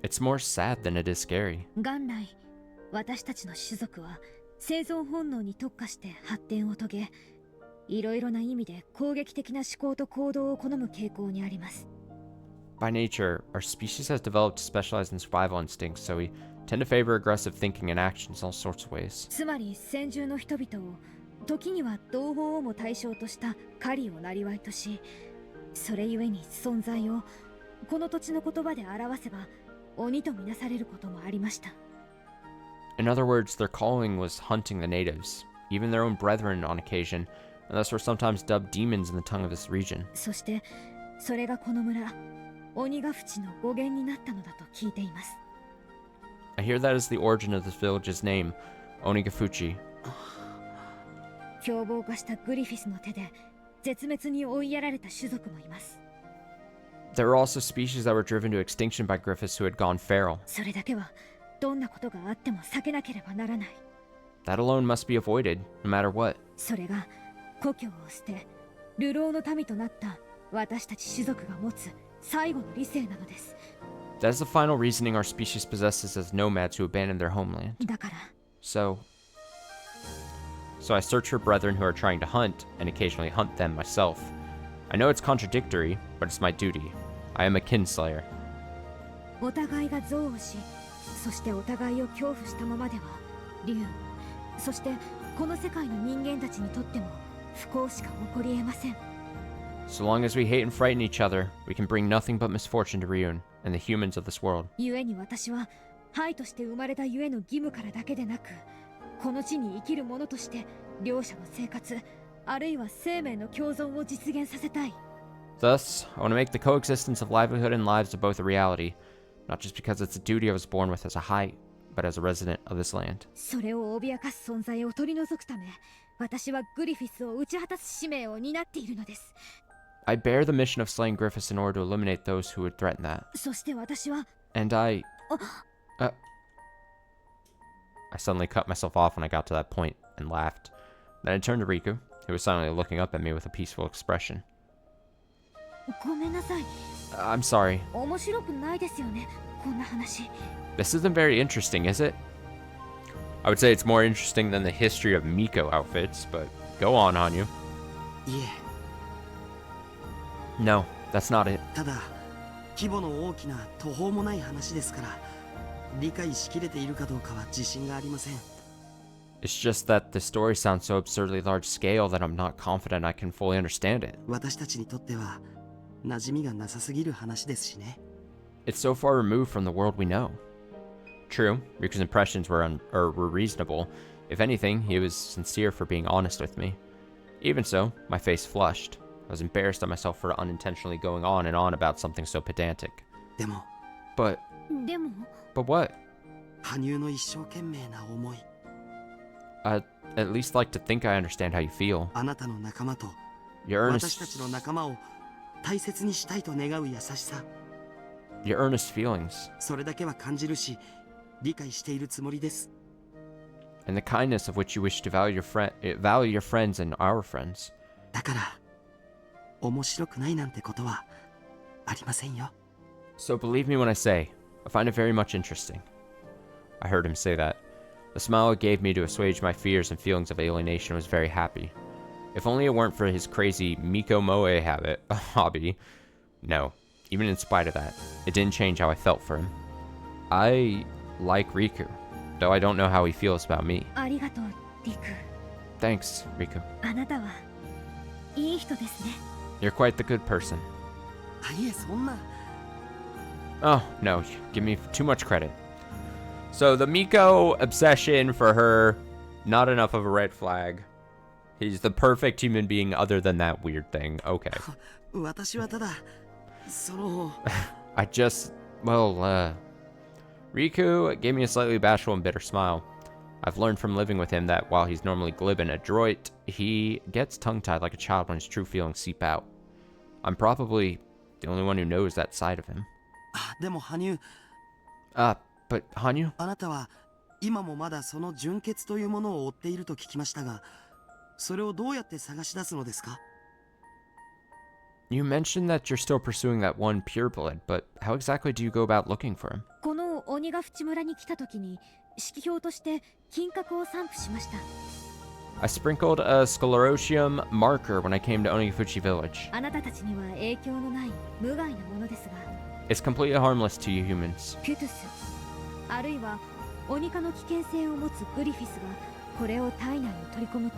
It's more sad than it is scary. 元来私たちの種族は生存本能に特化して発展を遂げ、いろいろな意味で攻撃的な思考と行動を好む傾向にあります。 By nature, our species has developed to specialize in survival instincts, so we tend to favor aggressive thinking and actions in all sorts of ways. つまり先住の人々を時には同胞をも対象とした狩りを生業とし、それゆえに存在をこの土地の言葉で表せば鬼とみなされることもありました。 In other words, their calling was hunting the natives, even their own brethren on occasion, and thus were sometimes dubbed demons in the tongue of this region. そしてそれがこの村鬼ヶ淵の語源になったのだと聞いています。 I hear that is the origin of this village's name, Onigafuchi. 凶暴化したグリフィスの手で絶滅に追いやられた種族もいます。 There were also species that were driven to extinction by Griffiths who had gone feral. それだけはどんなことがあっても避けなければならない。 That alone must be avoided, no matter what. それが故郷を捨て流浪の民となった私たち種族が持つ最後の理性なのです。 That is the final reasoning our species possesses as nomads who abandon their homeland. だから So I search for brethren who are trying to hunt, and occasionally hunt them myself. I know it's contradictory, but it's my duty. I am a kinslayer. お互いが憎悪し、そしてお互いを恐怖したままでは竜、そしてこの世界の人間たちにとっても不幸しか起こり得ません。 So long as we hate and frighten each other, we can bring nothing but misfortune to Ryun and the humans of this world. 故に私は輩として生まれたゆえの義務からだけでなく、この地に生きる者として両者の生活、あるいは生命の共存を実現させたい。 Thus, I want to make the coexistence of livelihood and lives of both a reality, not just because it's a duty I was born with as a height, but as a resident of this land. それを脅かす存在を取り除くため、私はグリフィスを打ち果たす使命を担っているのです。 I bear the mission of slaying Griffiths in order to eliminate those who would threaten that. そして私は And I suddenly cut myself off when I got to that point and laughed. Then I turned to Riku, who was silently looking up at me with a peaceful expression. ごめんなさい。 I'm sorry. 面白くないですよね、こんな話。 This isn't very interesting, is it? I would say it's more interesting than the history of Miko outfits, but go on, Hanyu. いえ、 No, that's not it. ただ規模の大きな途方もない話ですから理解しきれているかどうかは自信がありません。 It's just that the story sounds so absurdly large scale that I'm not confident I can fully understand it. 私たちにとっては馴染みがなさすぎる話ですしね。It's so far removed from the world we know. True, Riku's impressions were reasonable. If anything, he was sincere for being honest with me. Even so, my face flushed. I was embarrassed at myself for unintentionally going on and on about something so pedantic. でも But でも what? 羽生の一生懸命な思い、 I'd at least like to think I understand how you feel. あなたの仲間と Your 私たち earnest, の仲間を大切にしたいと願う優しさ、 your earnest feelings, それだけは感じるし理解しているつもりです。 and the kindness of which you wish to value your friends and our friends. だから面白くないなんてことはありませんよ。 So believe me when I say, I find it very much interesting. I heard him say that. The smile it gave me to assuage my fears and feelings of alienation was very happy. If only it weren't for his crazy Miko Moe hobby. No, even in spite of that, it didn't change how I felt for him. I like Riku, though I don't know how he feels about me. ありがとうリク。 Thanks, Riku. あなたはいい人ですね。 You're quite the good person. いえそんな。 Oh, no, you give me too much credit. So the Miko obsession for her, not enough of a red flag. He's the perfect human being other than that weird thing. Okay. 私はただその I just, well, Riku gave me a slightly bashful and bitter smile. I've learned from living with him that while he's normally glib and adroit, he gets tongue-tied like a child when his true feelings seep out. I'm probably the only one who knows that side of him. でも羽生、 But Hanyu? あなたは今もまだその純血というものを追っていると聞きましたが、それをどうやって探し出すのですか？ You mentioned that you're still pursuing that one pureblood, but how exactly do you go about looking for him? この鬼ヶ淵村に来た時に指揮標として金閣を散布しました。 I sprinkled a sclerosium marker when I came to Onifuchi village. あなたたちには影響のない無害なものですが、 It's completely harmless to you humans. ピュトゥスあるいは鬼化の危険性を持つグリフィスがこれを体内に取り込むと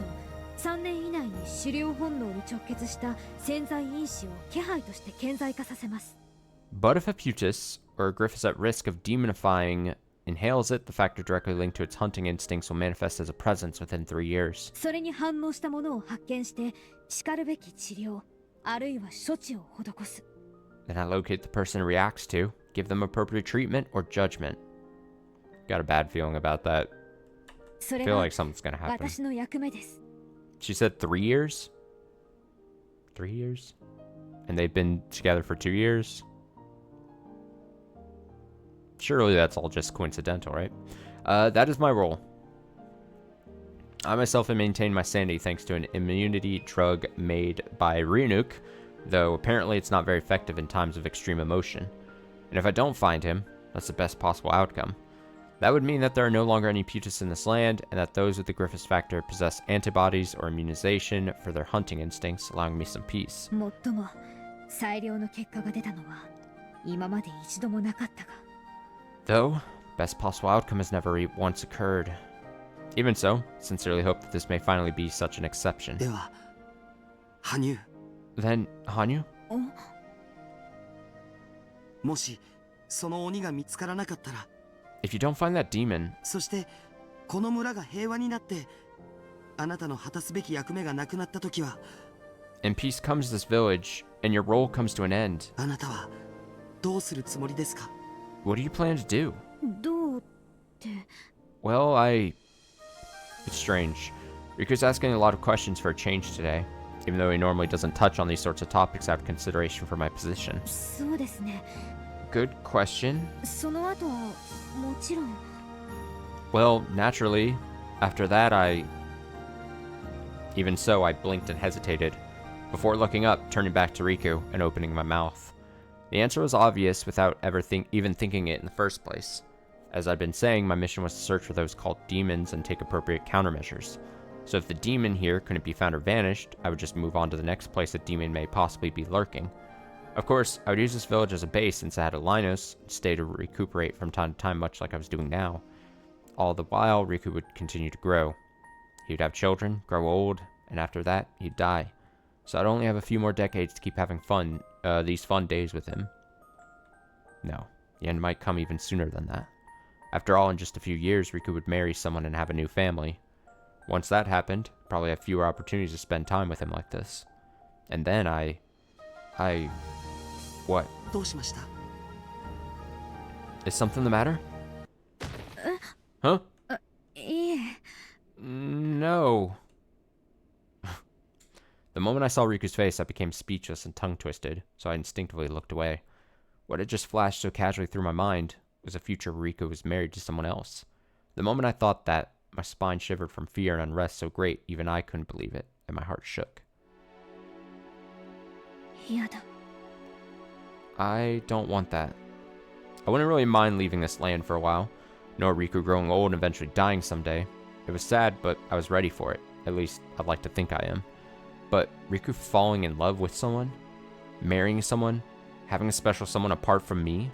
3年以内に狩猟本能に直結した潜在因子を気配として顕在化させます。 But if a Putus, or a Griff is at risk of demonifying, inhales it, the factor directly linked to its hunting instincts will manifest as a presence within 3 years. それに反応したものを発見して叱るべき治療あるいは処置を施す。 Then I locate the person it reacts to, give them appropriate treatment or judgment. Got a bad feeling about that. そ I れ feel が like something's gonna happen. 私の役目です。 She said 3 years? 3 years? And they've been together for 2 years? Surely that's all just coincidental, right? That is my role. I myself have maintained my sanity thanks to an immunity drug made by Ryunuk, though apparently it's not very effective in times of extreme emotion. And if I don't find him, that's the best possible outcome. That would mean that there are no longer any Putus in this land, and that those with the Griffiths factor possess antibodies or immunization for their hunting instincts, allowing me some peace. もっとも最良の結果が出たのは今まで一度もなかったが。 Though, best possible outcome has never once occurred. Even so, sincerely hope that this may finally be such an exception. では羽生、 Then, Hanyu? もしその鬼が見つからなかったら、 If you don't find that demon, そしてこの村が平和になってあなたの果たすべき役目がなくなった時は、 and peace comes to this village, and your role comes to an end, あなたはどうするつもりですか？ what do you plan to do? どうって。 Well, It's strange. Riku's asking a lot of questions for a change today, even though he normally doesn't touch on these sorts of topics out of consideration for my position. そうですね。 Good question. その後はもちろん。 Well, naturally, after that Even so, I blinked and hesitated, before looking up, turning back to Riku, and opening my mouth. The answer was obvious without even thinking it in the first place. As I'd been saying, my mission was to search for those called demons and take appropriate countermeasures. So if the demon here couldn't be found or vanished, I would just move on to the next place a demon may possibly be lurking. Of course, I would use this village as a base since I had a Linus, and stay to recuperate from time to time much like I was doing now. All the while, Riku would continue to grow. He'd have children, grow old, and after that, he'd die. So I'd only have a few more decades to keep having these fun days with him. No, The end might come even sooner than that. After all, in just a few years, Riku would marry someone and have a new family. Once that happened, probably have fewer opportunities to spend time with him like this. And then what? どうしました Is something the matter? Huh? いえ No. The moment I saw Riku's face, I became speechless and tongue-twisted, so I instinctively looked away. What had just flashed so casually through my mind was a future where Riku was married to someone else. The moment I thought that, my spine shivered from fear and unrest so great even I couldn't believe it, and my heart shook. やだ I don't want that. I wouldn't really mind leaving this land for a while, nor Riku growing old and eventually dying someday. It was sad, but I was ready for it. At least, I'd like to think I am. But Riku falling in love with someone, marrying someone, having a special someone apart from me?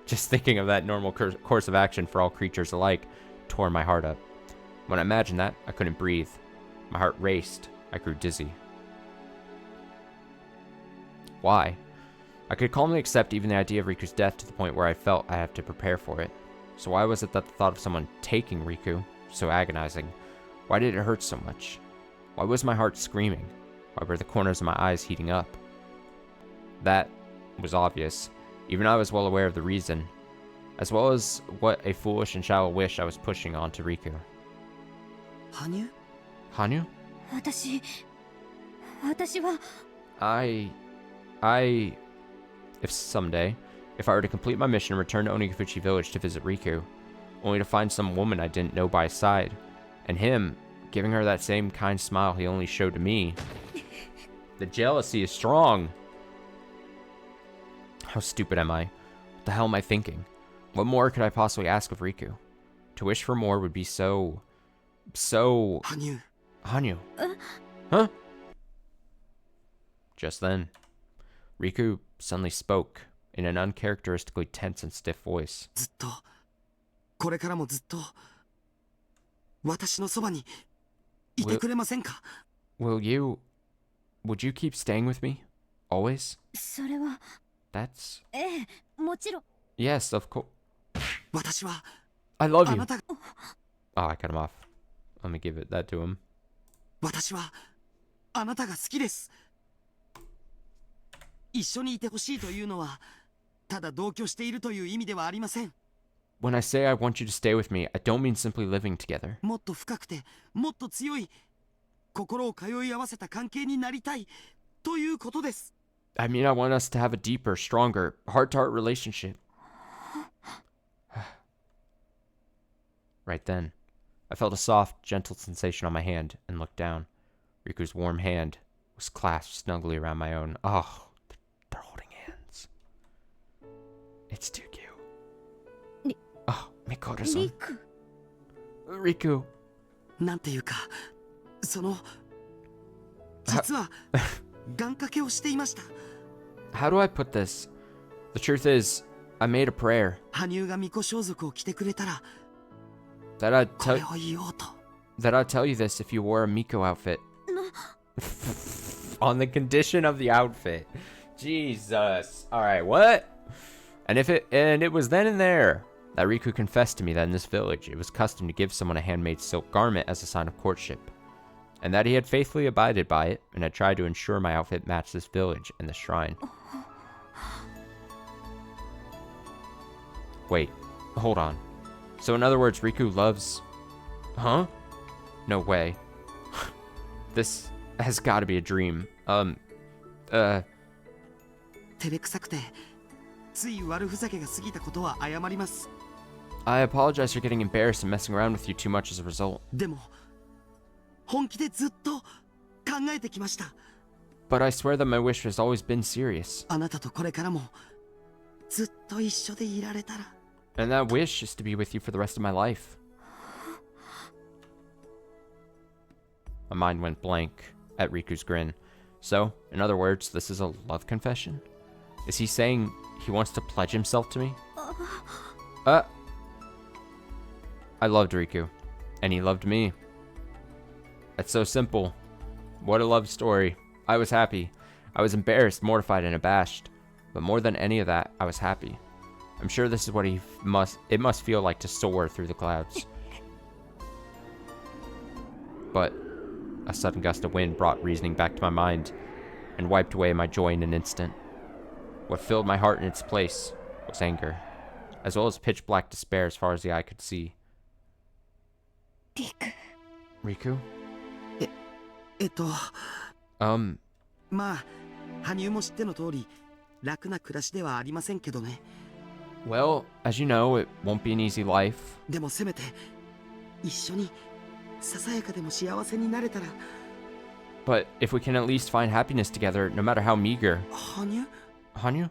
Just thinking of that normal course of action for all creatures alike tore my heart up. When I imagined that, I couldn't breathe. My heart raced. I grew dizzy. Why? I could calmly accept even the idea of Riku's death to the point where I felt I have to prepare for it. So why was it that the thought of someone taking Riku so agonizing? Why did it hurt so much? Why was my heart screaming? Why were the corners of my eyes heating up? That was obvious. Even I was well aware of the reason, as well as what a foolish and shallow wish I was pushing onto Riku. 羽生 Hanyu? 私は If someday, if I were to complete my mission and return to Onigufuchi village to visit Riku, only to find some woman I didn't know by his side, and him giving her that same kind smile he only showed to me. The jealousy is strong. How stupid am I? What the hell am I thinking? What more could I possibly ask of Riku? To wish for more would be so... 羽生 Hanyu. Huh? Just then, Riku suddenly spoke in an uncharacteristically tense and stiff voice. ずっとこれからもずっと私のそばにいてくれませんか Would you keep staying with me? Always? それは That's... ええもちろん Yes, of course. 私は I love あ you. なたが Oh, I cut him off. Let me give that to him. 私はあなたが好きです一緒にいてほしいというのはただ同居しているという意味ではありません When I say I want you to stay with me, I don't mean simply living together. もっと深くてもっと強い心を通い合わせた関係になりたいということです I mean, I want us to have a deeper, stronger, heart-to-heart relationship. Right then, I felt a soft, gentle sensation on my hand and looked down. Riku's warm hand was clasped snugly around my own. Oh, they're holding hands. It's too cute. Oh, Mikoto-san. リク Riku. なんていうかその実は願掛けをしていました How do I put this? The truth is, I made a prayer 羽生が巫女装束を着てくれたら that I'd これ tell を言おうと that I'd tell you this if you wore a Miko outfit. On the condition of the outfit. Jesus. All right, what? And it was then and there that Riku confessed to me that in this village it was custom to give someone a handmade silk garment as a sign of courtship, and that he had faithfully abided by it and had tried to ensure my outfit matched this village and the shrine. Wait, hold on. So in other words, Riku loves... Huh? No way. This has got to be a dream. 照れくさくてつい悪ふざけが過ぎたことは謝ります I apologize for getting embarrassed and messing around with you too much as a result. でも本気でずっと考えてきました But I swear that my wish has always been serious. あなたとこれからもずっと一緒でいられたら And that wish is to be with you for the rest of my life. My mind went blank at Riku's grin. So, in other words, this is a love confession? Is he saying he wants to pledge himself to me? I loved Riku, and he loved me. It's so simple. What a love story. I was happy. I was embarrassed, mortified, and abashed. But more than any of that, I was happy. I'm sure this is what it must feel like to soar through the clouds. But a sudden gust of wind brought reasoning back to my mind and wiped away my joy in an instant. What filled my heart in its place was anger, as well as pitch black despair as far as the eye could see. リク Riku? えっと Um, まあ羽生も知っての通り楽な暮らしではありませんけどね。 well, as you know, it won't be an easy life. でもせめて一緒にささやかでも幸せになれたら。 But if we can at least find happiness together, no matter how meager. 羽生 Hanyu?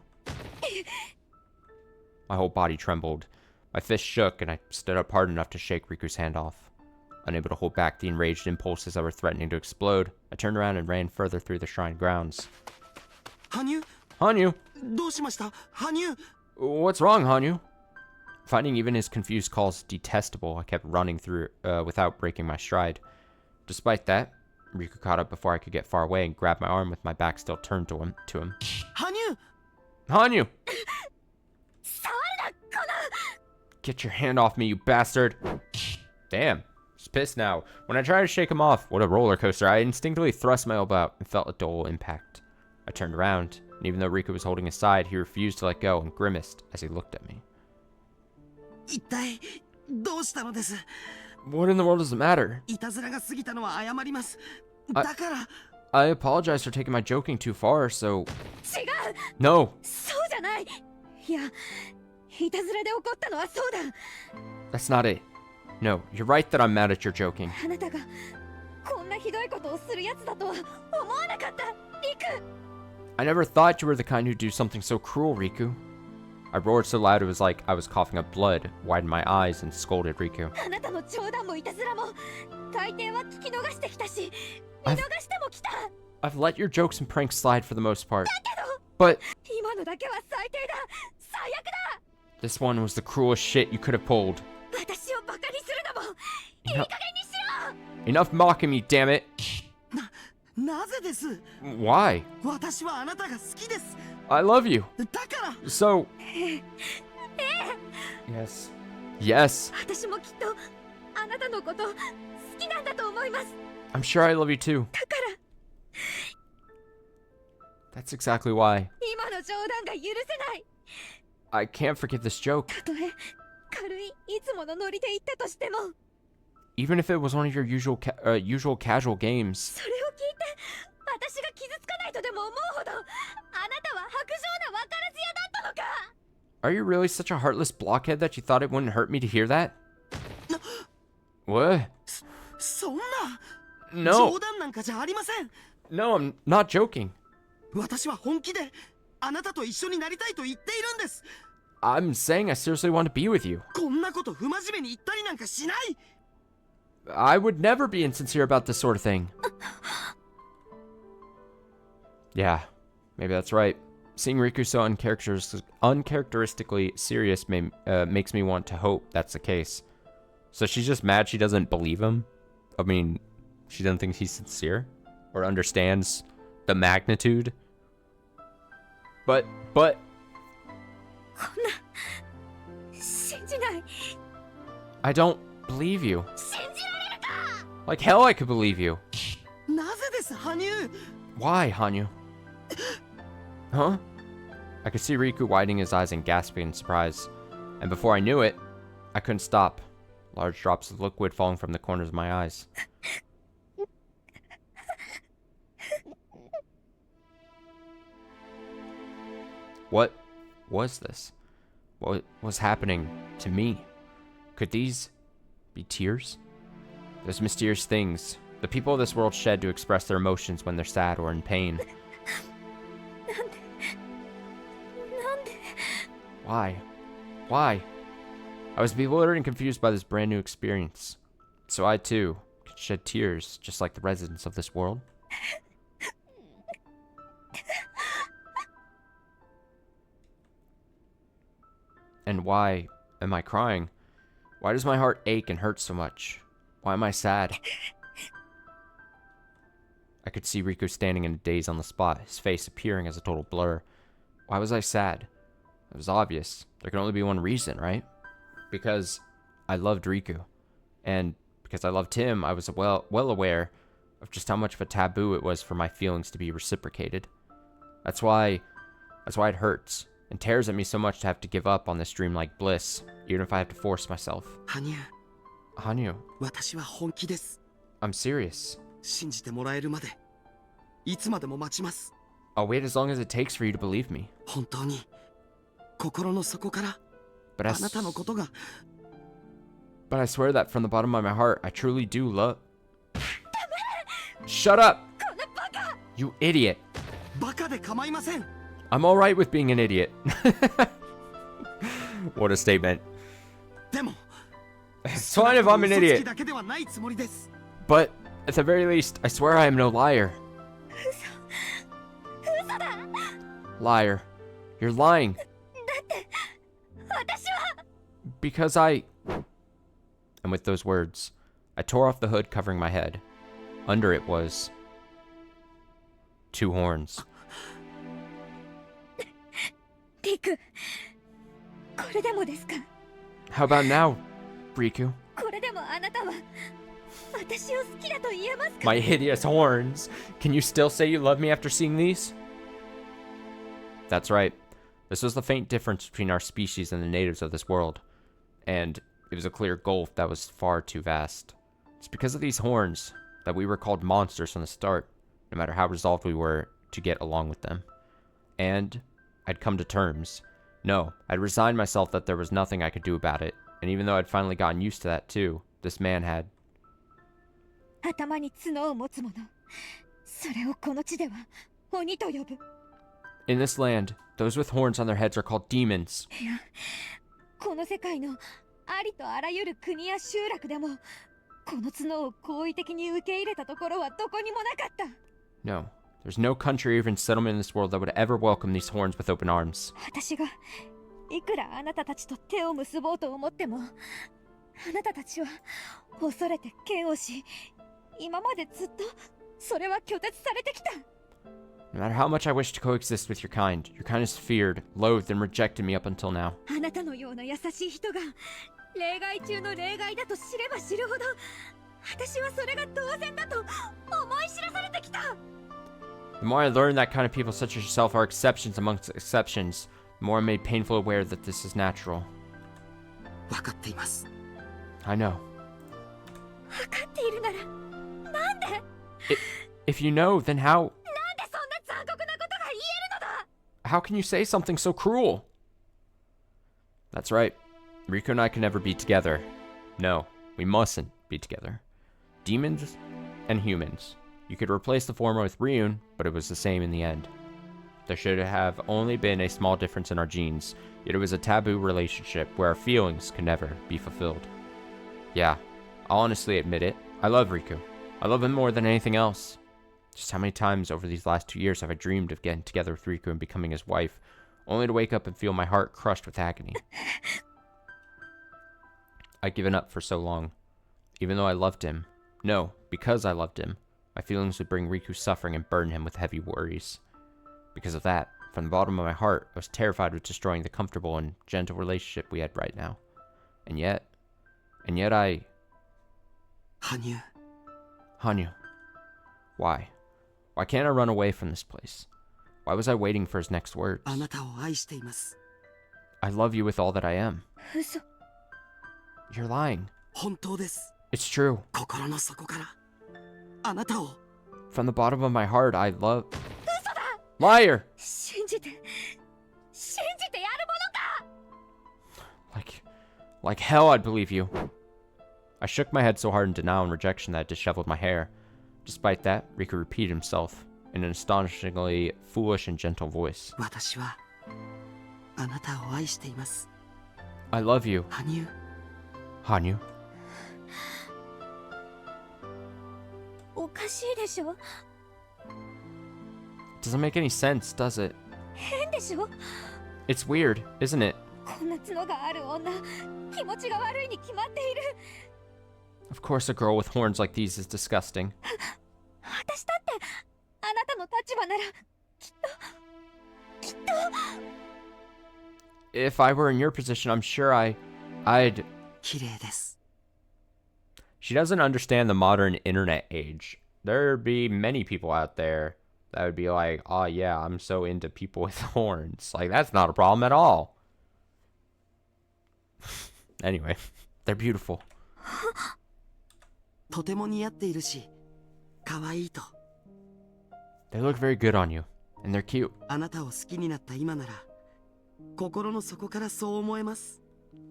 My whole body trembled. My fist shook, and I stood up hard enough to shake Riku's hand off. Unable to hold back the enraged impulses that were threatening to explode, I turned around and ran further through the shrine grounds. 羽生 Hanyu! どうしました羽生 What's wrong, Hanyu? Finding even his confused calls detestable, I kept running through without breaking my stride. Despite that, Riku caught up before I could get far away and grabbed my arm with my back still turned to him. 羽生 Hanyu! Get your hand off me, you bastard! Damn, he's pissed now. When I tried to shake him off, what a roller coaster, I instinctively thrust my elbow out and felt a dull impact. I turned around, and even though Riku was holding his side, he refused to let go and grimaced as he looked at me. 一体どうしたのです。 What in the world does it matter? いたずらが過ぎたのは謝ります。あだから I apologize for taking my joking too far, so... 違う No! そうじゃない。いやいたずらで怒ったのはそうだ。 That's not it. No, you're right that I'm mad at your joking. あなたがこんなひどいことをするやつだとは思わなかった。リク I never thought you were the kind who'd do something so cruel, Riku. I roared so loud it was like I was coughing up blood, widened my eyes, and scolded Riku. あなたの冗談もいたずらも大抵は聞き逃してきたし見逃してもきた。 I've let your jokes and pranks slide for the most part. だけど But 今のだけは最低だ。最悪だ。 this one was the cruelest shit you could have pulled. 私をバカにするのもいい加減にしろ。 Enough mocking me, damn it! なぜです。 Why? 私はあなたが好きです。 I love you. だから So... Yes. Yes. 私もきっとあなたのこと好きなんだと思います。 I'm sure I love you too. だから That's exactly why. 今の冗談が許せない。 I can't forget this joke. たとえ軽いいつものノリで言ったとしても Even if it was one of your usual casual games. それを聞いて私が傷つかないとでも思うほどあなたは薄情な分からず屋だったのか。 Are you really such a heartless blockhead that you thought it wouldn't hurt me to hear that? What? そんな No. 冗談なんかじゃありません。 No, I'm not joking. 私は本気であなたと一緒になりたいと言っているんです。 I'm saying I seriously want to be with you. こんなこと不真面目に言ったりなんかしない。 I would never be insincere about this sort of thing. Yeah, maybe that's right. Seeing Riku so uncharacteristically serious makes me want to hope that's the case. So she's just mad she doesn't believe him? I mean, she doesn't think he's sincere? Or understands the magnitude? But... こんな信じない。 I don't believe you. 信じられるか。 Like hell I could believe you. なぜです羽生。 Why, Hanyu? Huh? I could see Riku widening his eyes and gasping in surprise. And before I knew it, I couldn't stop. Large drops of liquid falling from the corners of my eyes. What was this? What was happening to me? Could these be tears? Those mysterious things the people of this world shed to express their emotions when they're sad or in pain. なんで Why? Why? I was bewildered and confused by this brand new experience. So I too could shed tears just like the residents of this world. And why am I crying? Why does my heart ache and hurt so much? Why am I sad? I could see Riku standing in a daze on the spot, his face appearing as a total blur. Why was I sad? It was obvious. There could only be one reason, right? Because I loved Riku. And because I loved him, I was well aware of just how much of a taboo it was for my feelings to be reciprocated. That's why it hurts and tears at me so much to have to give up on this dreamlike bliss, even if I have to force myself. 羽生 Hanyu, 私は本気です I'm serious. 信じてもらえるまでいつまでも待ちます I'll wait as long as it takes for you to believe me. 本当に心の底から But あなたのことが I swear that from the bottom of my heart, I truly do love... Shut up! You idiot. バカで構いません I'm alright with being an idiot. What a statement. でも It's fine if I'm an 嘘つき idiot. だけではないつもりです But, at the very least, I swear I am no liar. Liar. You're lying. Because I... And with those words, I tore off the hood covering my head. Under it was... 2 horns. リク、これでもですか？ How about now, Riku? これでもあなたは私を好きだと言えますか？ My hideous horns. Can you still say you love me after seeing these? That's right. This was the faint difference between our species and the natives of this world. And it was a clear gulf that was far too vast. It's because of these horns that we were called monsters from the start, no matter how resolved we were to get along with them. And I'd come to terms. No, I'd resigned myself that there was nothing I could do about it. And even though I'd finally gotten used to that too, this man had... 頭に角を持つ者、それをこの地では鬼と呼ぶ。 In this land, those with horns on their heads are called demons. いや、この世界のありとあらゆる国や集落でも、この角を好意的に受け入れたところはどこにもなかった。 No, there's no country or even settlement in this world that would ever welcome these horns with open arms. 私がいくらあなたたちと手を結ぼうと思っても、あなたたちは恐れて嫌悪し、今までずっとそれは拒絶されてきた。 No matter how much I wish to coexist with your kind is feared, loathed, and rejected me up until now. あなたのような優しい人が例外中の例外だと知れば知るほど、私はそれが当然だと思い知らされてきた。 The more I learned that kind of people such as yourself are exceptions amongst exceptions, the more I'm made painfully aware that this is natural. 分かっています I know. 分かっているならなんで If you know, then how... なんでそんな残酷なことが言えるのだ。 How can you say something so cruel? That's right. Riku and I can never be together. No, we mustn't be together. Demons and humans. You could replace the former with Ryun, but it was the same in the end. There should have only been a small difference in our genes, yet it was a taboo relationship where our feelings could never be fulfilled. Yeah, I'll honestly admit it. I love Riku. I love him more than anything else. Just how many times over these last 2 years have I dreamed of getting together with Riku and becoming his wife, only to wake up and feel my heart crushed with agony. I'd given up for so long. Even though I loved him. No, because I loved him. My feelings would bring Riku suffering and burden him with heavy worries. Because of that, from the bottom of my heart, I was terrified of destroying the comfortable and gentle relationship we had right now. And yet I... 羽生 Hanyu. Why? Why can't I run away from this place? Why was I waiting for his next words? あなたを愛しています I love you with all that I am. 嘘。 You're lying. 本当です It's true. 心の底からあなたを From the bottom of my heart, I love... Liar! 信じてやるものか。 Like hell I'd believe you. I shook my head so hard in denial and rejection that it disheveled my hair. Despite that, Riku repeated himself in an astonishingly foolish and gentle voice. 私はあなたを愛しています I love you, 羽生 Hanyu. おかしいでしょ。 Doesn't make any sense, does it? 変でしょ。 It's weird, isn't it? こんな角がある女、気持ちが悪いに決まっている。 Of course a girl with horns like these is disgusting. 私だってあなたの立場ならきっと。If I were in your position, I'm sure I'd... 綺麗です。 She doesn't understand the modern internet age. There'd be many people out there that would be like, oh yeah, I'm so into people with horns. Like, that's not a problem at all. Anyway, they're beautiful. とても似合っているし、可愛いと。 They look very good on you, and they're cute. あなたを好きになった今なら、心の底からそう思えます。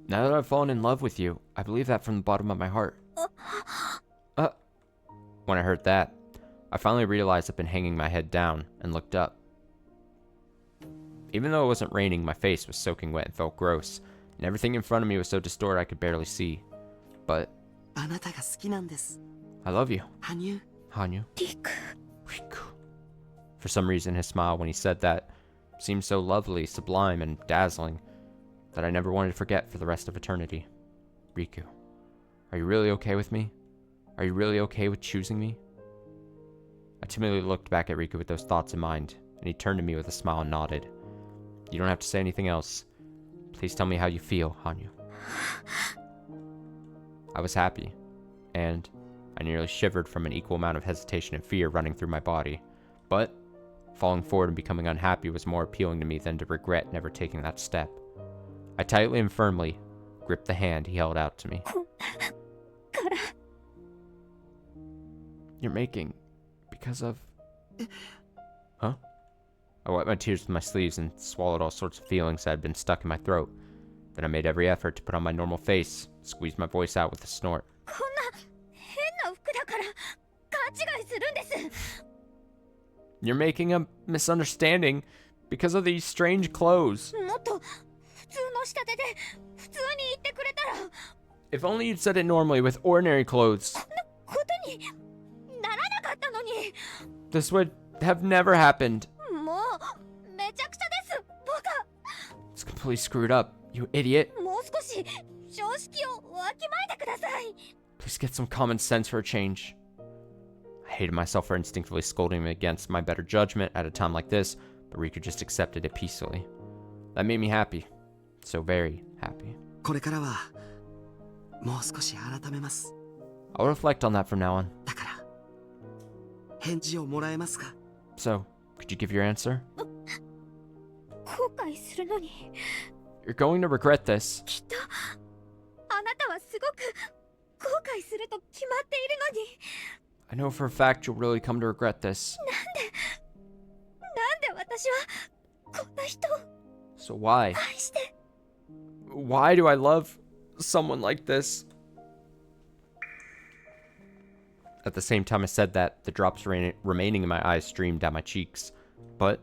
Now that I've fallen in love with you, I believe that from the bottom of my heart. When I heard that, I finally realized I'd been hanging my head down and looked up. Even though it wasn't raining, my face was soaking wet and felt gross, and everything in front of me was so distorted I could barely see. But あなたが好きなんです。 I love you, 羽生。 Hanyu. リク。 For some reason, his smile when he said that seemed so lovely, sublime, and dazzling that I never wanted to forget for the rest of eternity. Riku, are you really okay with me? Are you really okay with choosing me? I timidly looked back at Riku with those thoughts in mind, and he turned to me with a smile and nodded. You don't have to say anything else. Please tell me how you feel, Hanyu. I was happy, and I nearly shivered from an equal amount of hesitation and fear running through my body. But falling forward and becoming unhappy was more appealing to me than to regret never taking that step. I tightly and firmly gripped the hand he held out to me. You're making because of... Huh? I wiped my tears with my sleeves and swallowed all sorts of feelings that had been stuck in my throat. Then I made every effort to put on my normal face, squeezed my voice out with a snort. You're making a misunderstanding because of these strange clothes. If only you'd said it normally with ordinary clothes. This would have never happened. It's completely screwed up, you idiot. Please get some common sense for a change. I hated myself for instinctively scolding him against my better judgment at a time like this, but Riku just accepted it peacefully. That made me happy. So very happy. これからはもう少し改めます。 I'll reflect on that from now on. だから返事をもらえますか？ So, could you give your answer? 後悔するのに You're going to regret this. きっとあなたはすごく後悔すると決まっているのに I know for a fact you'll really come to regret this. なんで私はこんな人を So why? 愛して Why do I love someone like this? At the same time I said that, the drops remaining in my eyes streamed down my cheeks. But,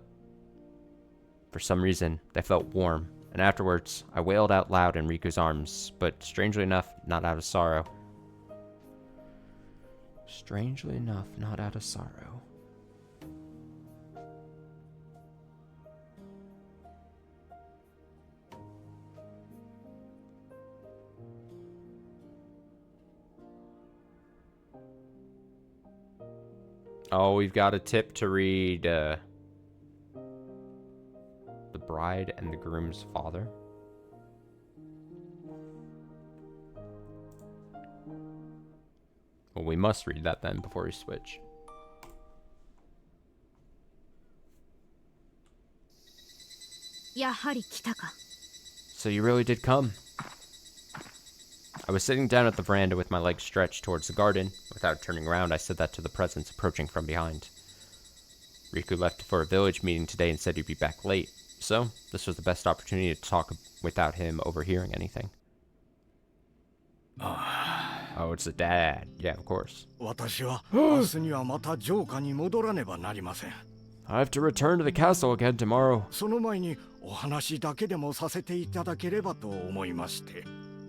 for some reason, they felt warm. And afterwards, I wailed out loud in Riku's arms, but strangely enough, not out of sorrow. Strangely enough, not out of sorrow. Oh, we've got a tip to read, The Bride and the Groom's Father. Well, we must read that then before we switch. So you really did come. I was sitting down at the veranda with my legs stretched towards the garden. Without turning around, I said that to the presence approaching from behind. Riku left for a village meeting today and said he'd be back late, so this was the best opportunity to talk without him overhearing anything. Oh, it's the dad. Yeah, of course. 私は明日にはまた城下に戻らねばなりません。 I have to return to the castle again tomorrow. その前にお話だけでもさせていただければと思いまして。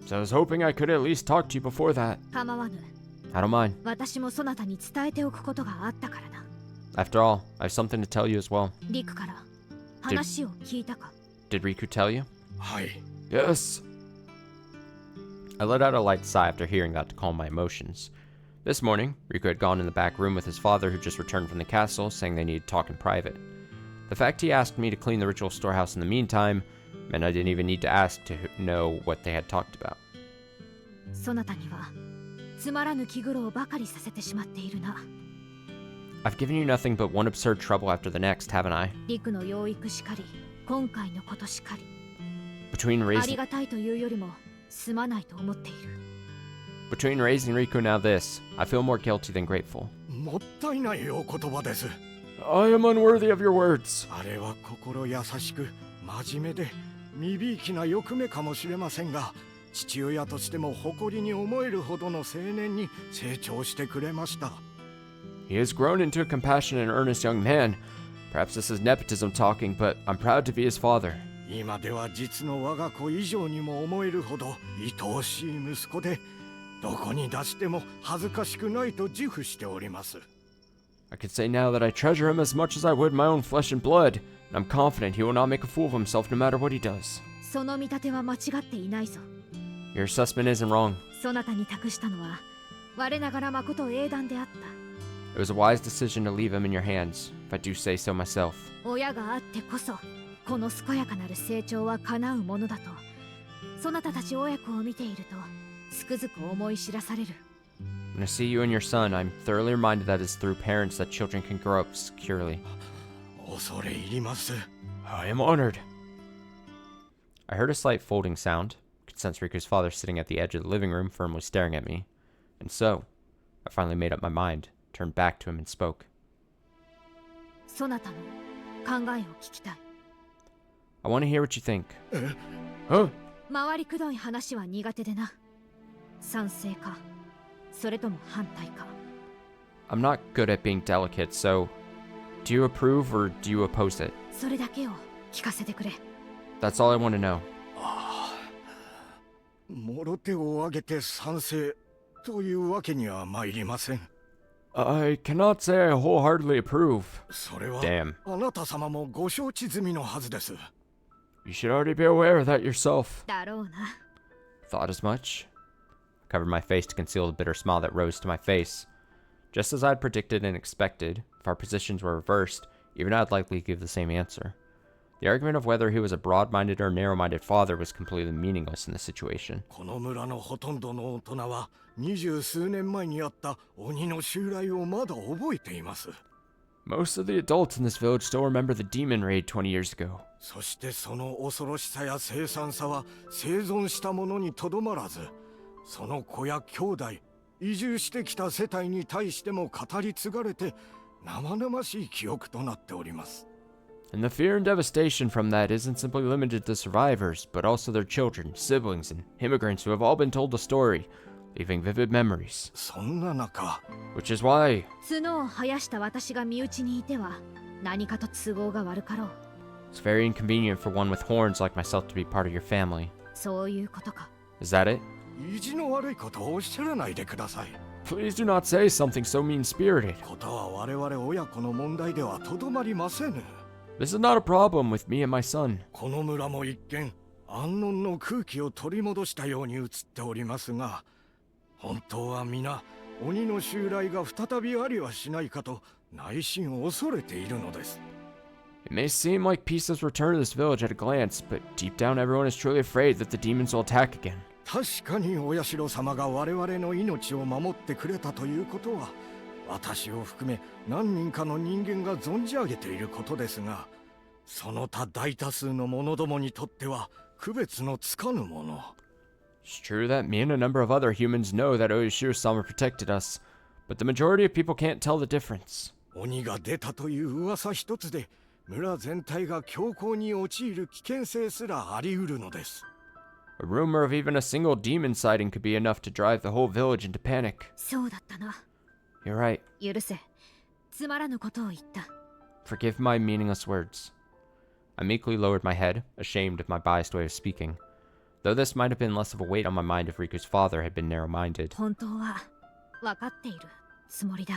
So I was hoping I could at least talk to you before that. 構わぬ I don't mind. 私もそなたに伝えておくことがあったからな After all, I have something to tell you as well. リクから話を聞いたか Did Riku tell you? はい。 Yes. I let out a light sigh after hearing that to calm my emotions. This morning, Riku had gone in the back room with his father who just returned from the castle, saying they needed to talk in private. The fact he asked me to clean the ritual storehouse in the meantime And I didn't even need to ask to know what they had talked about. そなたにはつまらぬ気苦労ばかりさせてしまっているな。 I've given you nothing but one absurd trouble after the next, haven't I? 陸の養育しかり、今回のことしかり。 Between あり raising がたいというよりもすまないと思っている。 Riku now this, I feel more guilty than grateful. もったいないお言葉です。 I am unworthy of your words. あれは心優しく真面目で未びいきな欲目かもしれませんが、父親としても誇りに思えるほどの青年に成長してくれました。 He has grown into a compassionate and earnest young man. Perhaps this is nepotism talking, but I'm proud to be his father. 今では実の我が子以上にも思えるほど愛おしい息子で、どこに出しても恥ずかしくないと自負しております。 I could say now that I treasure him as much as I would my own flesh and blood, and I'm confident he will not make a fool of himself no matter what he does. その見立ては間違っていないぞ。 Your assessment isn't wrong. そなたに託したのは我ながら誠英断であった。 It was a wise decision to leave him in your hands, if I do say so myself. 親があってこそこの健やかなる成長は叶うものだと、そなたたち親子を見ているとつくづく思い知らされる。 When I see you and your son, I'm thoroughly reminded that it's through parents that children can grow up securely. 恐れ入ります。 I am honored. I heard a slight folding sound. Could sense Riku's father sitting at the edge of the living room, firmly staring at me. And so, I finally made up my mind, turned back to him and spoke. そなたの考えを聞きたい。 I want to hear what you think. Huh? 回りくどい話は苦手でな。賛成か、それとも反対か。 I'm not good at being delicate, so do you approve or do you oppose it? それだけを聞かせてくれ。 That's all I want to know. もろ手を挙げて賛成というわけには参りません。 I cannot say I wholeheartedly approve. それは Damn. あなた様もご承知済みのはずです。 You should already be aware of that yourself. だろうな。 Thought as much. I covered my face to conceal the bitter smile that rose to my face. Just as I'd predicted and expected, if our positions were reversed, even I'd likely give the same answer. The argument of whether he was a broad-minded or narrow-minded father was completely meaningless in this situation. この村のほとんどの大人は20数年前にあった鬼の襲来をまだ覚えています。 Most of the adults in this village still remember the demon raid 20 years ago. そしてその恐ろしさや凄惨さは生存した者にとどまらず、その子や兄弟、移住してきた世帯に対しても語り継がれて生々しい記憶となっております。 And the fear and devastation from that isn't simply limited to survivors, but also their children, siblings, and immigrants who have all been told the story, leaving vivid memories. そんな中、 Which is why... 角を生やした私が身内にいては何かと都合が悪かろう。 It's very inconvenient for one with horns like myself to be part of your family. そういうことか。 Is that it? 意地の悪いことをおっしゃらないでください。 Please do not say something so mean-spirited. ことは我々親子の問題ではとどまりませぬ。 This is not a problem with me and my son. この村も一見安穏の空気を取り戻したように映っておりますが、本当は皆鬼の襲来が再びありはしないかと内心恐れているのです。 It may seem like peace has returned to this village at a glance, but deep down everyone is truly afraid that the demons will attack again. 確かにお社様が我々の命を守ってくれたということは、私を含め何人かの人間が存じ上げていることですが、その他大多数の者どもにとっては区別のつかぬもの。 It's true that me and a number of other humans know that Oishiro-sama protected us, but the majority of people can't tell the difference. 鬼が出たという噂一つで村全体が恐慌に陥る危険性すらあり得るのです。 A rumor of even a single demon sighting could be enough to drive the whole village into panic. そうだったな。 You're right. 許せ。つまらぬことを言った。 Forgive my meaningless words. I meekly lowered my head, ashamed of my biased way of speaking. Though this might have been less of a weight on my mind if Riku's father had been narrow-minded. 本当は分かっているつもりだ。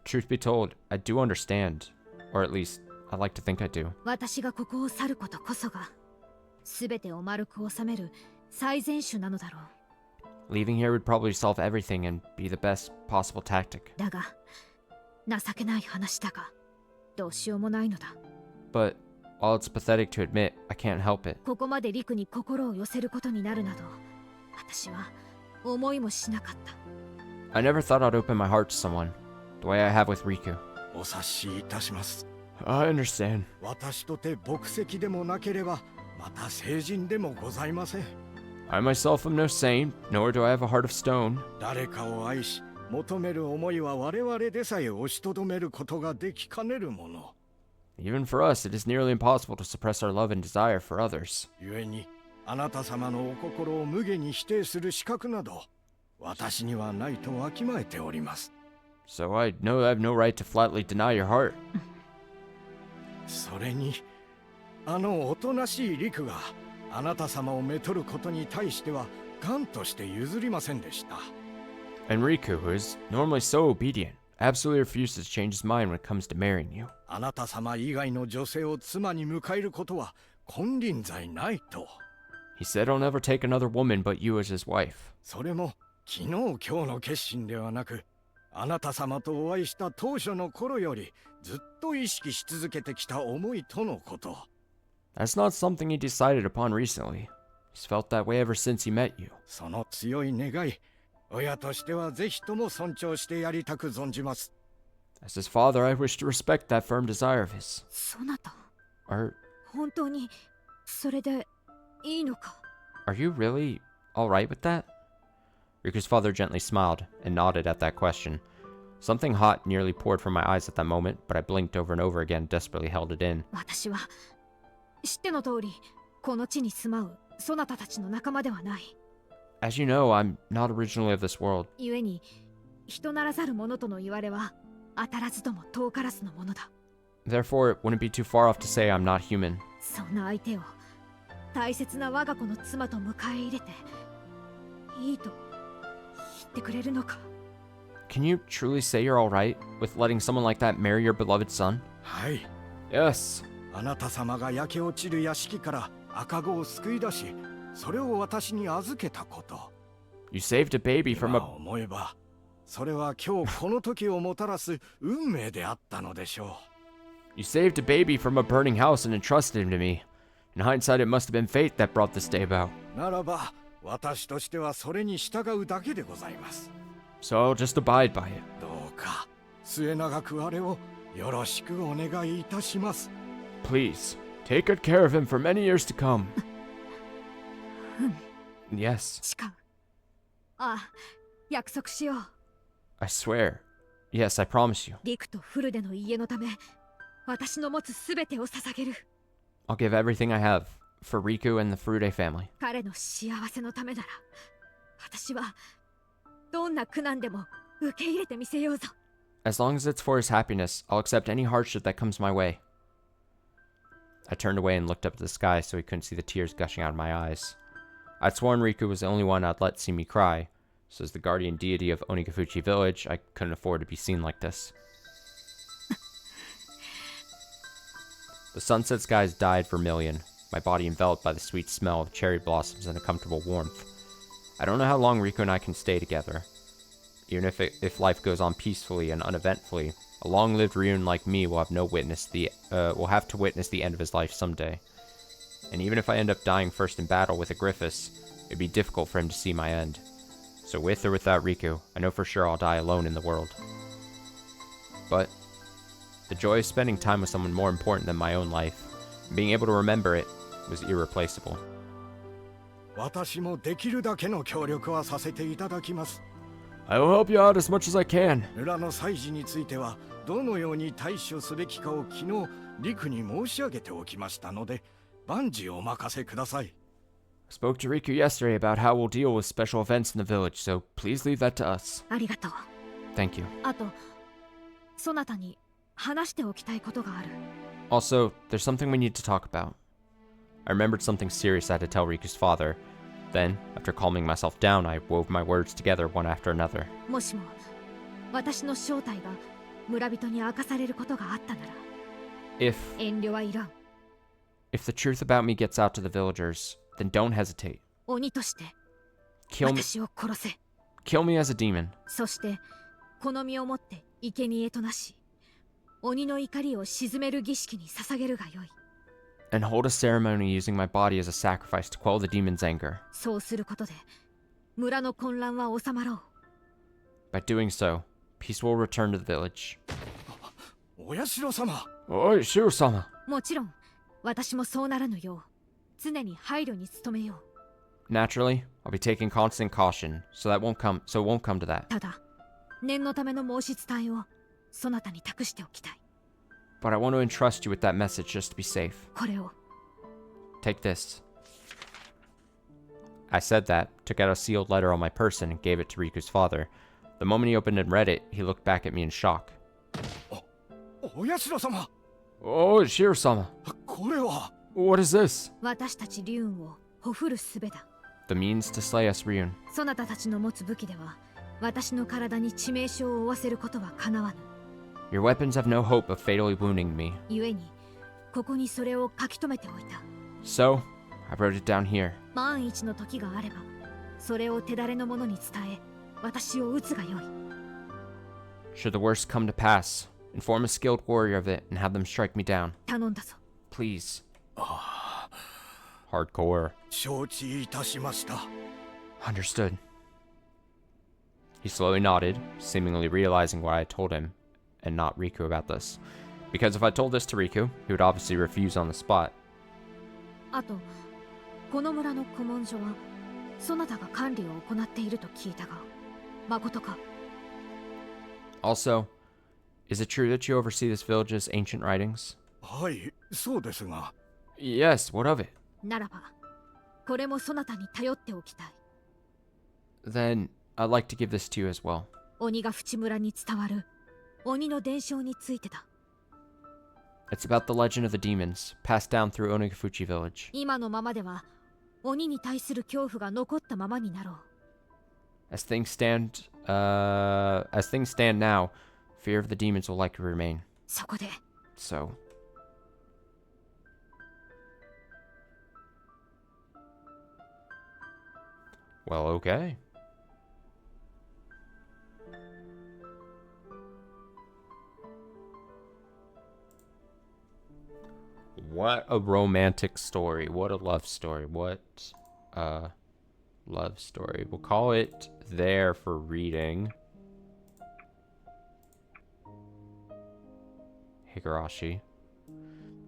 Truth be told, I do understand. Or at least, I like to think I do. 私がここを去ることこそが全てを丸く収める最善手なのだろう。 Leaving here would probably solve everything and be the best possible tactic. だが情けない話だがどうしようもないのだ。 But While it's pathetic to admit, I can't help it. ここまでリクに心を寄せることになるなど、私は思いもしなかった。I never thought I'd open my heart to someone, the way I have with Riku. お察しいたします。 I understand. 私とて牧籍でもなければ、また聖人でもございません。 I myself am no saint, nor do I have a heart of stone. 誰かを愛し、求める思いは我々でさえ押しとどめることができかねるもの。 Even for us, it is nearly impossible to suppress our love and desire for others. 故に、あなた様のお心を無下に否定する資格など、私にはないとわきまえております。 So I know I have no right to flatly deny your heart. それに、あのおとなしいリクがあなた様をめとることに対しては頑として譲りませんでした。 And Riku, who is normally so obedient, absolutely refuses to change his mind when it comes to marrying you. あなた様以外の女性を妻に迎えることは金輪際ないと。 He said he'll never take another woman but you as his wife. それも昨日今日の決心ではなく、あなた様とお会いした当初の頃よりずっと意識し続けてきた思いとのこと。 That's not something he decided upon recently. He's felt that way ever since he met you. その強い願い、親としてはぜひとも尊重してやりたく存じます。 As his father, I wish to respect that firm desire of his. そなた、 Are 本当にそれでいいのか？ are you really all right with that? Riku's father gently smiled and nodded at that question. Something hot nearly poured from my eyes at that moment, but I blinked over and over again, desperately held it in. 私は知っての通り、この地に住まうそなたたちの仲間ではない。 As you know, I'm not originally of this world. 故に人ならざる者との言われは当たらずとも遠からずのものだ。 Therefore, it wouldn't be too far off to say I'm not human. そんな相手を大切な我が子の妻と迎え入れていいと言ってくれるのか？ Can you truly say you're all right with letting someone like that marry your beloved son? はい。 Yes. あなた様が焼け落ちる屋敷から赤子を救い出し、それを私に預けたこと。 You saved a baby from 今 a... 思えば、それは今日この時をもたらす運命であったのでしょ You saved a baby from a burning house and entrusted him to me. In hindsight, it must have been fate that brought this day about. う。ならば、私としてはそれに従うだけでございます。 So I'll just abide by it. どうか、末永くあれをよろしくお願いいたします。 Please, take good care of him for many years to come. Yes, 誓う。ああ、約束しよう。 I swear. Yes, I promise you. リクとフルデの家のため、私の持つすべてを捧げる。 I'll give everything I have for Riku and the Furude family. 彼の幸せのためなら、私はどんな苦難でも受け入れてみせようぞ。 As long as it's for his happiness, I'll accept any hardship that comes my way. I turned away and looked up at the sky so he couldn't see the tears gushing out of my eyes. I'd sworn Riku was the only one I'd let see me cry, so as the guardian deity of Onikafuchi village, I couldn't afford to be seen like this. The sunset skies dyed vermilion, my body enveloped by the sweet smell of cherry blossoms and a comfortable warmth. I don't know how long Riku and I can stay together. Even if life goes on peacefully and uneventfully, a long-lived Ryun like me will have to witness the end of his life someday. And even if I end up dying first in battle with a Griffiths, it'd be difficult for him to see my end. So with or without Riku, I know for sure I'll die alone in the world. But the joy of spending time with someone more important than my own life, and being able to remember it, was irreplaceable. 私もできるだけの協力はさせていただきます。 I will help you out as much as I can. 村の祭事についてはどのように対処すべきかを昨日リクに申し上げておきましたので、万事お任せください。 I spoke to Riku yesterday about how we'll deal with special events in the village, so please leave that to us. ありがとう。 Thank you. あと、そなたに話しておきたいことがある。 Also, there's something we need to talk about. I remembered something serious I had to tell Riku's father. Then, after calming myself down, I wove my words together one after another. もしも私の正体が村人に明かされることがあったなら、 If 遠慮はいらん。 the truth about me gets out to the villagers, then don't hesitate. 鬼として Kill me, 私を殺せ。 kill me as a demon. そしてこの身をもって生贄となし、鬼の怒りを鎮める儀式に捧げるがよい。and hold a ceremony using my body as a sacrifice to quell the demon's anger. そうすることで村の混乱は収まろう。 By doing so, peace will return to the village. お社様。Oi, Shiro-sama. もちろん私もそうならぬよう常に配慮に努めよう。 Naturally, I'll be taking constant caution, so it won't come to that. ただ念のための申し伝えをそなたに託しておきたい。 But I want to entrust you with that message just to be safe. これを Take this. I said that, took out a sealed letter on my person, and gave it to Riku's father. The moment he opened and read it, he looked back at me in shock. お社様。 Oh, Shiro-sama. これは。 What is this? 私たちリュウンをほふる術だ。 The means to slay us, Ryun. そなたたちの持つ武器では私の体に致命傷を負わせることはかなわぬ。 Your weapons have no hope of fatally wounding me. 故にここにそれを書き留めておいた。 So, I wrote it down here. 万一の時があればそれを手だれの者に伝え私を撃つがよい。 Should the worst come to pass, inform a skilled warrior of it and have them strike me down. 頼んだぞ。 Please. Hardcore. 承知いたしました。 Understood. He slowly nodded, seemingly realizing what I had told him, and not Riku about this. Because if I told this to Riku, he would obviously refuse on the spot. あとこの村の古文書はそなたが管理を行っていると聞いたがまことか。 Also, is it true that you oversee this village's ancient writings? はい、そうですが。 Yes, what of it? ならばこれもそなたに頼っておきたい。 Then, I'd like to give this to you as well. 鬼が淵村に伝わる鬼の伝承についてだ。 It's about the legend of the demons, passed down through Onagafuchi village. 今のままでは鬼に対する恐怖が残ったままになろう。 As things stand now, fear of the demons will likely remain. そこで So, well, okay. What a romantic story. What a love story. What a love story. We'll call it there for reading. Higurashi.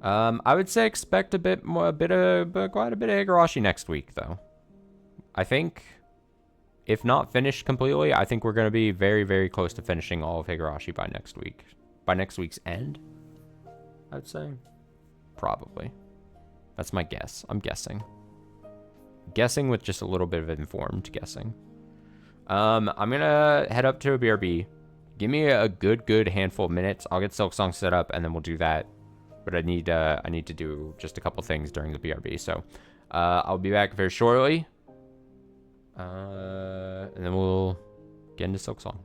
I would say expect quite a bit of Higurashi next week, though. I think, if not finished completely, I think we're going to be very, very close to finishing all of Higurashi by next week. By next week's end, I'd say. Probably. That's my guess. I'm guessing. Guessing with just a little bit of informed guessing. I'm going to head up to a BRB. Give me a good handful of minutes. I'll get Silksong set up, and then we'll do that. But I need to do just a couple things during the BRB. So I'll be back very shortly. And then we'll get into Silksong.